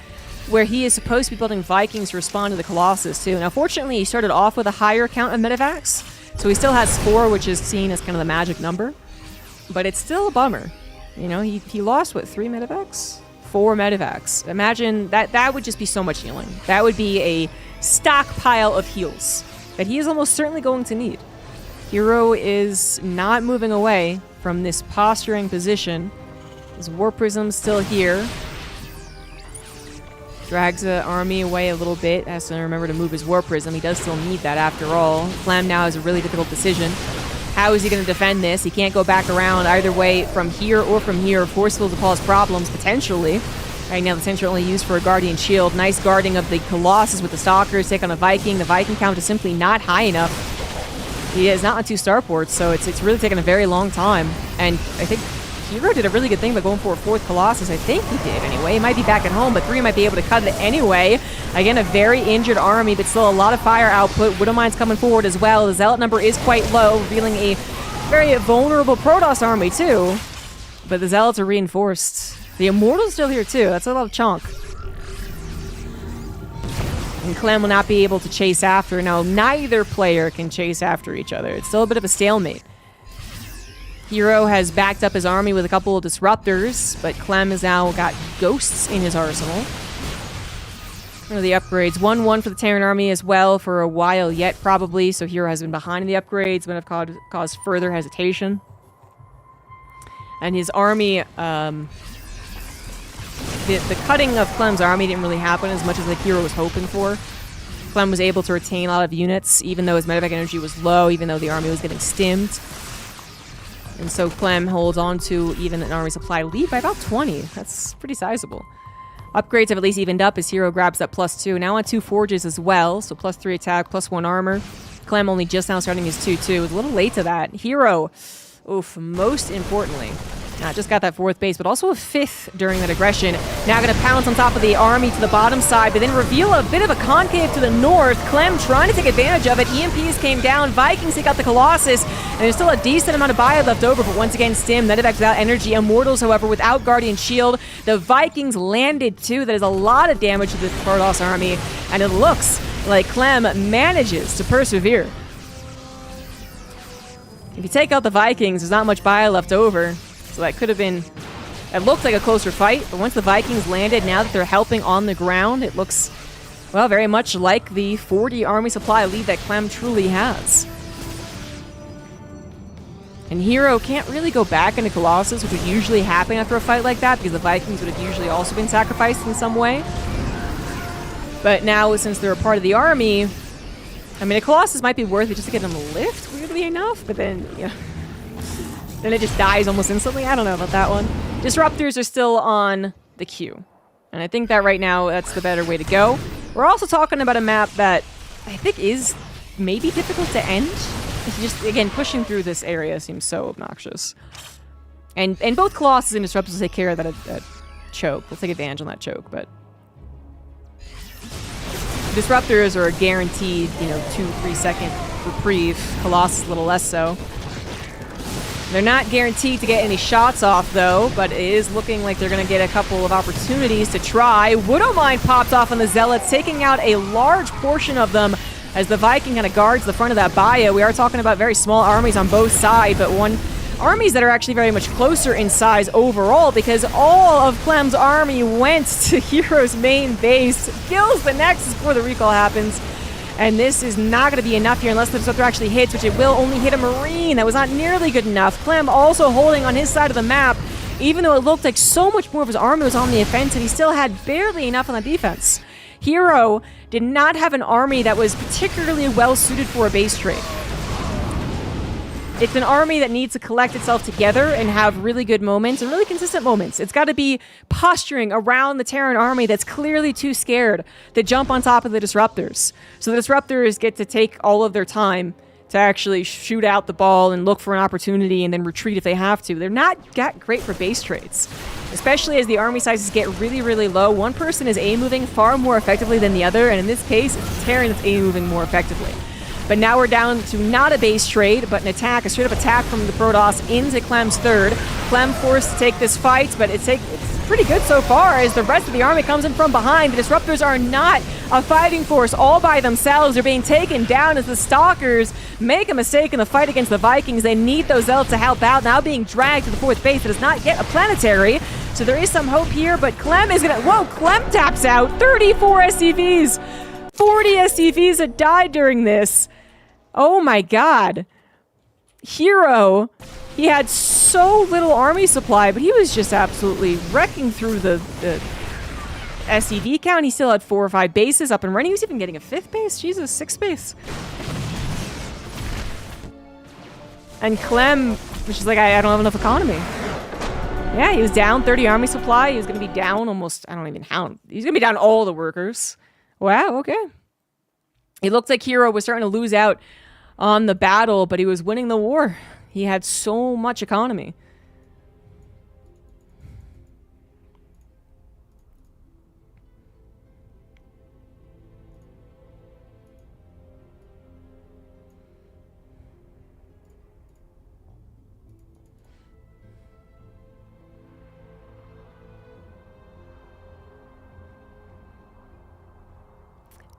where he is supposed to be building Vikings to respond to the Colossus, too. Now, fortunately, he started off with a higher count of medevacs, so he still has 4, which is seen as kind of the magic number. but it's still a bummer. You know, he lost, what, 3 medevacs? 4 medevacs. Imagine that would just be so much healing. That would be a stockpile of heals that he is almost certainly going to need. Hero is not moving away from this posturing position. His War Prism's still here. Drags the army away a little bit. Has to remember to move his War Prism. He does still need that after all. Clem now has a really difficult decision. How is he going to defend this? He can't go back around either way from here or from here. Forceful to cause problems, potentially. Right now, the Sentry only used for a Guardian Shield. Nice guarding of the Colossus with the Stalkers. Take on a Viking. The Viking count is simply not high enough. He is not on 2 starports, so it's really taken a very long time. And I think Hero did a really good thing by going for a 4th Colossus. I think he did anyway. He might be back at home, but 3 might be able to cut it anyway. Again, a very injured army, but still a lot of fire output. Widowmine's coming forward as well. The Zealot number is quite low, revealing a very vulnerable Protoss army, too. But the Zealots are reinforced. The Immortal's still here, too. That's a lot of chunk. And Clem will not be able to chase after. Now, neither player can chase after each other. It's still a bit of a stalemate. Hero has backed up his army with a couple of disruptors, but Clem has now got ghosts in his arsenal. What are the upgrades? 1-1 for the Terran army as well for a while yet, probably. So Hero has been behind the upgrades, but have caused further hesitation. And his army, the cutting of Clem's army didn't really happen as much as the Hero was hoping for. Clem was able to retain a lot of units, even though his medevac energy was low, even though the army was getting stimmed. And so Clem holds on to even an army supply lead by about 20. That's pretty sizable. Upgrades have at least evened up as Hero grabs that +2. Now on 2 forges as well, so +3 attack, +1 armor. Clem only just now starting his 2-2. Was a little late to that. Hero, oof, most importantly, not just got that 4th base, but also a 5th during that aggression. Now going to pounce on top of the army to the bottom side, but then reveal a bit of a concave to the north. Clem trying to take advantage of it. EMPs came down. Vikings take out the Colossus, and there's still a decent amount of bio left over, but once again, Stim, Medevac without energy. Immortals, however, without Guardian Shield. The Vikings landed too. That is a lot of damage to the Protoss army, and it looks like Clem manages to persevere. If you take out the Vikings, there's not much bio left over. So that could have been... It looked like a closer fight, but once the Vikings landed, now that they're helping on the ground, it looks, well, very much like the 40 army supply lead that Clem truly has. And Hero can't really go back into Colossus, which would usually happen after a fight like that, because the Vikings would have usually also been sacrificed in some way. But now, since they're a part of the army, I mean, a Colossus might be worth it just to get them a lift, weirdly enough, but then, yeah. Then it just dies almost instantly. I don't know about that one. Disruptors are still on the queue. And I think that right now, that's the better way to go. We're also talking about a map that I think is maybe difficult to end. It's just, again, pushing through this area seems so obnoxious. And both Colossus and Disruptors will take care of that choke. We'll take advantage on that choke, but... Disruptors are a guaranteed, 2-3 second reprieve. Colossus a little less so. They're not guaranteed to get any shots off, though, but it is looking like they're going to get a couple of opportunities to try. Widowmine popped off on the Zealots, taking out a large portion of them as the Viking kind of guards the front of that bio. We are talking about very small armies on both sides, but armies that are actually very much closer in size overall, because all of Clem's army went to Hero's main base, kills the Nexus before the recall happens. And this is not going to be enough here unless the Disruptor actually hits, which it will only hit a Marine. That was not nearly good enough. Clem also holding on his side of the map, even though it looked like so much more of his army was on the offensive, he still had barely enough on the defense. Hero did not have an army that was particularly well suited for a base trade. It's an army that needs to collect itself together and have really good moments and really consistent moments. It's got to be posturing around the Terran army that's clearly too scared to jump on top of the Disruptors. So the Disruptors get to take all of their time to actually shoot out the ball and look for an opportunity and then retreat if they have to. They're not that great for base trades, especially as the army sizes get really, really low. One person is A-moving far more effectively than the other, and in this case, it's the Terran that's A-moving more effectively. But now we're down to not a base trade, but an attack, a straight-up attack from the Protoss into Clem's third. Clem forced to take this fight, but it's pretty good so far as the rest of the army comes in from behind. The Disruptors are not a fighting force all by themselves. They're being taken down as the Stalkers make a mistake in the fight against the Vikings. They need those Zealots to help out. Now being dragged to the 4th base. It is not yet a planetary, so there is some hope here, but Clem is gonna... Whoa, Clem taps out. 34 SCVs. 40 SCVs that died during this. Oh my god. Hero... He had so little army supply, but he was just absolutely wrecking through the SCV count. He still had 4 or 5 bases up and running. He was even getting a 5th base. Jesus, 6th base. And Clem, which is like, I don't have enough economy. Yeah, he was down 30 army supply. He was going to be down almost, I don't even count. He's going to be down all the workers. Wow, okay. It looked like Hero was starting to lose out on the battle, but he was winning the war. He had so much economy.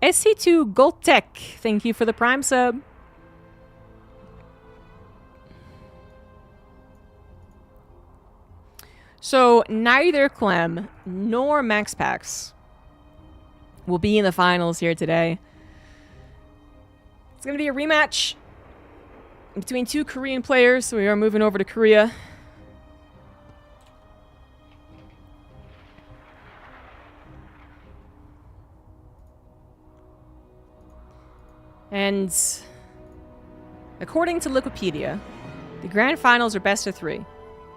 SC2 Goltech, thank you for the Prime sub. So neither Clem nor MaxPax will be in the finals here today. It's going to be a rematch between 2 Korean players, so we are moving over to Korea. And according to Wikipedia, the grand finals are best of 3.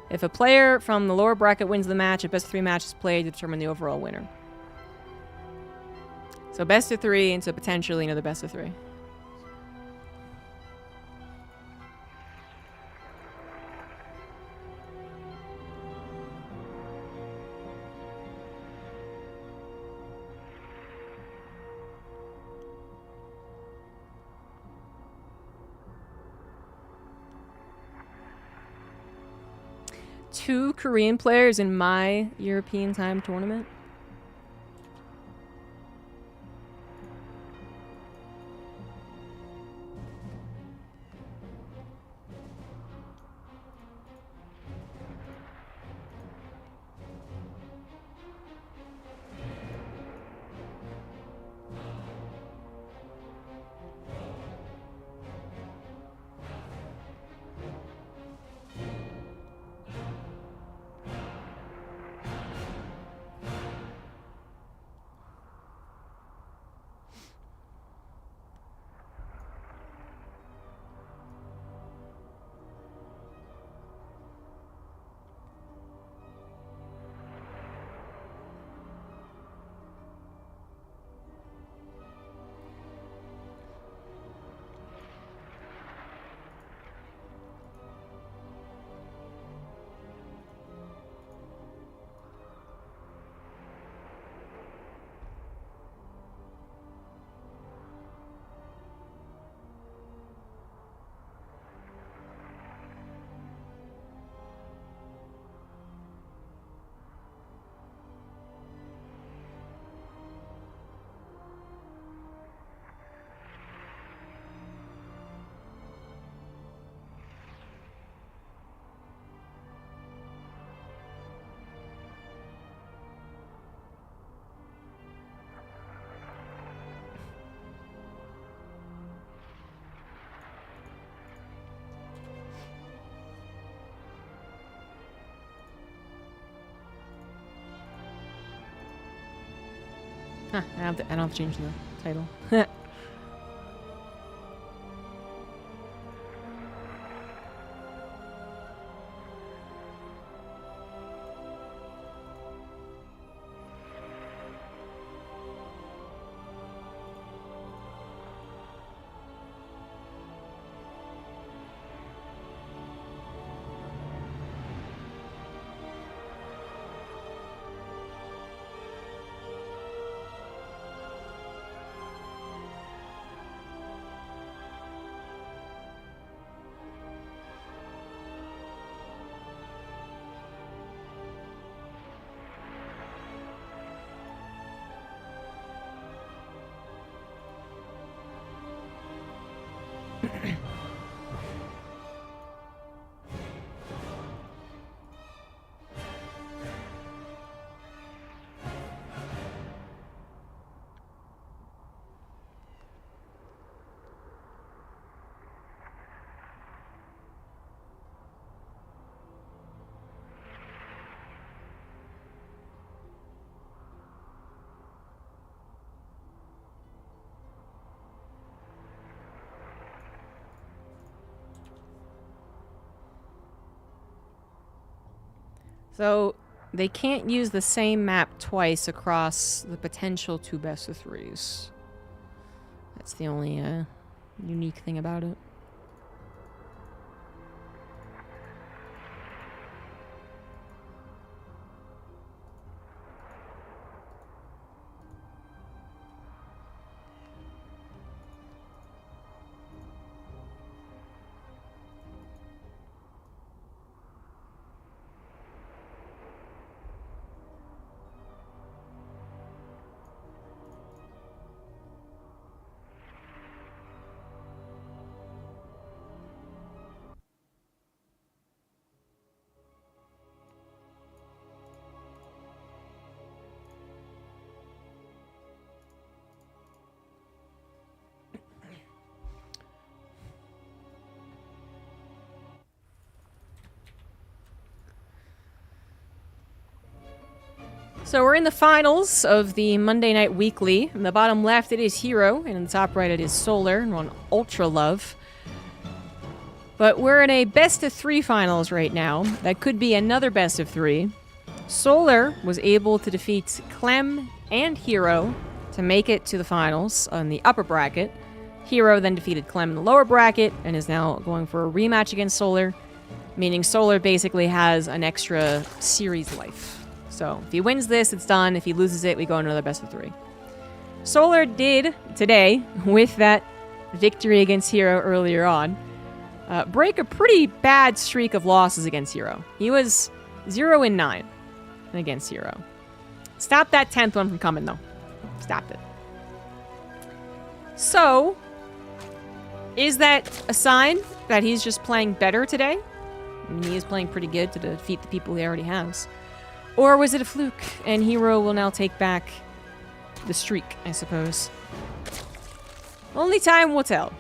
If a player from the lower bracket wins the match, a best of 3 match is played to determine the overall winner. So best of 3 into potentially another best of 3. Two Korean players in my European time tournament. Huh, I don't have to change the title. So, they can't use the same map twice across the potential 2 best-of-3s. That's the only unique thing about it. So we're in the finals of the Monday Night Weekly. In the bottom left, it is Hero, and in the top right, it is Solar, and we're on Ultra Love. But we're in a best-of-3 finals right now. That could be another best-of-3. Solar was able to defeat Clem and Hero to make it to the finals on the upper bracket. Hero then defeated Clem in the lower bracket, and is now going for a rematch against Solar, meaning Solar basically has an extra series life. So, if he wins this, it's done. If he loses it, we go into another best-of-3. Solar did, today, with that victory against Hero earlier on, break a pretty bad streak of losses against Hero. He was 0-9 against Hero. Stop that 10th one from coming, though. Stop it. So, is that a sign that he's just playing better today? I mean, he is playing pretty good to defeat the people he already has. Or was it a fluke, and Hero will now take back the streak, I suppose. Only time will tell.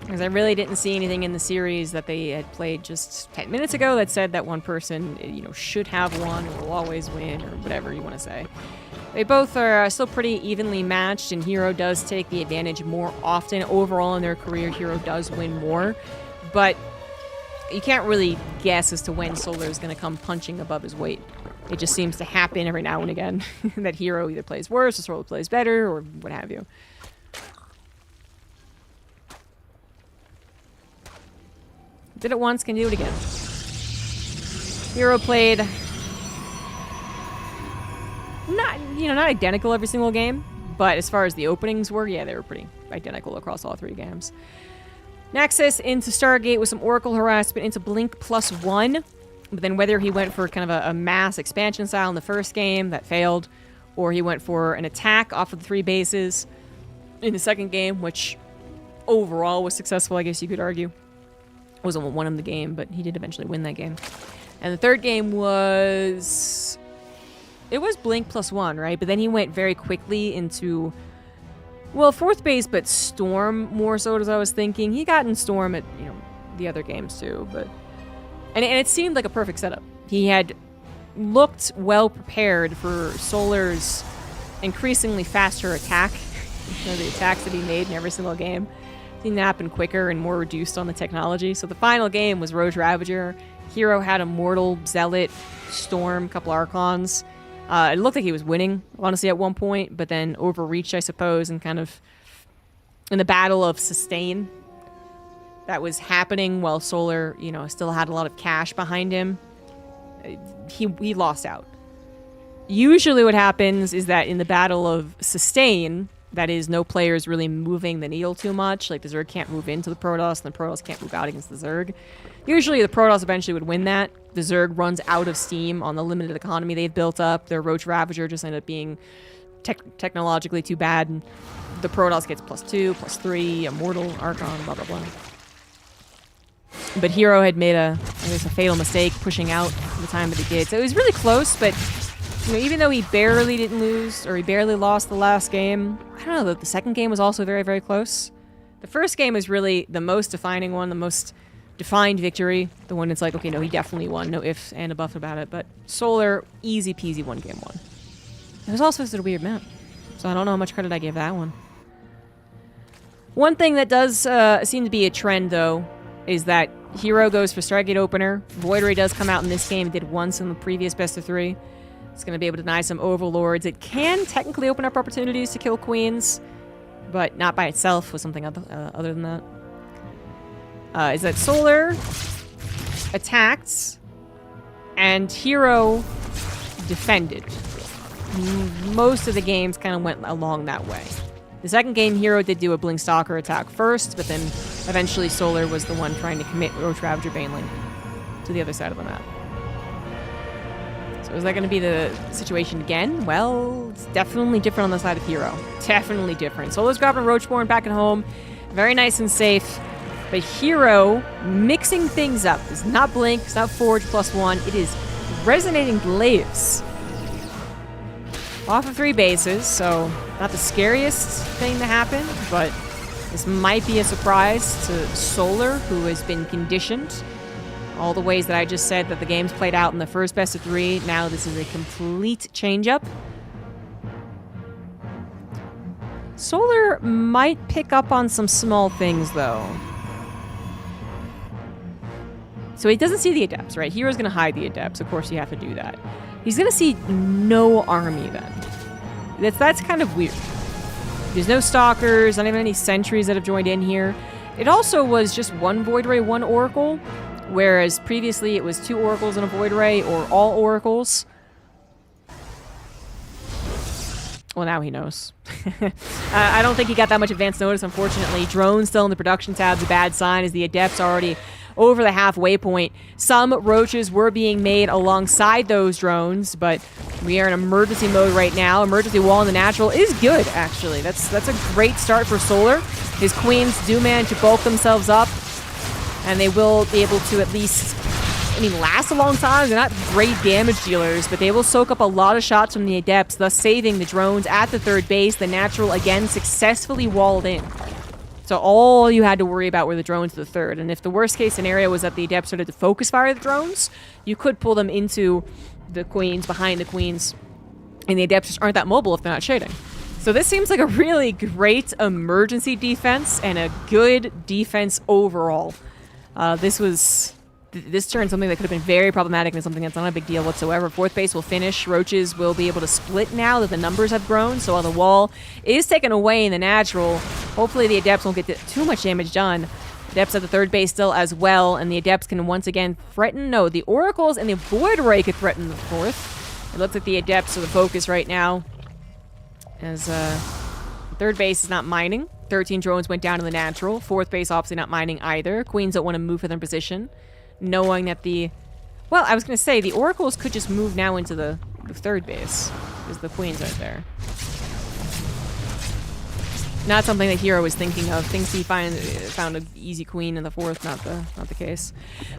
Because I really didn't see anything in the series that they had played just 10 minutes ago that said that one person, you know, should have won or will always win, or whatever you want to say. They both are still pretty evenly matched, and Hero does take the advantage more often. Overall in their career, Hero does win more. But you can't really guess as to when Solar is going to come punching above his weight. It just seems to happen every now and again that Hero either plays worse or Solar plays better or what have you. Did it once, can do it again. Hero played not identical every single game, but as far as the openings were, yeah, they were pretty identical across all 3 games. Nexus into Stargate with some Oracle harassment into Blink +1. But then whether he went for kind of a mass expansion style in the first game, that failed, or he went for an attack off of the 3 bases in the second game, which overall was successful, I guess you could argue. Wasn't what won him the game, but he did eventually win that game. And the third game was... It was Blink +1, right? But then he went very quickly into... Well, 4th base, but Storm more so, as I was thinking. He got in Storm at, you know, the other games too, but... And it seemed like a perfect setup. He had looked well prepared for Solar's increasingly faster attack. You know, the attacks that he made in every single game seemed to happen quicker and more reduced on the technology. So the final game was Rogue Ravager. Hero had Immortal, Zealot, Storm, couple Archons. It looked like he was winning, honestly, at one point, but then overreached, I suppose, and kind of in the battle of sustain that was happening while Solar, you know, still had a lot of cash behind him. He lost out. Usually what happens is that in the battle of sustain, that is, no player is really moving the needle too much. Like, the Zerg can't move into the Protoss, and the Protoss can't move out against the Zerg. Usually the Protoss eventually would win that. The Zerg runs out of steam on the limited economy they've built up. Their Roach Ravager just ended up being technologically too bad, and the Protoss gets +2, +3, Immortal, Archon, blah, blah, blah. But Hero had made I guess, a fatal mistake pushing out the time that he did. So it was really close, but you know, even though he barely didn't lose, or he barely lost the last game, I don't know, the second game was also very, very close. The first game is really the most defining one, the most defined victory. The one that's like, okay, no, he definitely won. No ifs and a buff about it. But Solar, easy peasy one game one. It was also a weird map. So I don't know how much credit I gave that one. One thing that does seem to be a trend, though, is that Hero goes for Stargate Opener. Void Ray does come out in this game. It did once in the previous best of 3. It's going to be able to deny some Overlords. It can technically open up opportunities to kill Queens, but not by itself, with something other than that. Is that Solar attacked and Hero defended. Most of the games kind of went along that way. The second game, Hero did do a Blink Stalker attack first, but then eventually Solar was the one trying to commit Roach Ravager Baneling to the other side of the map. So is that going to be the situation again? Well, it's definitely different on the side of Hero. Definitely different. Solar's grabbing Roachborn back at home. Very nice and safe. But Hero mixing things up. It's not Blink, it's not Forge +1. It is Resonating Glaives. Off of 3 bases, so not the scariest thing to happen, but this might be a surprise to Solar, who has been conditioned all the ways that I just said that the game's played out in the first best of 3. Now this is a complete change-up. Solar might pick up on some small things, though. So he doesn't see the Adepts, right? Hero's going to hide the Adepts. Of course, you have to do that. He's going to see no army, then. That's kind of weird. There's no Stalkers, not even any Sentries that have joined in here. It also was just 1 Void Ray, 1 Oracle, whereas previously it was 2 Oracles and a Void Ray, or all Oracles. Well, now he knows. I don't think he got that much advance notice, unfortunately. Drones still in the production tab's a bad sign, as the Adepts already over the halfway point. Some roaches were being made alongside those drones, but we are in emergency mode right now. Emergency wall in the natural is good, actually. That's a great start for Solar. His Queens do manage to bulk themselves up, and they will be able to at least, last a long time. They're not great damage dealers, but they will soak up a lot of shots from the Adepts, thus saving the drones at the 3rd base. The natural, again, successfully walled in. So all you had to worry about were the drones to the 3rd. And if the worst case scenario was that the Adepts started to focus fire the drones, you could pull them into the Queens, behind the Queens, and the Adepts just aren't that mobile if they're not shading. So this seems like a really great emergency defense and a good defense overall. This turned something that could have been very problematic into something that's not a big deal whatsoever. 4th base will finish. Roaches will be able to split now that the numbers have grown. So while the wall is taken away in the natural, hopefully the Adepts won't get too much damage done. Adepts at the 3rd base still as well, and the Adepts can once again threaten. No, the Oracles and the Void Ray could threaten the 4th. It looks like the Adepts are the focus right now, as 3rd base is not mining. 13 drones went down in the natural. 4th base obviously not mining either. Queens don't want to move for their position, knowing that well, I was going to say, the Oracles could just move now into the 3rd base, because the Queens aren't there. Not something that Hero was thinking of. Thinks he found an easy Queen in the 4th, not the case.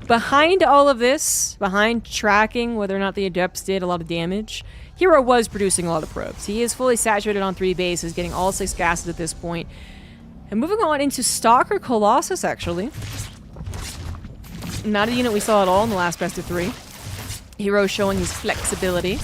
Behind all of this, behind tracking whether or not the Adepts did a lot of damage, Hero was producing a lot of probes. He is fully saturated on 3 bases, getting all 6 gases at this point. And moving on into Stalker Colossus, actually. Not a unit we saw at all in the last best of 3. Hero showing his flexibility,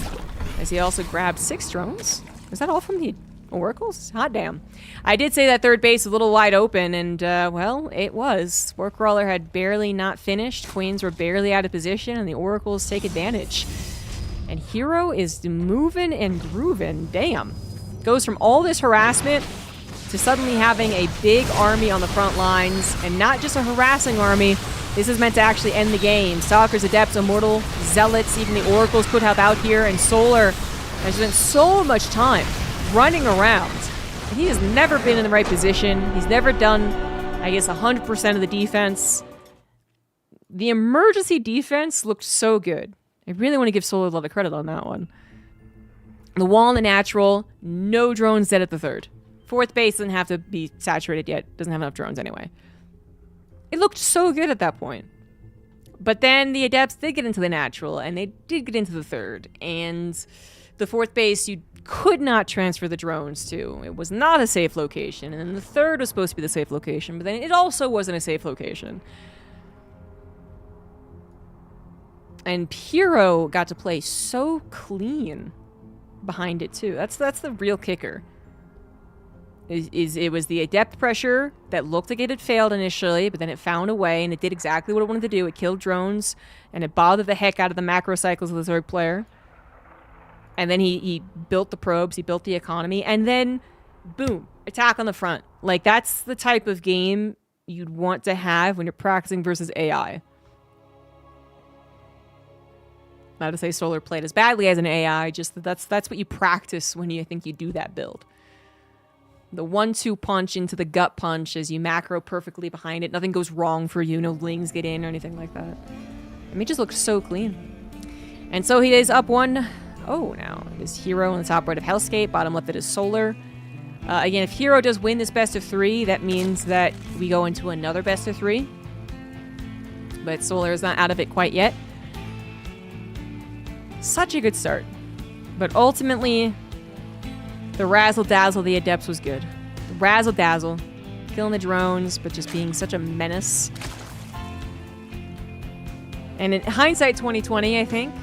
as he also grabbed 6 drones. Is that all from the Oracles? Hot damn. I did say that 3rd base was a little wide open, and, well, it was. Warcrawler had barely not finished, Queens were barely out of position, and the Oracles take advantage. And Hero is moving and grooving. Damn. Goes from all this harassment to suddenly having a big army on the front lines, and not just a harassing army. This is meant to actually end the game. Stalkers, Adepts, Immortal, Zealots, even the Oracles could help out here, and Solar has spent so much time running around. He has never been in the right position. He's never done, I guess, 100% of the defense. The emergency defense looked so good. I really want to give Solar a lot of credit on that one. The wall in the natural, no drones dead at the 3rd. Fourth base doesn't have to be saturated yet. Doesn't have enough drones anyway. It looked so good at that point. But then the Adepts did get into the natural, and they did get into the third. And the fourth base, you could not transfer the drones to. It was not a safe location. And then the third was supposed to be the safe location, but then it also wasn't a safe location. And Hero got to play so clean behind it, too. That's the real kicker. It was the Adept pressure that looked like it had failed initially, but then it found a way, and it did exactly what it wanted to do. It killed drones, and it bothered the heck out of the macro cycles of the Zerg player. And then he built the probes, he built the economy, and then, boom, attack on the front. Like, that's the type of game you'd want to have when you're practicing versus AI. Not to say Solar played as badly as an AI, just that's what you practice when you think you do that build. The 1-2 punch into the gut punch as you macro perfectly behind it. Nothing goes wrong for you. No lings get in or anything like that. I mean, it just looks so clean. And so he is up 1-0 now. It is Hero on the top right of Hellscape. Bottom left it is Solar. Again, if Hero does win this best of 3, that means that we go into another best of 3. But Solar is not out of it quite yet. Such a good start. But ultimately, the razzle-dazzle of the Adepts was good. The razzle-dazzle. Killing the drones, but just being such a menace. And in hindsight 2020, I think,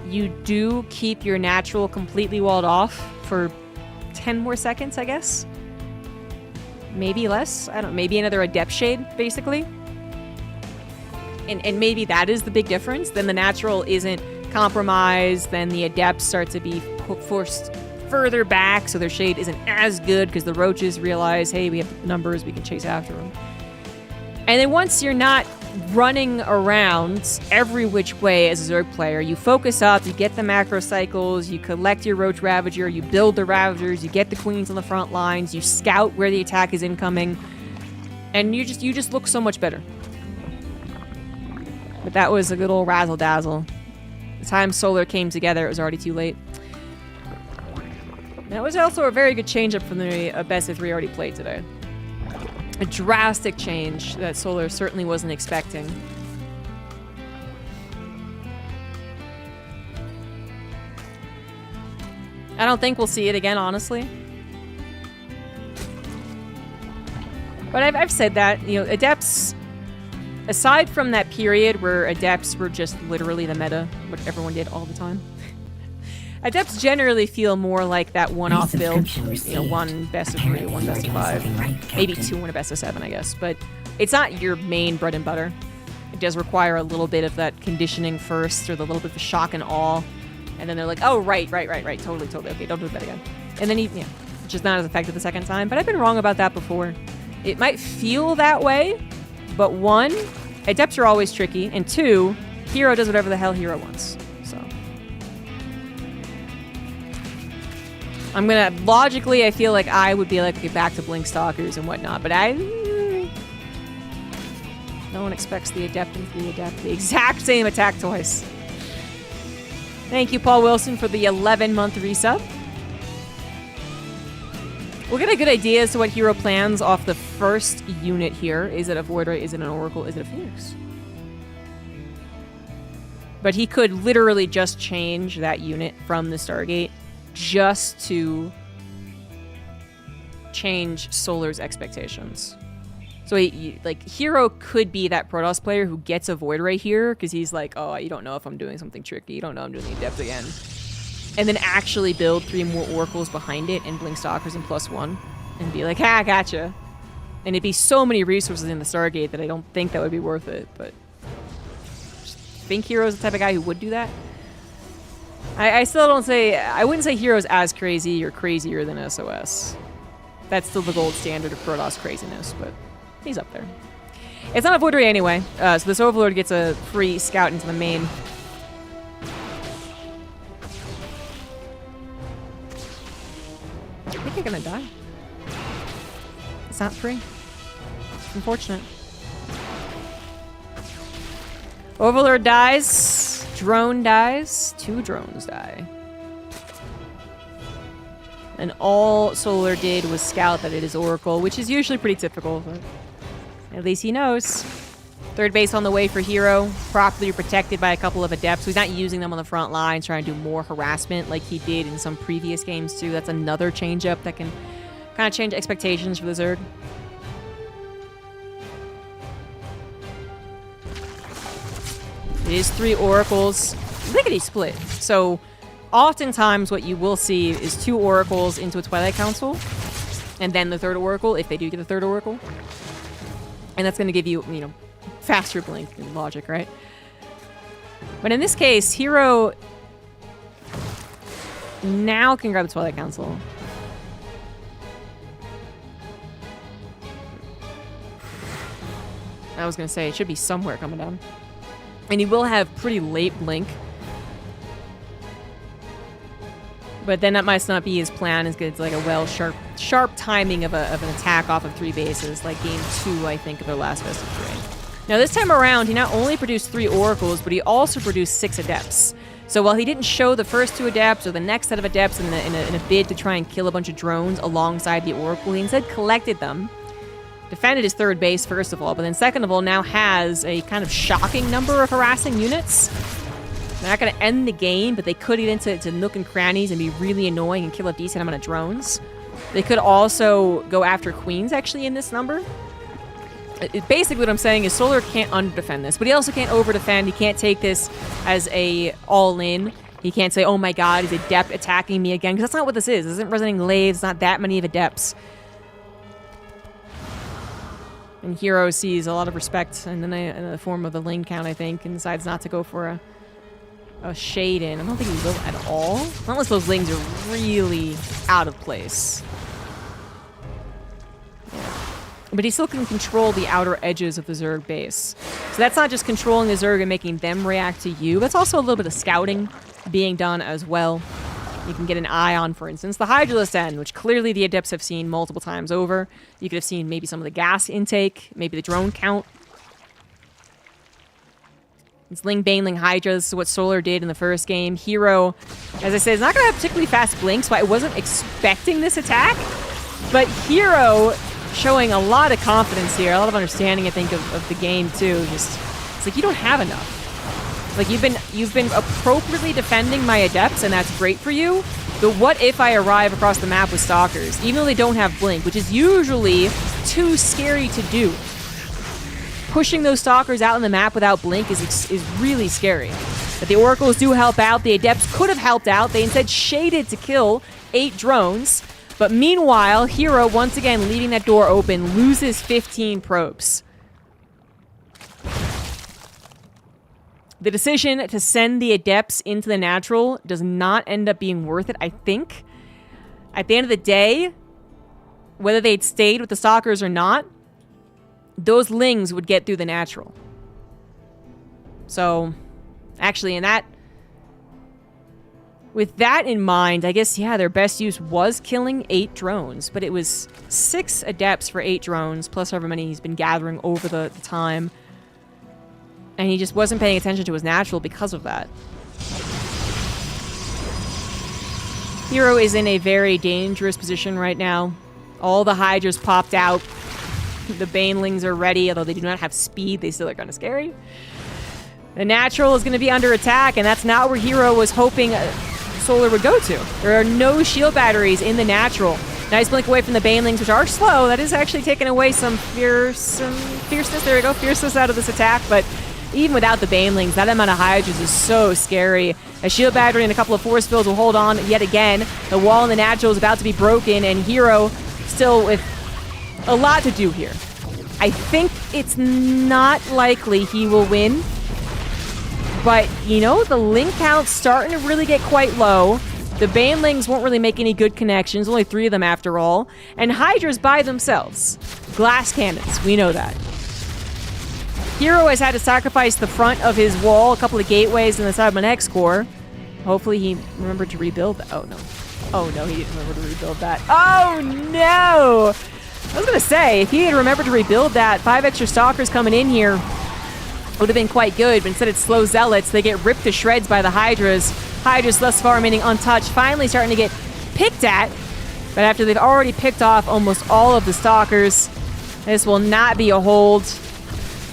you do keep your natural completely walled off for 10 more seconds, I guess. Maybe less. I don't know. Maybe another Adept shade, basically. And maybe that is the big difference. Then the natural isn't compromised. Then the Adepts start to be forced further back, so their shade isn't as good because the roaches realize, hey, we have numbers, we can chase after them. And then once you're not running around every which way as a Zerg player, you focus up, you get the macro cycles, you collect your Roach Ravager, you build the Ravagers, you get the Queens on the front lines, you scout where the attack is incoming, and you just look so much better. But that was a good old razzle-dazzle. The time Solar came together, it was already too late. That was also a very good change-up from the best of 3 already played today. A drastic change that Solar certainly wasn't expecting. I don't think we'll see it again, honestly. But I've said that, you know, Adepts, aside from that period where Adepts were just literally the meta, what everyone did all the time, Adepts generally feel more like that one-off build. You know, 1 best of 3, 1 best of 5, maybe 2 and a best of 7, I guess. But it's not your main bread and butter. It does require a little bit of that conditioning first, or the little bit of shock and awe. And then they're like, oh, right, totally, okay, don't do that again. And then, which is not as effective the second time. But I've been wrong about that before. It might feel that way, but 1, Adepts are always tricky, and 2, Hero does whatever the hell Hero wants. I'm gonna, logically, I feel like I would be like, okay, back to Blink Stalkers and whatnot, but no one expects the Adept and the Adept the exact same attack twice. Thank you, Paul Wilson, for the 11-month resub. We'll get a good idea as to what Hero plans off the first unit here. Is it a Void Ray? Is it an Oracle? Is it a Phoenix? But he could literally just change that unit from the Stargate just to change Solar's expectations. So Hero could be that Protoss player who gets a Void Ray here because he's like, oh, you don't know if I'm doing something tricky. You don't know I'm doing the Adept again. And then actually build 3 more Oracles behind it and Blink Stalkers and +1 and be like, ha, gotcha. And it'd be so many resources in the Stargate that I don't think that would be worth it, but I think Hero's the type of guy who would do that. I still don't say, I wouldn't say Hero's as crazy or crazier than SOS. That's still the gold standard of Protoss craziness, but he's up there. It's not a Void Ray anyway, so this Overlord gets a free scout into the main. I think you're gonna die. It's not free. It's unfortunate. Overlord dies. Drone dies. 2 drones die. And all Solar did was scout that it is Oracle, which is usually pretty typical, but at least he knows. Third base on the way for Hero, properly protected by a couple of Adepts. So he's not using them on the front lines, trying to do more harassment like he did in some previous games too. That's another change-up that can kind of change expectations for the Zerg. It is 3 Oracles. Lickety split. So oftentimes what you will see is 2 Oracles into a Twilight Council, and then the 3rd Oracle, if they do get the 3rd Oracle. And that's going to give you, you know, faster blink in logic, right? But in this case, Hero now can grab the Twilight Council. I was going to say, it should be somewhere coming down. And he will have pretty late blink. But then that might not be his plan as good as like a sharp timing of an attack off of 3 bases, like game 2, I think, of their last best of 3. Now this time around, he not only produced 3 Oracles, but he also produced 6 Adepts. So while he didn't show the first 2 Adepts or the next set of Adepts in a bid to try and kill a bunch of drones alongside the Oracle, he instead collected them, defended his 3rd base, first of all, but then second of all, now has a kind of shocking number of harassing units. They're not going to end the game, but they could get into nook and crannies and be really annoying and kill a decent amount of drones. They could also go after queens, actually, in this number. Basically, what I'm saying is Solar can't under-defend this, but he also can't over-defend. He can't take this as a all-in. He can't say, oh my god, is Adept attacking me again? Because that's not what this is. This isn't resonating glaives. It's not that many of Adepts. And Hero sees a lot of respect in the form of the lane count, I think, and decides not to go for a shade in. I don't think he will at all. Unless those lings are really out of place. Yeah. But he still can control the outer edges of the Zerg base. So that's not just controlling the Zerg and making them react to you. That's also a little bit of scouting being done as well. You can get an eye on, for instance, the Hydralisk End, which clearly the Adepts have seen multiple times over. You could have seen maybe some of the gas intake, maybe the drone count. It's Ling Baneling Hydra. This is what Solar did in the first game. Hero, as I said, is not going to have particularly fast blinks, so I wasn't expecting this attack. But Hero showing a lot of confidence here, a lot of understanding, I think, of the game, too. Just, it's like, you don't have enough. Like, you've been appropriately defending my Adepts, and that's great for you. But what if I arrive across the map with Stalkers, even though they don't have blink, which is usually too scary to do? Pushing those Stalkers out on the map without blink is really scary. But the Oracles do help out. The Adepts could have helped out. They instead shaded to kill 8 drones. But meanwhile, Hero, once again leaving that door open, loses 15 probes. The decision to send the Adepts into the natural does not end up being worth it, I think. At the end of the day, whether they'd stayed with the Stalkers or not, those Lings would get through the natural. So, actually, with that in mind, I guess, yeah, their best use was killing 8 drones, but it was 6 Adepts for 8 drones, plus however many he's been gathering over the time. And he just wasn't paying attention to his natural because of that. Hero is in a very dangerous position right now. All the Hydras popped out. The Banelings are ready, although they do not have speed. They still are kind of scary. The natural is going to be under attack, and that's not where Hero was hoping Solar would go to. There are no shield batteries in the natural. Nice blink away from the Banelings, which are slow. That is actually taking away some fierceness. There we go, fierceness out of this attack, but even without the Banelings, that amount of Hydras is so scary. A shield battery and a couple of force fields will hold on yet again. The wall in the natural is about to be broken, and Hero still with a lot to do here. I think it's not likely he will win. But, you know, the link count's starting to really get quite low. The Banelings won't really make any good connections. Only 3 of them after all. And Hydra's by themselves. Glass cannons. We know that. Hero has had to sacrifice the front of his wall, a couple of gateways, and the side of an X-Core. Hopefully he remembered to rebuild that. Oh, no. Oh, no, he didn't remember to rebuild that. Oh, no! I was going to say, if he had remembered to rebuild that, 5 extra Stalkers coming in here would have been quite good, but instead it's slow Zealots. They get ripped to shreds by the Hydras. Hydras thus far remaining untouched, finally starting to get picked at. But after they've already picked off almost all of the stalkers, this will not be a hold.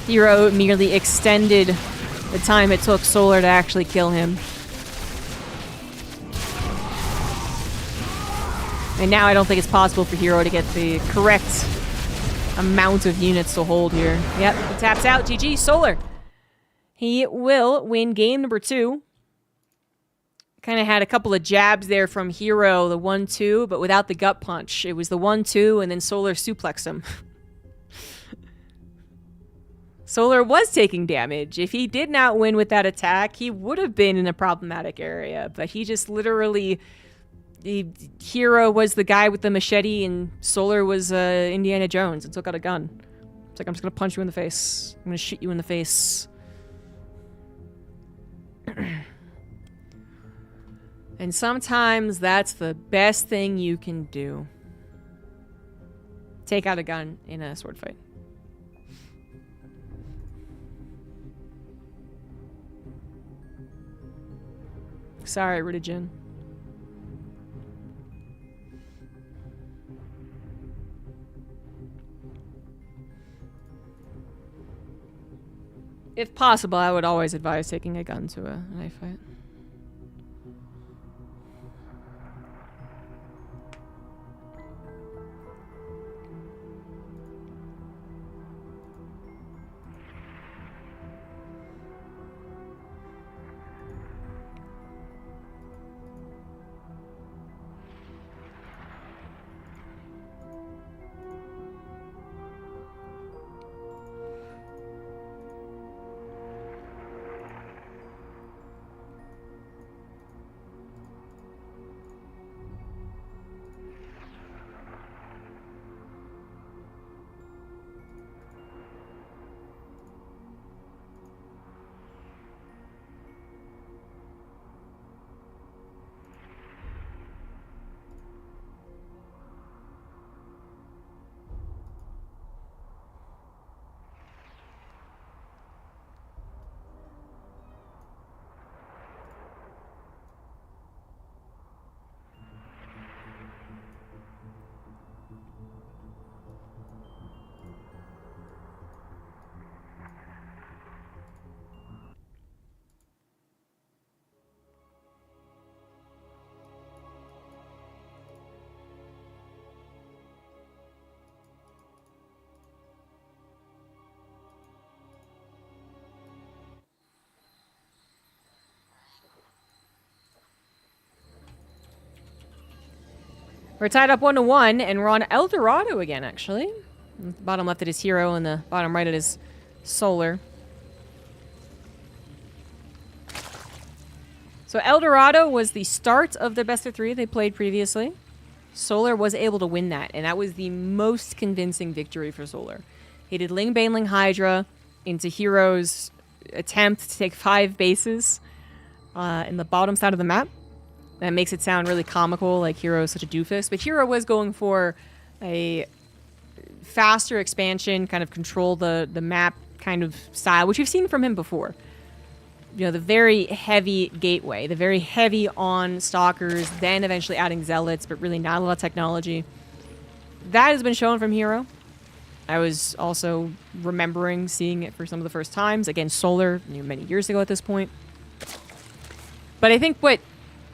Hero merely extended the time it took Solar to actually kill him. And now I don't think it's possible for Hero to get the correct amount of units to hold here. Yep, he taps out. GG, Solar. He will win game number 2. Kind of had a couple of jabs there from Hero, the 1-2, but without the gut punch. It was the 1-2, and then Solar suplexed him. Solar was taking damage. If he did not win with that attack, he would have been in a problematic area. But he just literally... Hero was the guy with the machete, and Solar was Indiana Jones and took out a gun. It's like, I'm just going to punch you in the face. I'm going to shoot you in the face. And sometimes that's the best thing you can do. Take out a gun in a sword fight. Sorry, Ridijin. If possible, I would always advise taking a gun to a knife fight. We're tied up 1-1, and we're on El Dorado again, actually. The bottom left it is Hero, and the bottom right it is Solar. So El Dorado was the start of the best of 3 they played previously. Solar was able to win that, and that was the most convincing victory for Solar. He did Ling Bane Ling Hydra into Hero's attempt to take 5 bases in the bottom side of the map. That makes it sound really comical, like Hero is such a doofus. But Hero was going for a faster expansion, kind of control the map kind of style, which we've seen from him before. You know, the very heavy gateway, the very heavy on stalkers, then eventually adding zealots, but really not a lot of technology. That has been shown from Hero. I was also remembering seeing it for some of the first times. Again, Solar, many years ago at this point. But I think what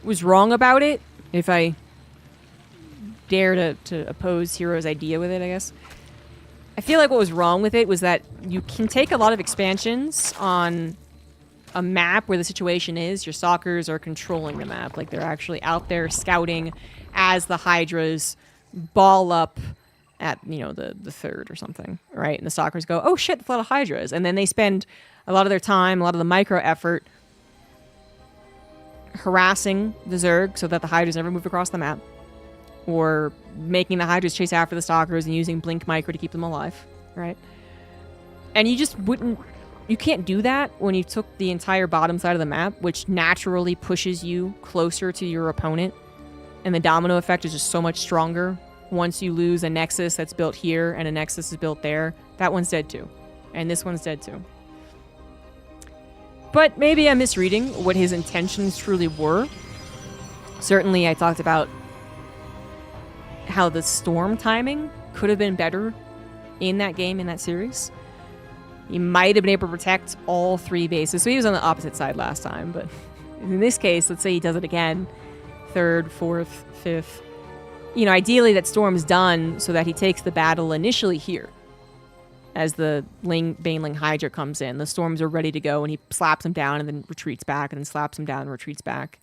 was wrong about it, if I dare to oppose Hero's idea with it, I guess. I feel like what was wrong with it was that you can take a lot of expansions on a map where the situation is your stalkers are controlling the map. Like, they're actually out there scouting as the Hydras ball up at, the third or something, right? And the stalkers go, oh shit, a lot of Hydras. And then they spend a lot of their time, a lot of the micro effort harassing the Zerg so that the Hydras never move across the map, or making the Hydras chase after the stalkers and using blink micro to keep them alive, right? And you just you can't do that when you took the entire bottom side of the map, which naturally pushes you closer to your opponent, and the domino effect is just so much stronger. Once you lose a nexus that's built here and a nexus is built there, that one's dead too, and this one's dead too. But maybe I'm misreading what his intentions truly were. Certainly, I talked about how the storm timing could have been better in that game, in that series. He might have been able to protect all 3 bases. So he was on the opposite side last time, but in this case, let's say he does it again. 3rd, 4th, 5th. You know, ideally that storm's done so that he takes the battle initially here. As the Baneling Hydra comes in, the storms are ready to go, and he slaps him down and then retreats back, and then slaps him down and retreats back.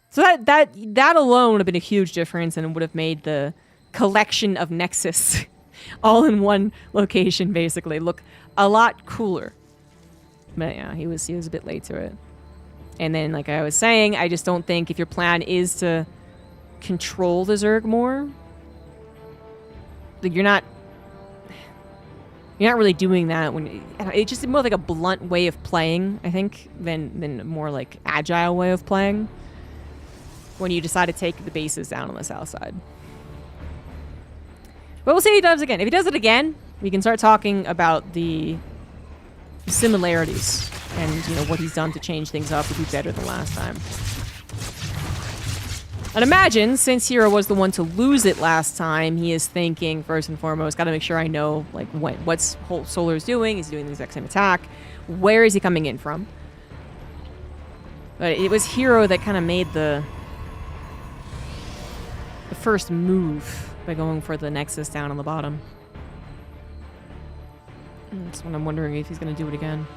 So that alone would have been a huge difference, and it would have made the collection of Nexus all in one location basically look a lot cooler. But yeah, he was a bit late to it. And then, like I was saying, I just don't think if your plan is to control the Zerg more, like you're not really doing that when it's just more like a blunt way of playing, I think, than a more like agile way of playing when you decide to take the bases down on the south side. But we'll see if he does it again. If he does it again, we can start talking about the similarities and, you know, what he's done to change things up would be better than last time. I'd imagine, since Hero was the one to lose it last time, he is thinking, first and foremost, got to make sure I know, like, what's Solar's doing. Is he doing the exact same attack? Where is he coming in from? But it was Hero that kind of made the first move by going for the Nexus down on the bottom. That's what I'm wondering if he's going to do it again.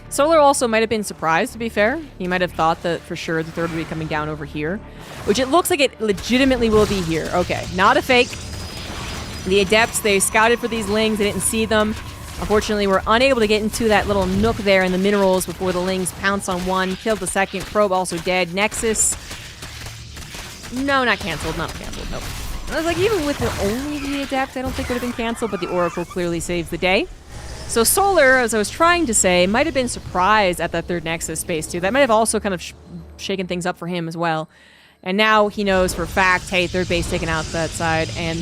Solar also might have been surprised, to be fair. He might have thought that for sure the 3rd would be coming down over here, which it looks like it legitimately will be here. Okay, not a fake. The Adepts, they scouted for these Lings. They didn't see them. Unfortunately, we're unable to get into that little nook there in the minerals before the Lings pounce on one, killed the 2nd. Probe also dead. Nexus. No, not canceled. Not canceled. Nope. I was like, even with only the Adept, I don't think it would have been canceled, but the Oracle clearly saves the day. So Solar, as I was trying to say, might have been surprised at that 3rd Nexus space too. That might have also kind of shaken things up for him as well. And now he knows for a fact, hey, 3rd base taken out that side, and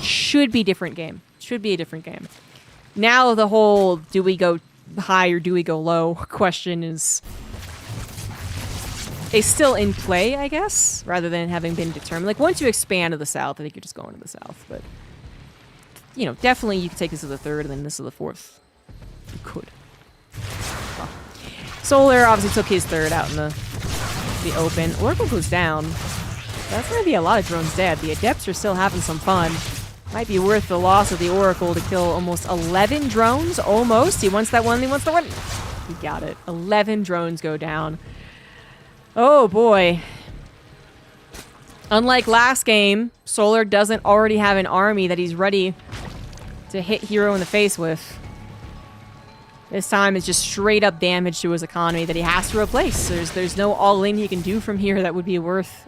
should be different game. Should be a different game. Now the whole do we go high or do we go low question is still in play, I guess, rather than having been determined. Like, once you expand to the south, I think you're just going to the south, but you know, definitely you could take this to the 3rd and then this to the 4th. You could. Well, Solar obviously took his 3rd out in the open. Oracle goes down. That's going to be a lot of drones dead. The Adepts are still having some fun. Might be worth the loss of the Oracle to kill almost 11 drones. Almost. He wants that one. He wants the one. He got it. 11 drones go down. Oh, boy. Unlike last game, Solar doesn't already have an army that he's ready to hit Hero in the face with. This time it's just straight up damage to his economy that he has to replace. There's no all-in he can do from here that would be worth.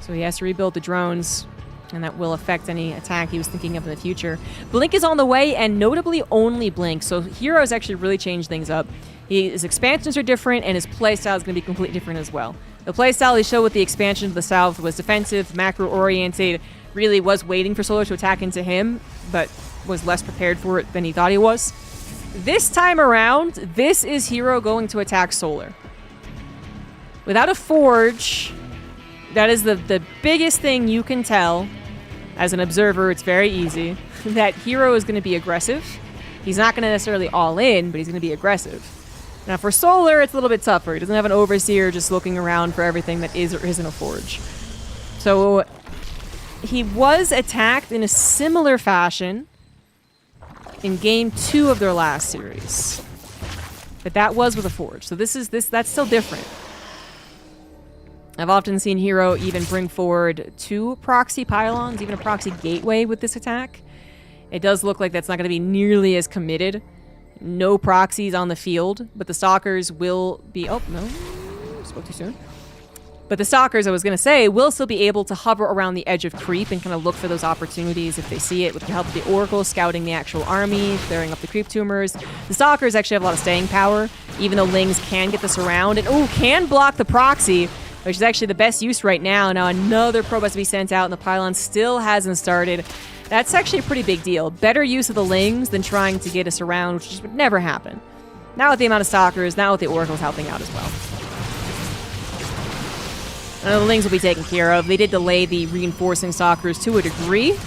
So he has to rebuild the drones, and that will affect any attack he was thinking of in the future. Blink is on the way, and notably only Blink. So Hero's actually really changed things up. His expansions are different, and his playstyle is going to be completely different as well. The playstyle he showed with the expansion to the south was defensive, macro-oriented, really was waiting for Solar to attack into him, but was less prepared for it than he thought he was. This time around, this is Hero going to attack Solar. Without a Forge, that is the biggest thing you can tell. As an observer, it's very easy, that Hero is going to be aggressive. He's not going to necessarily all in, but he's going to be aggressive. Now for Solar, it's a little bit tougher. He doesn't have an Overseer just looking around for everything that is or isn't a Forge. So he was attacked in a similar fashion in game 2 of their last series. But that was with a Forge. So that's still different. I've often seen Hero even bring forward 2 proxy pylons, even a proxy gateway with this attack. It does look like that's not going to be nearly as committed. No proxies on the field, but the Stalkers will be... Oh, no. Spoke too soon. But the Stalkers, I was going to say, will still be able to hover around the edge of creep and kind of look for those opportunities if they see it, with the help of the Oracle scouting the actual army, clearing up the creep tumors. The Stalkers actually have a lot of staying power, even though Lings can get this around. And, oh, can block the proxy, which is actually the best use right now. Now another probe has to be sent out, and the pylon still hasn't started. That's actually a pretty big deal. Better use of the Lings than trying to get us around, which just would never happen. Now with the amount of Stalkers, now with the Oracles helping out as well. The Lings will be taken care of. They did delay the reinforcing stalkers to a degree,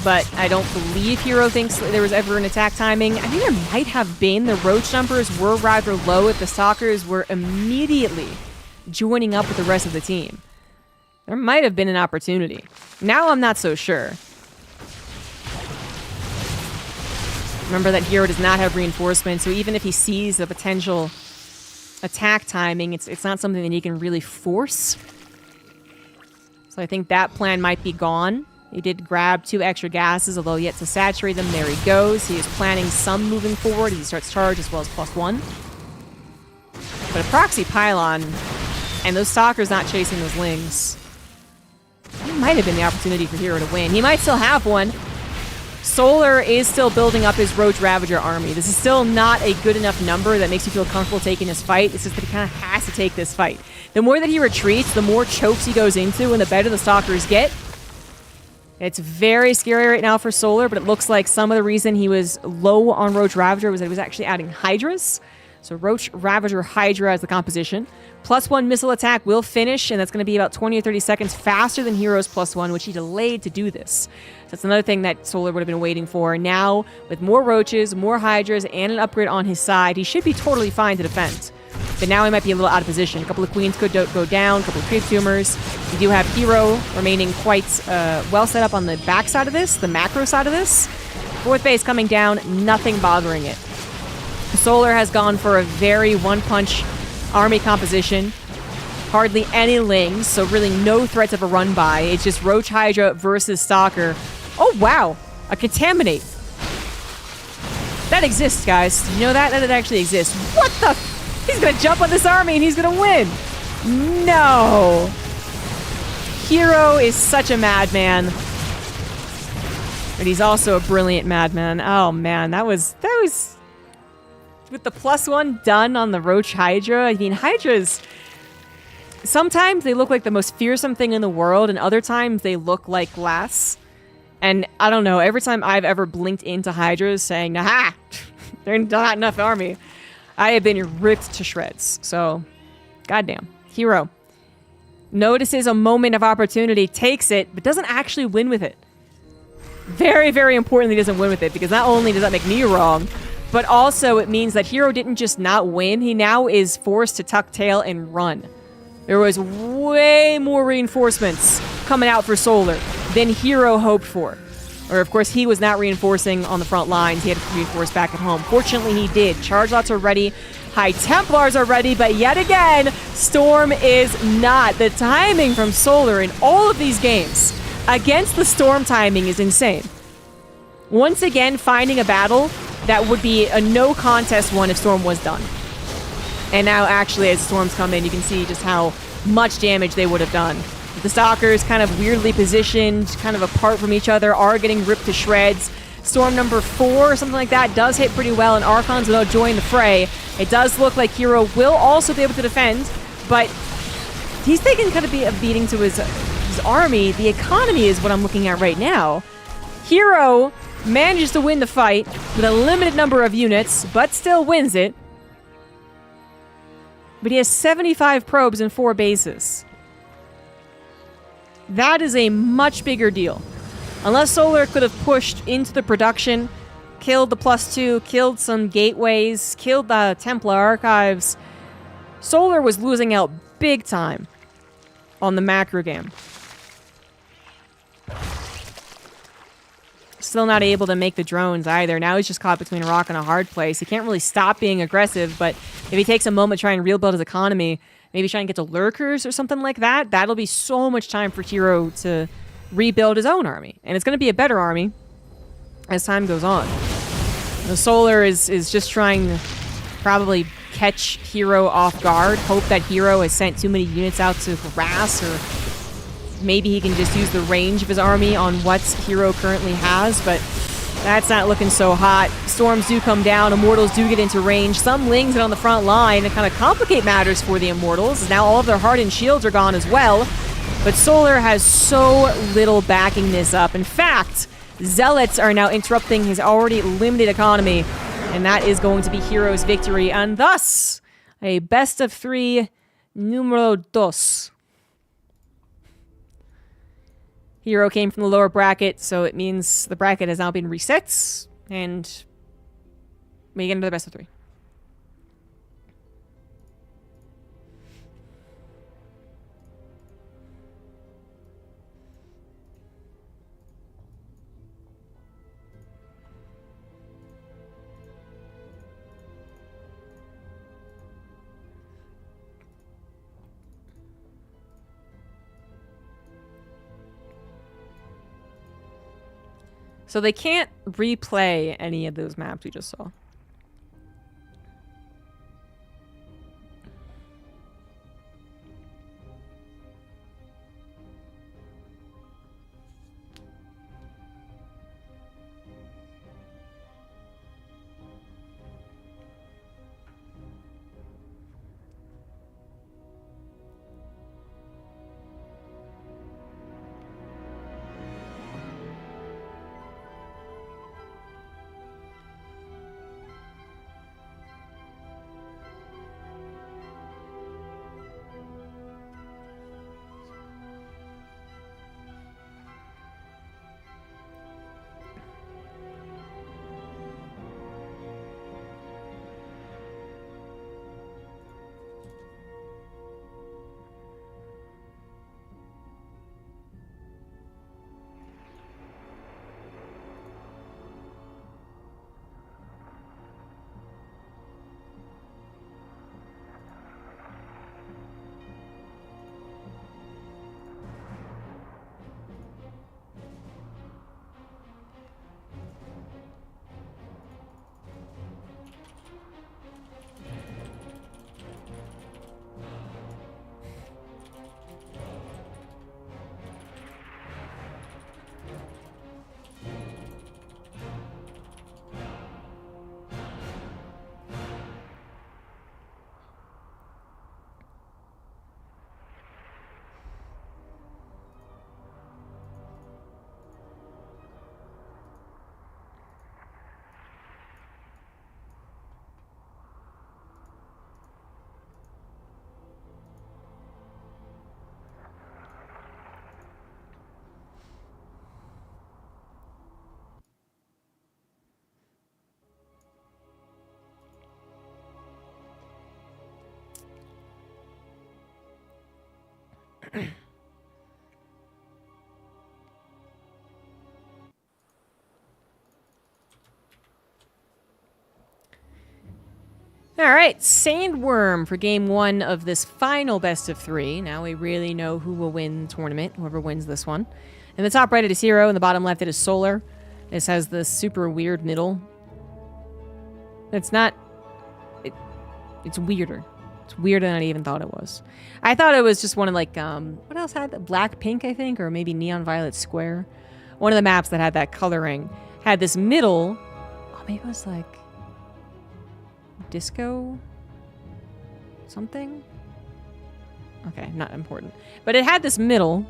but I don't believe Hero thinks there was ever an attack timing. I think there might have been. The roach numbers were rather low if the stalkers were immediately joining up with the rest of the team. There might have been an opportunity. Now I'm not so sure. Remember that Hero does not have reinforcements, so even if he sees the potential attack timing, it's not something that he can really force. So I think that plan might be gone. He did grab 2 extra gases, although yet to saturate them. There he goes. He is planning some moving forward as he starts charge as well as +1. But a proxy pylon, and those stalkers not chasing those Lings. It might have been the opportunity for Hero to win. He might still have one. Solar is still building up his Roach Ravager army. This is still not a good enough number that makes you feel comfortable taking this fight. It's just that he kind of has to take this fight. The more that he retreats, the more chokes he goes into, and the better the stalkers get. It's very scary right now for Solar, but it looks like some of the reason he was low on Roach Ravager was that he was actually adding Hydras. So Roach Ravager Hydra as the composition. +1 missile attack will finish, and that's going to be about 20 or 30 seconds faster than Hero's +1, which he delayed to do this. So that's another thing that Solar would have been waiting for. Now, with more Roaches, more Hydras, and an upgrade on his side, he should be totally fine to defend. But now he might be a little out of position. A couple of Queens could go down, a couple of Creep Tumors. We do have Hero remaining quite well set up on the back side of this, the macro side of this. 4th base coming down, nothing bothering it. Solar has gone for a very one-punch army composition. Hardly any Lings, so really no threats of a run-by. It's just Roach Hydra versus Stalker. Oh, wow. A Contaminate. That exists, guys. You know that? That actually exists. What the? He's going to jump on this army and he's going to win. No. Hero is such a madman. But he's also a brilliant madman. Oh, man. That was... With the +1 done on the Roach Hydra, I mean, Hydras... Sometimes they look like the most fearsome thing in the world, and other times they look like glass. And I don't know, every time I've ever blinked into Hydras saying, "Aha! They're not enough army," I have been ripped to shreds. So, goddamn. Hero notices a moment of opportunity, takes it, but doesn't actually win with it. Very, very importantly, doesn't win with it, because not only does that make me wrong, but also it means that Hero didn't just not win, he now is forced to tuck tail and run. There was way more reinforcements coming out for Solar than Hero hoped for. Or, of course, he was not reinforcing on the front lines. He had to reinforce back at home. Fortunately, he did. Charge lots are ready. High Templars are ready. But yet again, Storm is not. The timing from Solar in all of these games against the Storm timing is insane. Once again, finding a battle that would be a no-contest one if Storm was done. And now, actually, as Storms come in, you can see just how much damage they would have done. The Stalkers, kind of weirdly positioned, kind of apart from each other, are getting ripped to shreds. Storm number 4 or something like that does hit pretty well, and Archons will join the fray. It does look like Hero will also be able to defend, but he's taking kind of a beating to his army. The economy is what I'm looking at right now. Hero manages to win the fight with a limited number of units, but still wins it. But he has 75 probes and 4 bases. That is a much bigger deal. Unless Solar could have pushed into the production, killed the +2, killed some gateways, killed the Templar archives, Solar was losing out big time on the macro game. Still not able to make the drones either. Now he's just caught between a rock and a hard place. He can't really stop being aggressive, but if he takes a moment to try and rebuild his economy, maybe try and get to lurkers or something like that, that'll be so much time for Hero to rebuild his own army. And it's going to be a better army as time goes on. The Solar is just trying to probably catch Hero off guard, hope that Hero has sent too many units out to harass, or maybe he can just use the range of his army on what Hero currently has, but that's not looking so hot. Storms do come down. Immortals do get into range. Some Lings get on the front line to kind of complicate matters for the Immortals. Now all of their hardened shields are gone as well. But Solar has so little backing this up. In fact, Zealots are now interrupting his already limited economy. And that is going to be Hero's victory. And thus, a best of 3 numero dos. Hero came from the lower bracket, so it means the bracket has now been reset, and we get into the best of 3. So they can't replay any of those maps we just saw. All right, Sandworm for game 1 of this final best of 3. Now we really know who will win the tournament, whoever wins this one. In the top right it is Hero, in the bottom left it is Solar. This has this super weird middle. It's not... It's weirder. It's weirder than I even thought it was. I thought it was just one of like, what else had that? Black Pink, I think, or maybe Neon Violet Square. One of the maps that had that coloring had this middle. Oh, maybe it was like disco something. Okay, not important. But it had this middle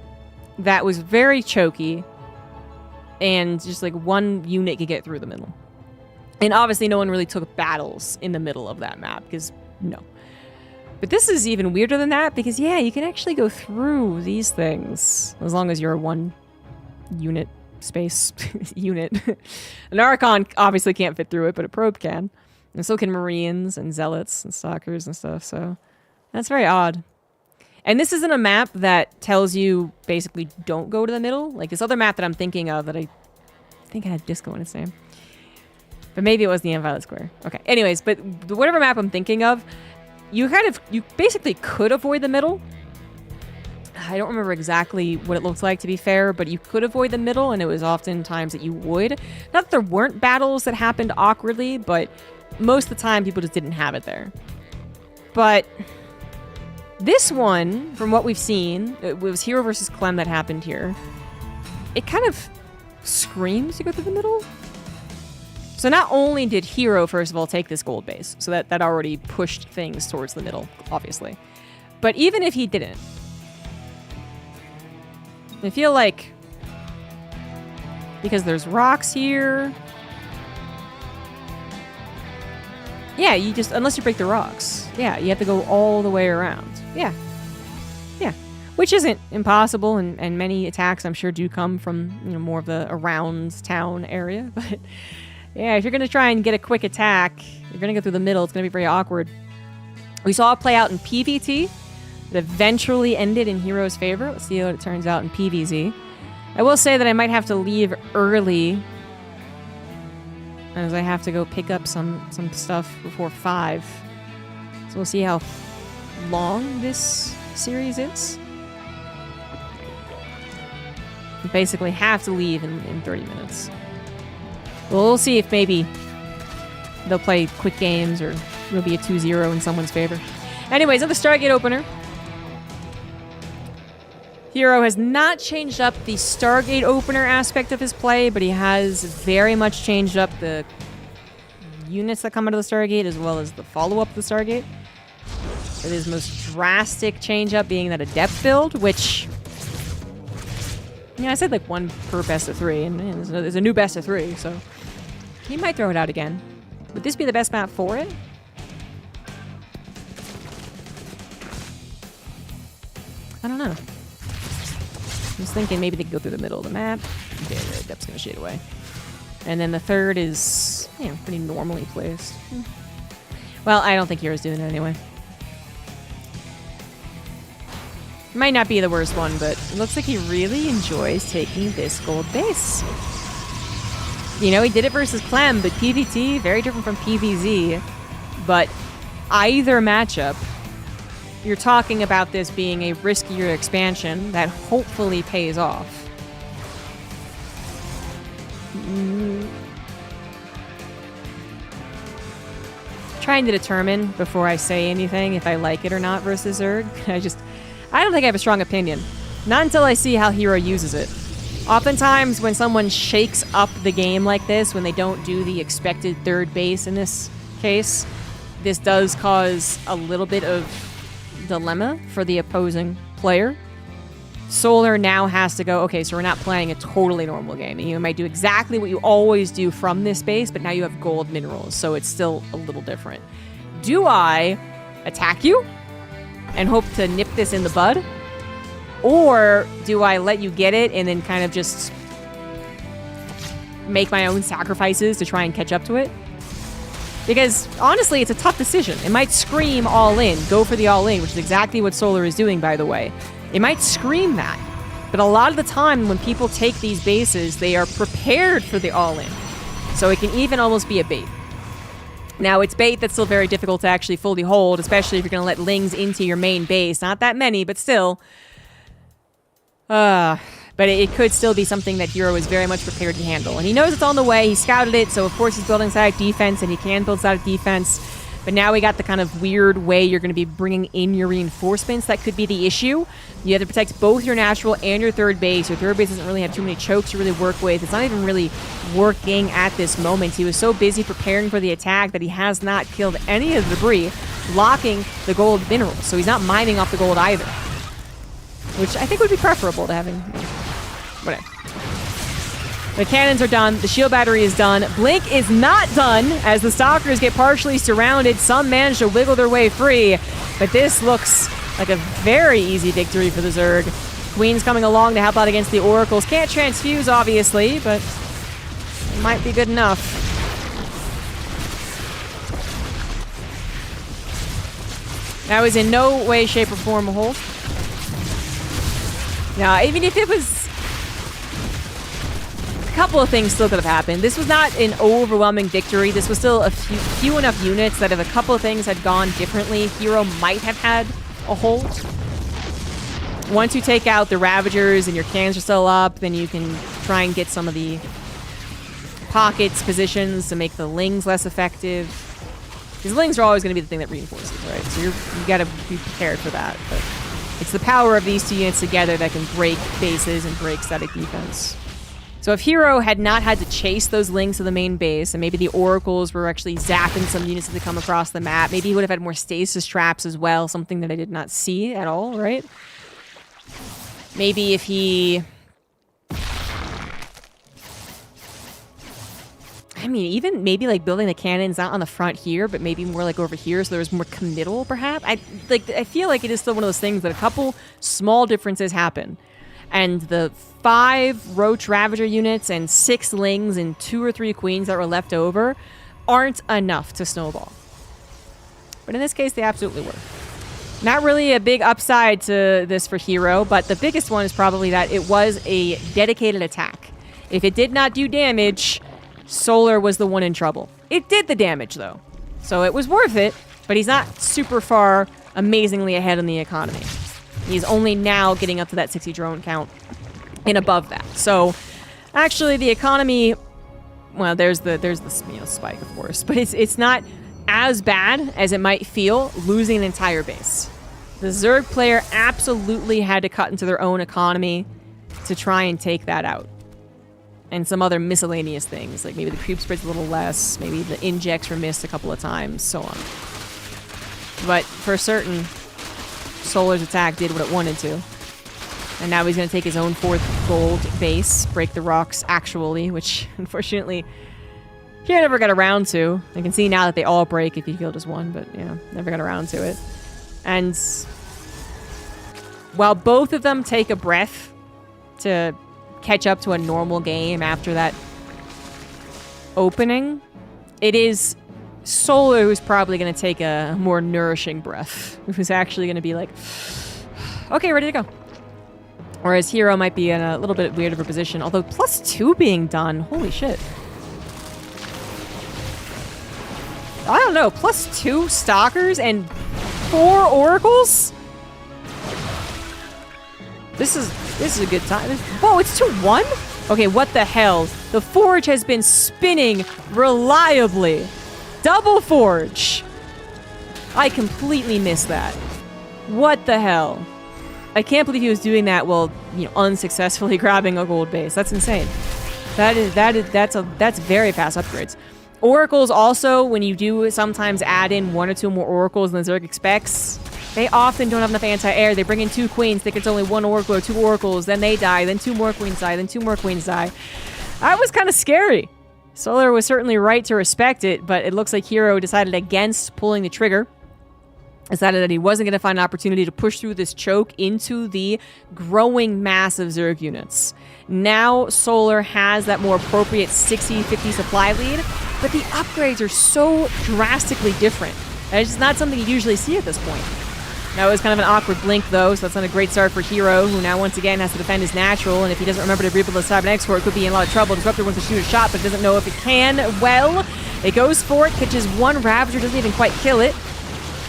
that was very choky, and just like one unit could get through the middle. And obviously no one really took battles in the middle of that map, because no. But this is even weirder than that, because yeah, you can actually go through these things as long as you're a one unit space unit. An Archon obviously can't fit through it, but a probe can. And so can Marines and Zealots and Stalkers and stuff, so that's very odd. And this isn't a map that tells you basically don't go to the middle. Like this other map that I'm thinking of that I think had disco in its name. But maybe it was Neon Violet Square. Okay, anyways, but whatever map I'm thinking of, you basically could avoid the middle. I don't remember exactly what it looked like, to be fair, but you could avoid the middle, and it was often times that you would. Not that there weren't battles that happened awkwardly, but most of the time people just didn't have it there. But this one, from what we've seen, it was Hero versus Clem that happened here. It kind of screams to go through the middle. So not only did Hero, first of all, take this gold base, so that already pushed things towards the middle, obviously. But even if he didn't, I feel like, because there's rocks here, yeah, you just, unless you break the rocks, yeah, you have to go all the way around. Yeah. which isn't impossible, and many attacks I'm sure do come from, you know, more of the around town area. But yeah, if you're gonna try and get a quick attack, you're gonna go through the middle. It's gonna be very awkward. We saw it play out in PvT. It eventually ended in Hero's favor. Let's see how it turns out in PvZ. I will say that I might have to leave early, as I have to go pick up some stuff before 5. So we'll see how long this series is. You basically have to leave in 30 minutes. We'll see if maybe they'll play quick games or it'll be a 2-0 in someone's favor. Anyways, on the Stargate opener, Hero has not changed up the Stargate opener aspect of his play, but he has very much changed up the units that come out of the Stargate as well as the follow-up to the Stargate. With his most drastic change-up being that Adept build, which... yeah, I said like 1 per best of 3, and there's a new best of 3, so... he might throw it out again. Would this be the best map for it? I don't know. I was thinking maybe they could go through the middle of the map. Okay, the Adept's gonna shade away. And then the third is, you know, pretty normally placed. Well, I don't think Hero's doing it anyway. Might not be the worst one, but it looks like he really enjoys taking this gold base. You know, he did it versus Clem, but PvT, very different from PvZ. But either matchup, you're talking about this being a riskier expansion that hopefully pays off. Trying to determine before I say anything if I like it or not versus Zerg. I don't think I have a strong opinion. Not until I see how Hero uses it. Oftentimes when someone shakes up the game like this, when they don't do the expected third base in this case, this does cause a little bit of dilemma for the opposing player. Solar now has to go, okay, so we're not playing a totally normal game. You might do exactly what you always do from this base, but now you have gold minerals, so it's still a little different. Do I attack you and hope to nip this in the bud? Or do I let you get it and then kind of just make my own sacrifices to try and catch up to it? Because, honestly, it's a tough decision. It might scream all in, go for the all in, which is exactly what Solar is doing, by the way. It might scream that. But a lot of the time, when people take these bases, they are prepared for the all in. So it can even almost be a bait. Now, it's bait that's still very difficult to actually fully hold, especially if you're going to let Lings into your main base. Not that many, but still. But it could still be something that Hero is very much prepared to handle. And he knows it's on the way. He scouted it, so of course he's building static defense, and he can build static defense. But now we got the kind of weird way you're going to be bringing in your reinforcements. That could be the issue. You have to protect both your natural and your third base. Your third base doesn't really have too many chokes to really work with. It's not even really working at this moment. He was so busy preparing for the attack that he has not killed any of the debris, blocking the gold minerals. So he's not mining off the gold either. Which I think would be preferable to having... whatever. The cannons are done. The shield battery is done. Blink is not done as the stalkers get partially surrounded. Some manage to wiggle their way free. But this looks like a very easy victory for the Zerg. Queen's coming along to help out against the Oracles. Can't transfuse, obviously, but it might be good enough. That was in no way, shape, or form a hold. Now, even if it was... a couple of things still could have happened. This was not an overwhelming victory. This was still a few enough units that if a couple of things had gone differently, Hero might have had a hold. Once you take out the Ravagers and your cannons are still up, then you can try and get some of the pockets positions to make the Lings less effective. Because Lings are always going to be the thing that reinforces, right? So you got to be prepared for that. But it's the power of these two units together that can break bases and break static defense. So if Hero had not had to chase those Lings to the main base, and maybe the Oracles were actually zapping some units as they come across the map, maybe he would have had more stasis traps as well, something that I did not see at all, right? Maybe if he I mean, even maybe like building the cannons not on the front here, but maybe more like over here, so there's more committal, perhaps. I feel like it is still one of those things that a couple small differences happen, and the 5 Roach Ravager units and 6 Lings and 2 or 3 Queens that were left over aren't enough to snowball. But in this case, they absolutely were. Not really a big upside to this for Hero, but the biggest one is probably that it was a dedicated attack. If it did not do damage, Solar was the one in trouble. It did the damage, though, so it was worth it, but he's not super far amazingly ahead in the economy. He's only now getting up to that 60 drone count and above that. So, actually, the economy, well, there's the spike, of course, but it's not as bad as it might feel losing an entire base. The Zerg player absolutely had to cut into their own economy to try and take that out. And some other miscellaneous things, like maybe the creep spread's a little less, maybe the injects were missed a couple of times, so on. But for certain, Solar's attack did what it wanted to. And now he's going to take his own 4th gold base, break the rocks actually, which unfortunately he never got around to. I can see now that they all break if you kill just one, but yeah, never got around to it. And while both of them take a breath to catch up to a normal game after that opening, it is Solar who's probably going to take a more nourishing breath. Who's actually going to be like, okay, ready to go. Whereas Hero might be in a little bit weird of a position, although +2 being done, holy shit. I don't know, +2 Stalkers and 4 Oracles? This is a good time. Whoa, it's 2-1? Okay, what the hell? The Forge has been spinning reliably. Double Forge. I completely missed that. What the hell? I can't believe he was doing that while, unsuccessfully grabbing a gold base. That's insane. That's very fast upgrades. Oracles also, when you do sometimes add in 1 or 2 more Oracles than Zerg expects, they often don't have enough anti-air. They bring in 2 Queens, think it's only 1 Oracle or 2 Oracles, then they die, then 2 more Queens die, then 2 more Queens die. That was kind of scary. Solar was certainly right to respect it, but it looks like Hero decided against pulling the trigger. Decided that he wasn't going to find an opportunity to push through this choke into the growing mass of Zerg units. Now Solar has that more appropriate 60-50 supply lead, but the upgrades are so drastically different. And it's just not something you usually see at this point. That was kind of an awkward blink, though, so that's not a great start for Hero, who now once again has to defend his natural, and if he doesn't remember to rebuild the Cybernex for it, could be in a lot of trouble. Disruptor wants to shoot a shot, but doesn't know if it can. Well, it goes for it, catches 1 Ravager, doesn't even quite kill it.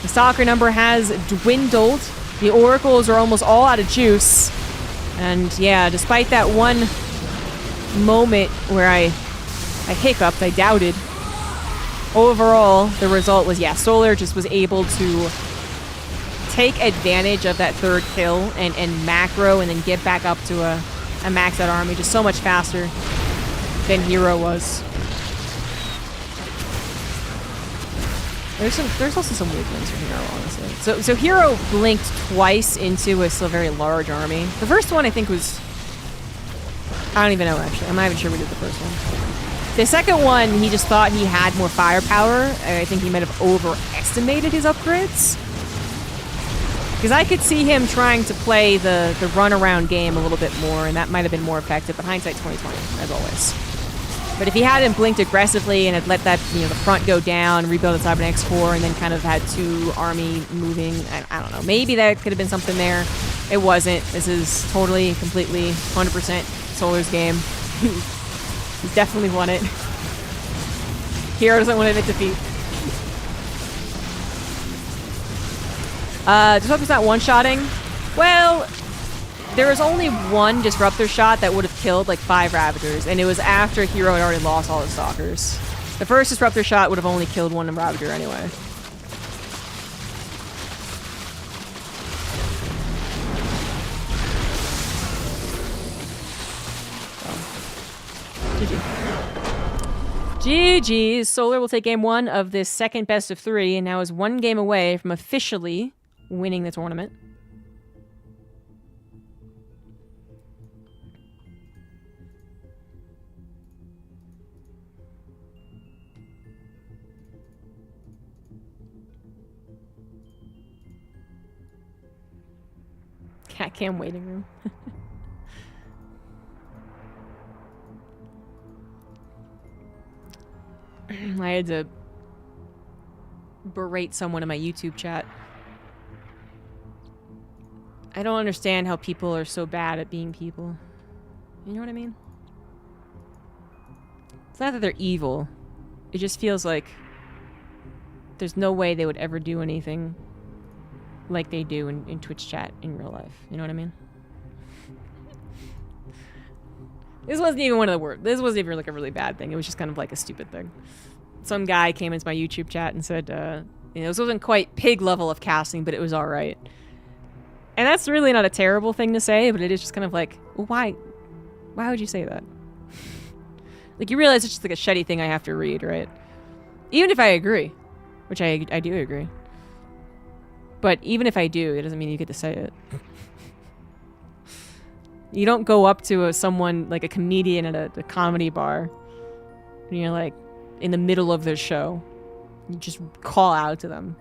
The Stalker number has dwindled. The Oracles are almost all out of juice. And yeah, despite that one moment where I hiccuped, I doubted, overall, the result was, yeah, Solar just was able to take advantage of that 3rd kill and macro and then get back up to a maxed out army just so much faster than Hero was. There's also some weird things from Hero, honestly. So Hero blinked twice into a still very large army. The first one I think was, I don't even know actually. I'm not even sure we did the first one. The second one, he just thought he had more firepower. I think he might have overestimated his upgrades. Because I could see him trying to play the runaround game a little bit more, and that might have been more effective, but hindsight 2020, as always. But if he hadn't blinked aggressively and had let that, the front go down, rebuild the Cybernex core, and then kind of had 2 army moving, I don't know. Maybe that could have been something there. It wasn't. This is totally, completely, 100% Solar's game. He's definitely won it. Hero doesn't want to admit defeat. Disruptor's not one-shotting. Well, there was only 1 Disruptor shot that would have killed like 5 Ravagers, and it was after Hero had already lost all his Stalkers. The first Disruptor shot would have only killed 1 Ravager anyway. GG's. Solar will take game 1 of this second best of 3, and now is 1 game away from officially winning the tournament. Cat cam waiting room. I had to berate someone in my YouTube chat. I don't understand how people are so bad at being people. You know what I mean? It's not that they're evil. It just feels like there's no way they would ever do anything like they do in Twitch chat in real life. You know what I mean? This wasn't even one of the words. This wasn't even like a really bad thing. It was just kind of like a stupid thing. Some guy came into my YouTube chat and said, you know, this wasn't quite pig level of casting, but it was all right. And that's really not a terrible thing to say, but it is just kind of like, well, why would you say that? Like, you realize it's just like a shitty thing I have to read, right? Even if I agree, which I do agree. But even if I do, it doesn't mean you get to say it. You don't go up to someone, like a comedian at a comedy bar, and you're like, in the middle of their show, you just call out to them.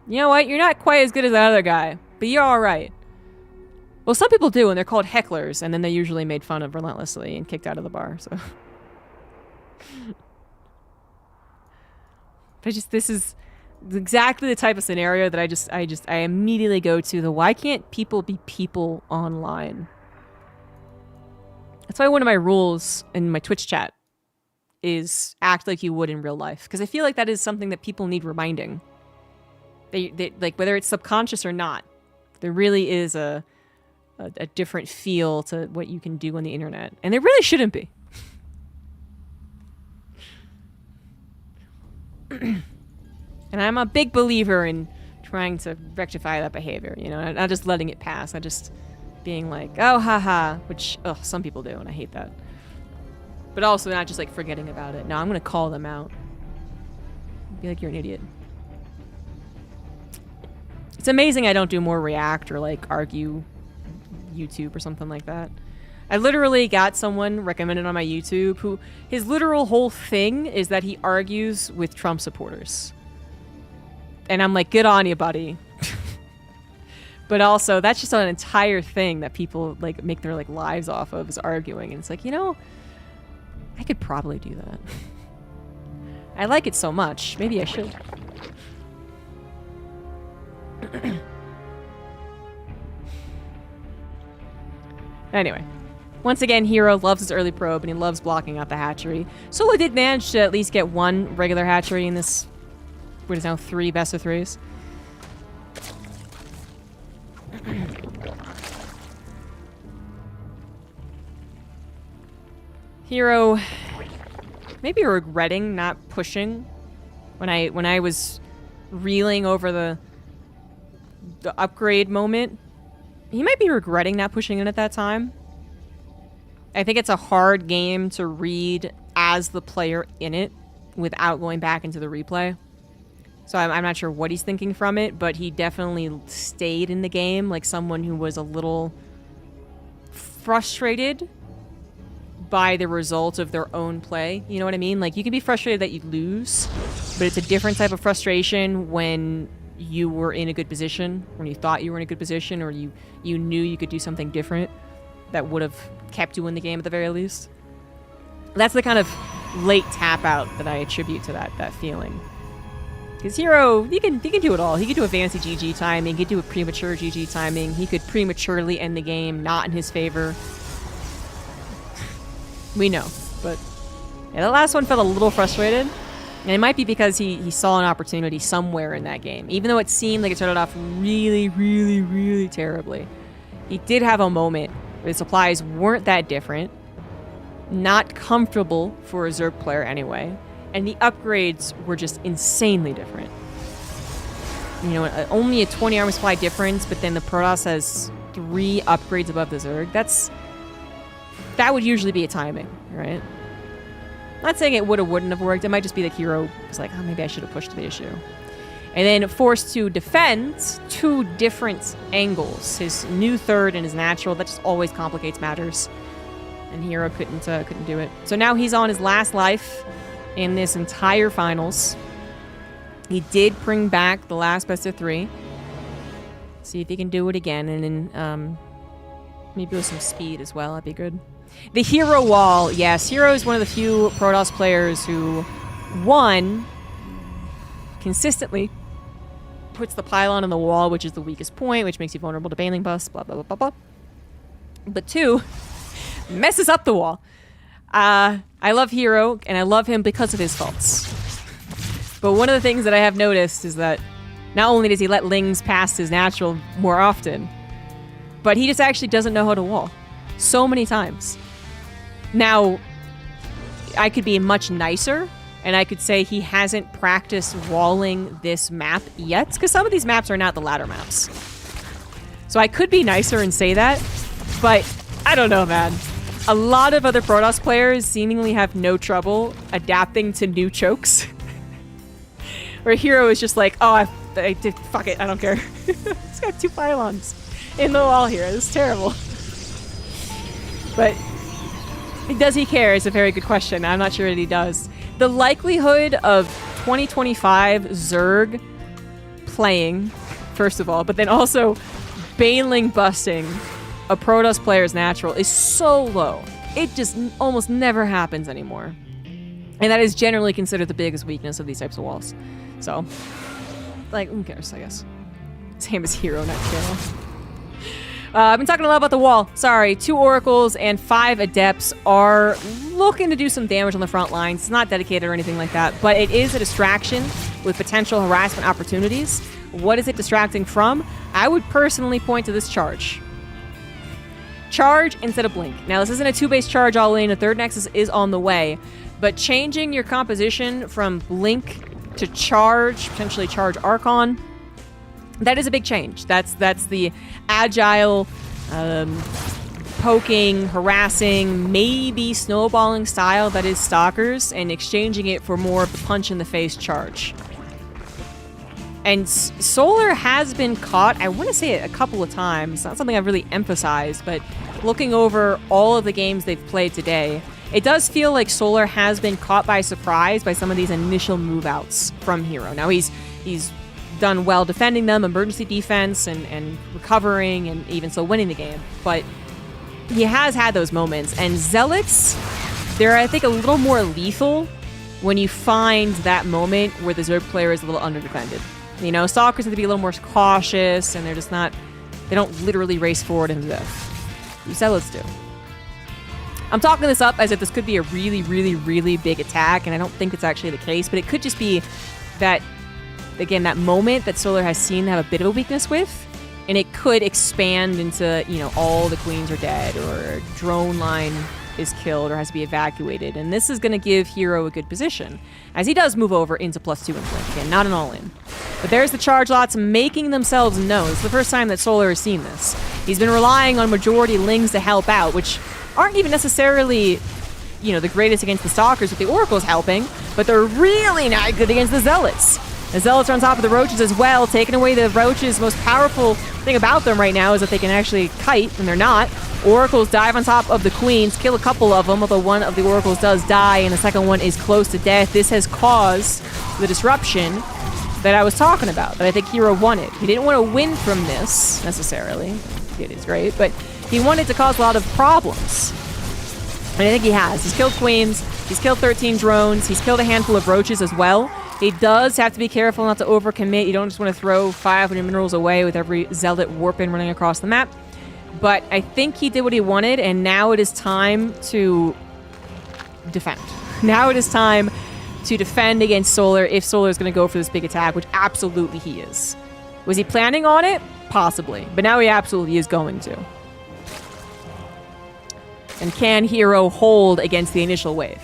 You know what? You're not quite as good as that other guy, but you're alright. Well, some people do, and they're called hecklers, and then they usually made fun of relentlessly and kicked out of the bar, so. But just, this is exactly the type of scenario that I immediately go to the why can't people be people online? That's why one of my rules in my Twitch chat is act like you would in real life. Because I feel like that is something that people need reminding. They like, whether it's subconscious or not, there really is a different feel to what you can do on the internet. And there really shouldn't be. And I'm a big believer in trying to rectify that behavior, you know, not just letting it pass, not just being like, oh, haha, which, some people do, and I hate that. But also not just, like, forgetting about it. No, I'm gonna call them out. Be like, you're an idiot. It's amazing I don't do more React or, like, argue YouTube or something like that. I literally got someone recommended on my YouTube who, his literal whole thing is that he argues with Trump supporters. And I'm like, good on you, buddy. But also, that's just an entire thing that people, like, make their, like, lives off of, is arguing. And it's like, you know, I could probably do that. I like it so much. Maybe I should. Anyway. Once again, Hero loves his early probe, and he loves blocking out the hatchery. Solo did manage to at least get one regular hatchery in this, what is now 3 best of 3s. Hero maybe regretting not pushing when I was reeling over the upgrade moment. He might be regretting not pushing in at that time. I think it's a hard game to read as the player in it without going back into the replay. So I'm not sure what he's thinking from it, but he definitely stayed in the game like someone who was a little frustrated by the result of their own play. You know what I mean? Like, you can be frustrated that you lose, but it's a different type of frustration when you were in a good position, when you thought you were in a good position, or you knew you could do something different that would have kept you in the game at the very least. That's the kind of late tap out that I attribute to that feeling. Because Hero, he can do it all. He could do a fancy GG timing, he could do a premature GG timing, he could prematurely end the game, not in his favor. We know, but yeah, that last one felt a little frustrated. And it might be because he saw an opportunity somewhere in that game. Even though it seemed like it started off really, really, really terribly. He did have a moment where the supplies weren't that different. Not comfortable for a Zerg player anyway. And the upgrades were just insanely different. You know, only a 20 armor supply difference, but then the Protoss has 3 upgrades above the Zerg. That would usually be a timing, right? Not saying it would or wouldn't have worked. It might just be that Hero was like, oh, maybe I should have pushed the issue. And then forced to defend 2 different angles. His new third and his natural. That just always complicates matters. And Hero couldn't do it. So now he's on his last life in this entire finals. He did bring back the last best of 3. See if he can do it again, and then maybe with some speed as well. That'd be good. The hero wall. Yes, hero is one of the few Protoss players who, one, consistently puts the pylon on the wall, which is the weakest point, which makes you vulnerable to Baneling busts, blah, blah, blah, blah, blah. But two, messes up the wall. I love hero, and I love him because of his faults. But one of the things that I have noticed is that not only does he let Lings pass his natural more often, but he just actually doesn't know how to wall. So many times. Now, I could be much nicer, and I could say he hasn't practiced walling this map yet, because some of these maps are not the ladder maps. So I could be nicer and say that, but I don't know, man. A lot of other Protoss players seemingly have no trouble adapting to new chokes. Where hero is just like, oh, I did, fuck it, I don't care. It's got 2 pylons in the wall here. This is terrible. But does he care is a very good question. I'm not sure that he does. The likelihood of 2025 Zerg playing, first of all, but then also Baneling busting a Protoss player's natural is so low. It just almost never happens anymore. And that is generally considered the biggest weakness of these types of walls. So, like, who cares, I guess. Same as hero, not channel. I've been talking a lot about the wall. Sorry, 2 oracles and 5 adepts are looking to do some damage on the front lines. It's not dedicated or anything like that, but it is a distraction with potential harassment opportunities. What is it distracting from? I would personally point to this charge. Charge instead of blink. Now, this isn't a 2-base charge all in. A 3rd Nexus is on the way, but changing your composition from blink to charge, potentially charge Archon, that is a big change. That's the agile, poking, harassing, maybe snowballing style that is Stalkers, and exchanging it for more of the punch-in-the-face charge. And Solar has been caught, I want to say it a couple of times, not something I've really emphasized, but looking over all of the games they've played today, it does feel like Solar has been caught by surprise by some of these initial move-outs from Hero. Now, he's done well defending them, emergency defense, and recovering, and even so winning the game. But he has had those moments. And Zealots, they're, I think, a little more lethal when you find that moment where the Zerg player is a little underdefended. You know, Stalkers have to be a little more cautious, and they're just not... They don't literally race forward and ziff. Zealots do. I'm talking this up as if this could be a really, really, really big attack, and I don't think it's actually the case, but it could just be that, again, that moment that Solar has seen have a bit of a weakness with, and it could expand into, you know, all the queens are dead, or a drone line is killed or has to be evacuated, and this is going to give Hero a good position, as he does move over into +2 and blink. Again, not an all-in. But there's the charge lots making themselves known. It's the first time that Solar has seen this. He's been relying on majority Lings to help out, which aren't even necessarily, you know, the greatest against the Stalkers with the Oracles helping, but they're really not good against the Zealots. The Zealots are on top of the Roaches as well, taking away the Roaches' most powerful thing about them right now is that they can actually kite, and they're not. Oracles dive on top of the Queens, kill a couple of them, although one of the Oracles does die, and the second one is close to death. This has caused the disruption that I was talking about, that I think Hero wanted. He didn't want to win from this, necessarily. It is great, but he wanted to cause a lot of problems. And I think he has. He's killed Queens, he's killed 13 drones, he's killed a handful of Roaches as well. He does have to be careful not to overcommit. You don't just want to throw 500 minerals away with every Zealot warping running across the map. But I think he did what he wanted, and now it is time to defend. Now it is time to defend against Solar if Solar is going to go for this big attack, which absolutely he is. Was he planning on it? Possibly. But now he absolutely is going to. And can Hero hold against the initial wave?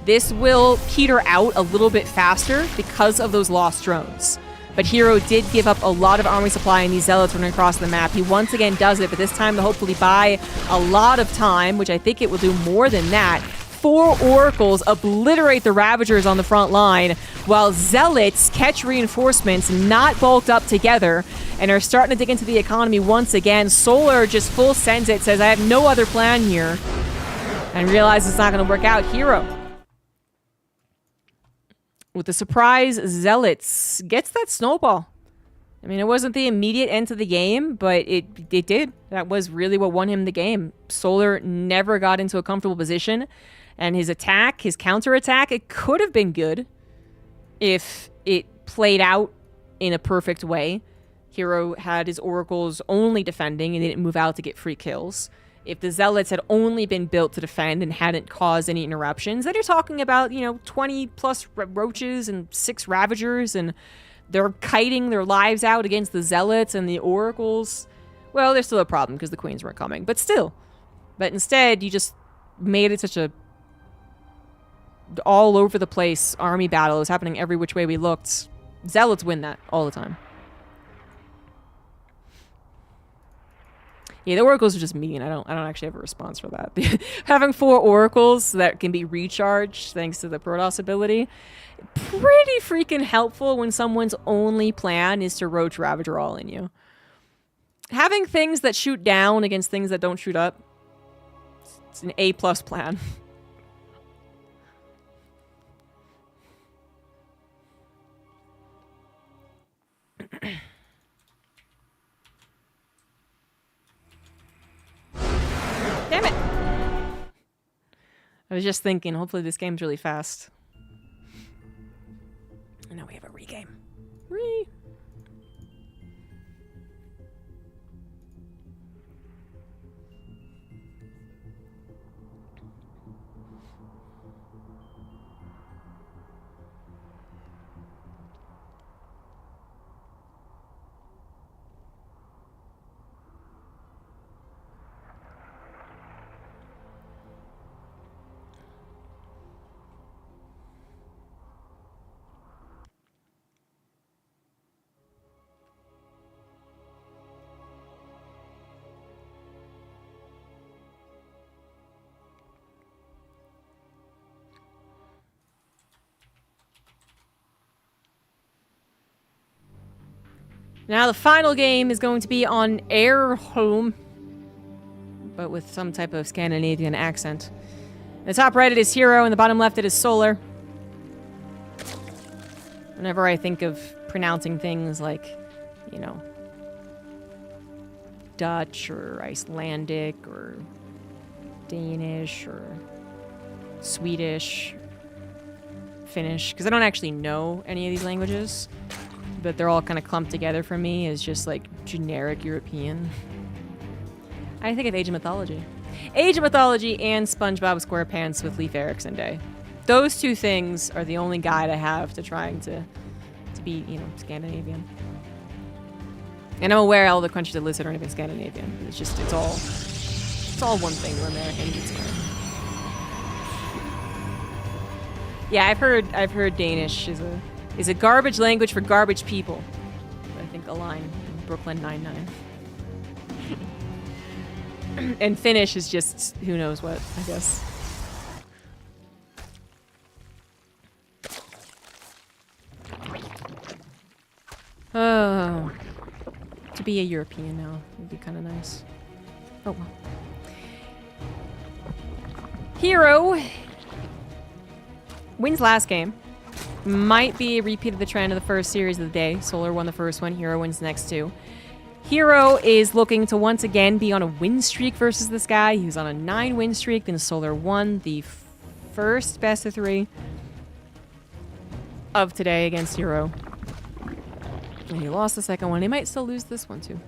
This will peter out a little bit faster because of those lost drones. But Hero did give up a lot of army supply in these Zealots running across the map. He once again does it, but this time to hopefully buy a lot of time, which I think it will do more than that. 4 Oracles obliterate the Ravagers on the front line, while Zealots catch reinforcements not bulked up together and are starting to dig into the economy once again. Solar just full sends it, says, I have no other plan here, and realizes it's not going to work out. Hero, with the surprise Zealots, gets that snowball. I mean, it wasn't the immediate end to the game, but it did. That was really what won him the game. Solar never got into a comfortable position, and his attack, his counterattack, it could have been good if it played out in a perfect way. Hero had his oracles only defending and they didn't move out to get free kills. If the zealots had only been built to defend and hadn't caused any interruptions, then you're talking about, 20 plus roaches and 6 ravagers, and they're kiting their lives out against the zealots and the oracles. Well, there's still a problem because the queens weren't coming, but still. But instead, you just made it such a all over the place army battle. It was happening every which way we looked. Zealots win that all the time. Yeah, the oracles are just mean. I don't actually have a response for that. Having 4 oracles that can be recharged thanks to the Protoss ability, pretty freaking helpful when someone's only plan is to roach Ravager all in you. Having things that shoot down against things that don't shoot up, it's an A+ plan. Damn it! I was just thinking, hopefully this game's really fast. And now we have a regame. Now the final game is going to be on Air Home, but with some type of Scandinavian accent. In the top right it is Hero, and the bottom left it is Solar. Whenever I think of pronouncing things like, Dutch or Icelandic or Danish or Swedish, Finnish, because I don't actually know any of these languages, but they're all kind of clumped together for me as just like generic European. I think of Age of Mythology. Age of Mythology and SpongeBob SquarePants with Leif Erikson Day. Those 2 things are the only guide I have to trying to be, Scandinavian. And I'm aware all the countries that listed aren't even Scandinavian. It's all one thing. We're American. It's fine. Yeah, I've heard Danish is a garbage language for garbage people. I think a line in Brooklyn Nine-Nine. And Finnish is just who knows what, I guess. Oh, to be a European now would be kind of nice. Oh well. Hero wins last game. Might be a repeat of the trend of the first series of the day. Solar won the first one, Hero wins the next 2. Hero is looking to once again be on a win streak versus this guy. He was on a 9-win streak, then Solar won the first best of 3 of today against Hero. And he lost the second one. He might still lose this one too.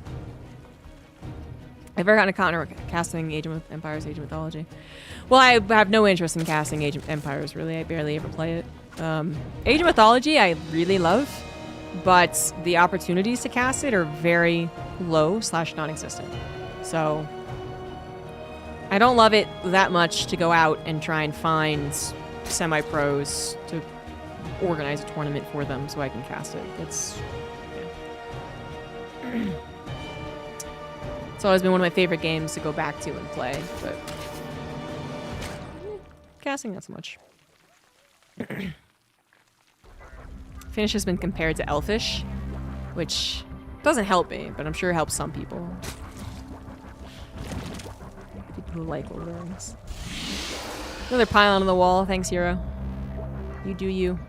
I've ever gotten a counter casting Age of Empires, Age of Mythology. Well, I have no interest in casting Age of Empires, really. I barely ever play it. Age of Mythology I really love, but the opportunities to cast it are very low / non-existent. So I don't love it that much to go out and try and find semi-pros to organize a tournament for them so I can cast it. It's always been one of my favorite games to go back to and play, but casting not so much. Finnish has been compared to Elfish, which doesn't help me, but I'm sure it helps some people. People who like Lord of the Rings. Another pylon on the wall. Thanks, Hero. You do you.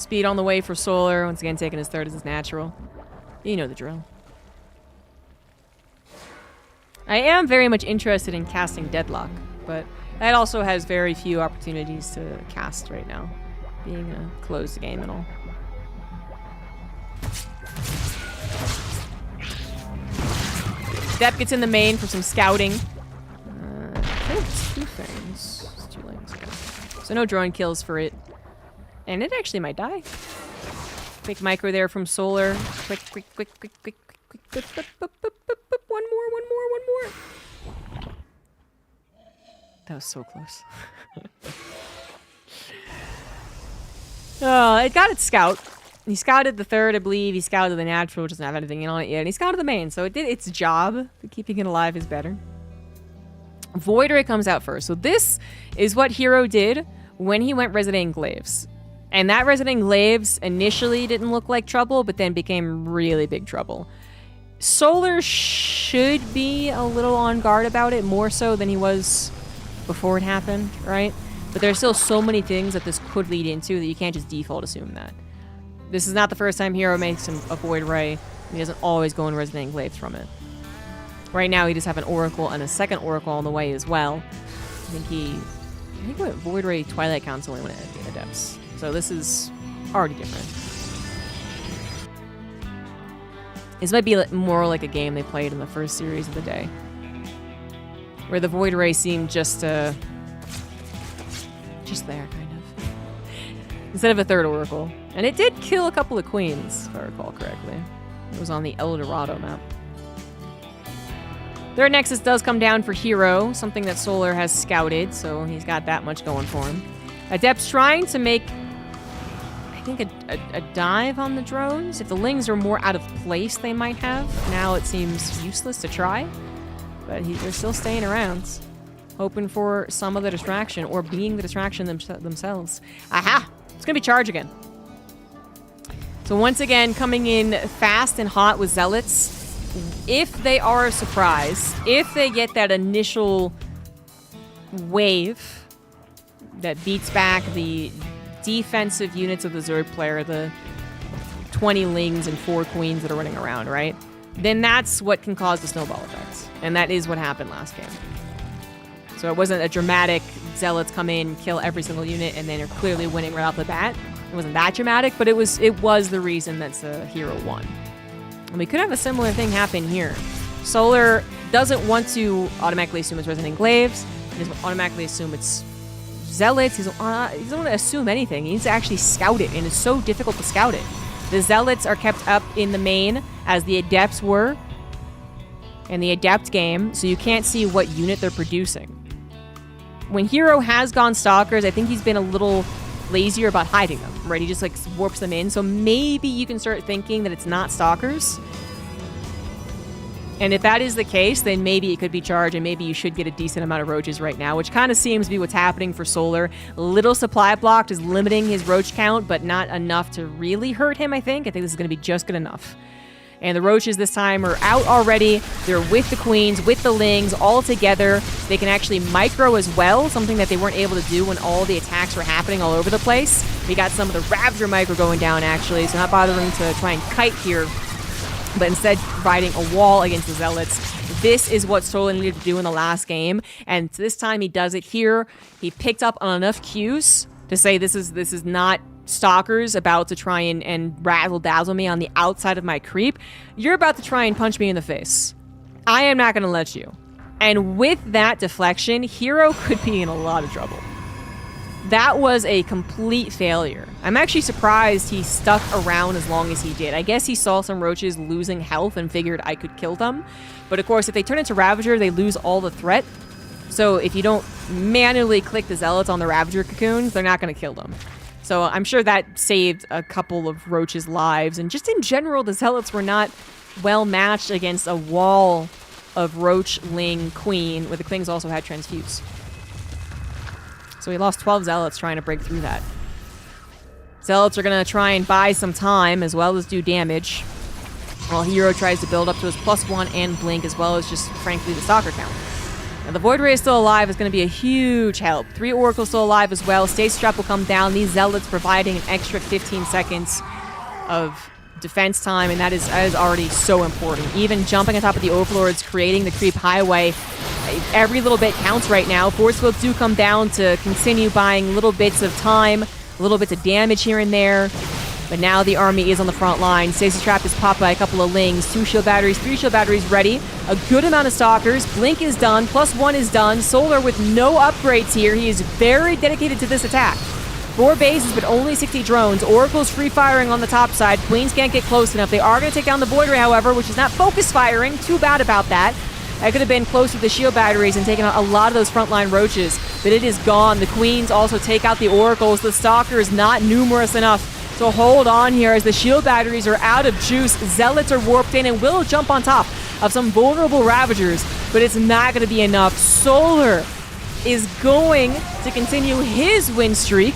speed on the way for Solar. Once again, taking his third as his natural. You know the drill. I am very much interested in casting Deadlock, but that also has very few opportunities to cast right now, being a closed game and all. Depp gets in the main for some scouting. I think it's 2 things. It's 2 lanes. So no drone kills for it. And it actually might die. Quick micro there from Solar. Quick. One more. That was so close. Oh, it got its scout. He scouted the third, I believe. He scouted the natural, which doesn't have anything on it yet. And he scouted the main, so it did its job. Keeping it alive is better. Void Ray comes out first. So this is what Hero did when he went Resonating Glaives. And that Resonating Glaives initially didn't look like trouble, but then became really big trouble. Solar should be a little on guard about it, more so than he was before it happened, right? But there's still so many things that this could lead into that you can't just default assume that. This is not the first time Hero makes a Void Ray. He doesn't always go in Resonating Glaives from it. Right now, he just have an Oracle and a second Oracle on the way as well. I think he went Void Ray Twilight Council when he went at Adepts. So this is already different. This might be more like a game they played in the first series of the day, where the Void Ray seemed just there, kind of, instead of a third Oracle. And it did kill a couple of queens, if I recall correctly. It was on the El Dorado map. Third Nexus does come down for Hero, something that Solar has scouted, so he's got that much going for him. Adept's trying to make, I think, a dive on the drones. If the Lings are more out of place, they might have. Now it seems useless to try, but they're still staying around, hoping for some of the distraction, or being the distraction themselves. Aha! It's gonna be charge again. So once again, coming in fast and hot with Zealots. If they are a surprise, if they get that initial wave that beats back the defensive units of the Zerg player, the 20 Lings and 4 Queens that are running around, right? Then that's what can cause the snowball effect. And that is what happened last game. So it wasn't a dramatic Zealots come in, kill every single unit, and then you're clearly winning right off the bat. It wasn't that dramatic, but it was the reason that the Hero won. And we could have a similar thing happen here. Solar doesn't want to automatically assume it's Resonating Glaives. He doesn't automatically assume it's Zealots. He doesn't want to assume anything. He needs to actually scout it, and it's so difficult to scout it. The Zealots are kept up in the main, as the Adepts were in the Adept game, so you can't see what unit they're producing. When Hero has gone Stalkers, I think he's been a little lazier about hiding them, right? He just like warps them in, so maybe you can start thinking that it's not Stalkers. And if that is the case, then maybe it could be charge, and maybe you should get a decent amount of roaches right now, which kind of seems to be what's happening for Solar. Little supply blocked is limiting his roach count, but not enough to really hurt him, I think. I think this is going to be just good enough. And the roaches this time are out already. They're with the queens, with the lings, all together. They can actually micro as well, something that they weren't able to do when all the attacks were happening all over the place. We got some of the Ravager micro going down, actually, so not bothering to try and kite here, but instead providing a wall against the Zealots. This is what Solar needed to do in the last game, and this time he does it here. He picked up on enough cues to say this is not Stalkers about to try and razzle-dazzle me on the outside of my creep. You're about to try and punch me in the face. I am not going to let you. And with that deflection, Hero could be in a lot of trouble. That was a complete failure. I'm actually surprised he stuck around as long as he did. I guess he saw some roaches losing health and figured I could kill them. But of course, if they turn into Ravager, they lose all the threat. So if you don't manually click the Zealots on the Ravager cocoons, they're not going to kill them. So I'm sure that saved a couple of roaches' lives. And just in general, the Zealots were not well matched against a wall of Roach, Ling, Queen, where the Queens also had Transfuse. So he lost 12 Zealots trying to break through that. Zealots are going to try and buy some time as well as do damage, while Hero tries to build up to his +1 and Blink, as well as just, frankly, the Stalker count. Now, the Void Ray is still alive is going to be a huge help. 3 Oracles still alive as well. Stasis Trap will come down. These Zealots providing an extra 15 seconds of defense time, and that is already so important. Even jumping on top of the Overlords, creating the creep highway, every little bit counts right now. Force fields do come down to continue buying little bits of time, little bits of damage here and there. But now the army is on the front line. Stasis Trap is popped by a couple of Lings. 2 shield batteries, 3 shield batteries ready. A good amount of Stalkers. Blink is done. +1 is done. Solar with no upgrades here. He is very dedicated to this attack. 4 bases, but only 60 drones. Oracle's free firing on the top side. Queens can't get close enough. They are going to take down the Void Ray, however, which is not focus firing. Too bad about that. That could have been close to the shield batteries and taken out a lot of those frontline roaches. But it is gone. The Queens also take out the Oracles. The Stalkers not numerous enough to hold on here as the shield batteries are out of juice. Zealots are warped in and will jump on top of some vulnerable Ravagers, but it's not going to be enough. Solar is going to continue his win streak.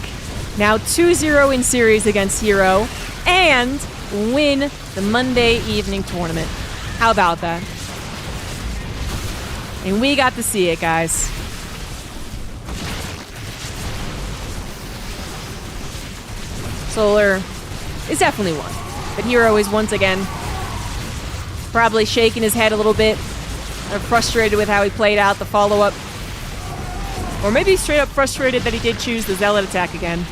Now 2-0 in series against Hero and win the Monday evening tournament. How about that? And we got to see it, guys. Solar is definitely one. But Hero is once again probably shaking his head a little bit. Or frustrated with how he played out the follow-up. Or maybe straight up frustrated that he did choose the Zealot attack again.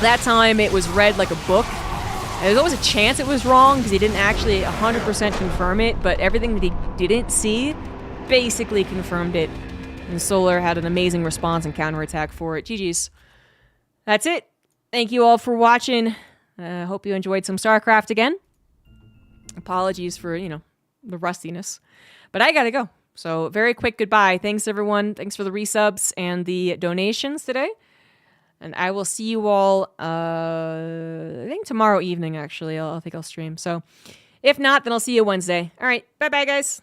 That time it was read like a book. And there's always a chance it was wrong because he didn't actually 100% confirm it. But everything that he didn't see basically confirmed it. And Solar had an amazing response and counterattack for it. GG's. That's it. Thank you all for watching. Hope you enjoyed some StarCraft again. Apologies for, the rustiness. But I gotta go. So, very quick goodbye. Thanks, everyone. Thanks for the resubs and the donations today. And I will see you all, I think tomorrow evening, actually. I think I'll stream. So, if not, then I'll see you Wednesday. All right. Bye-bye, guys.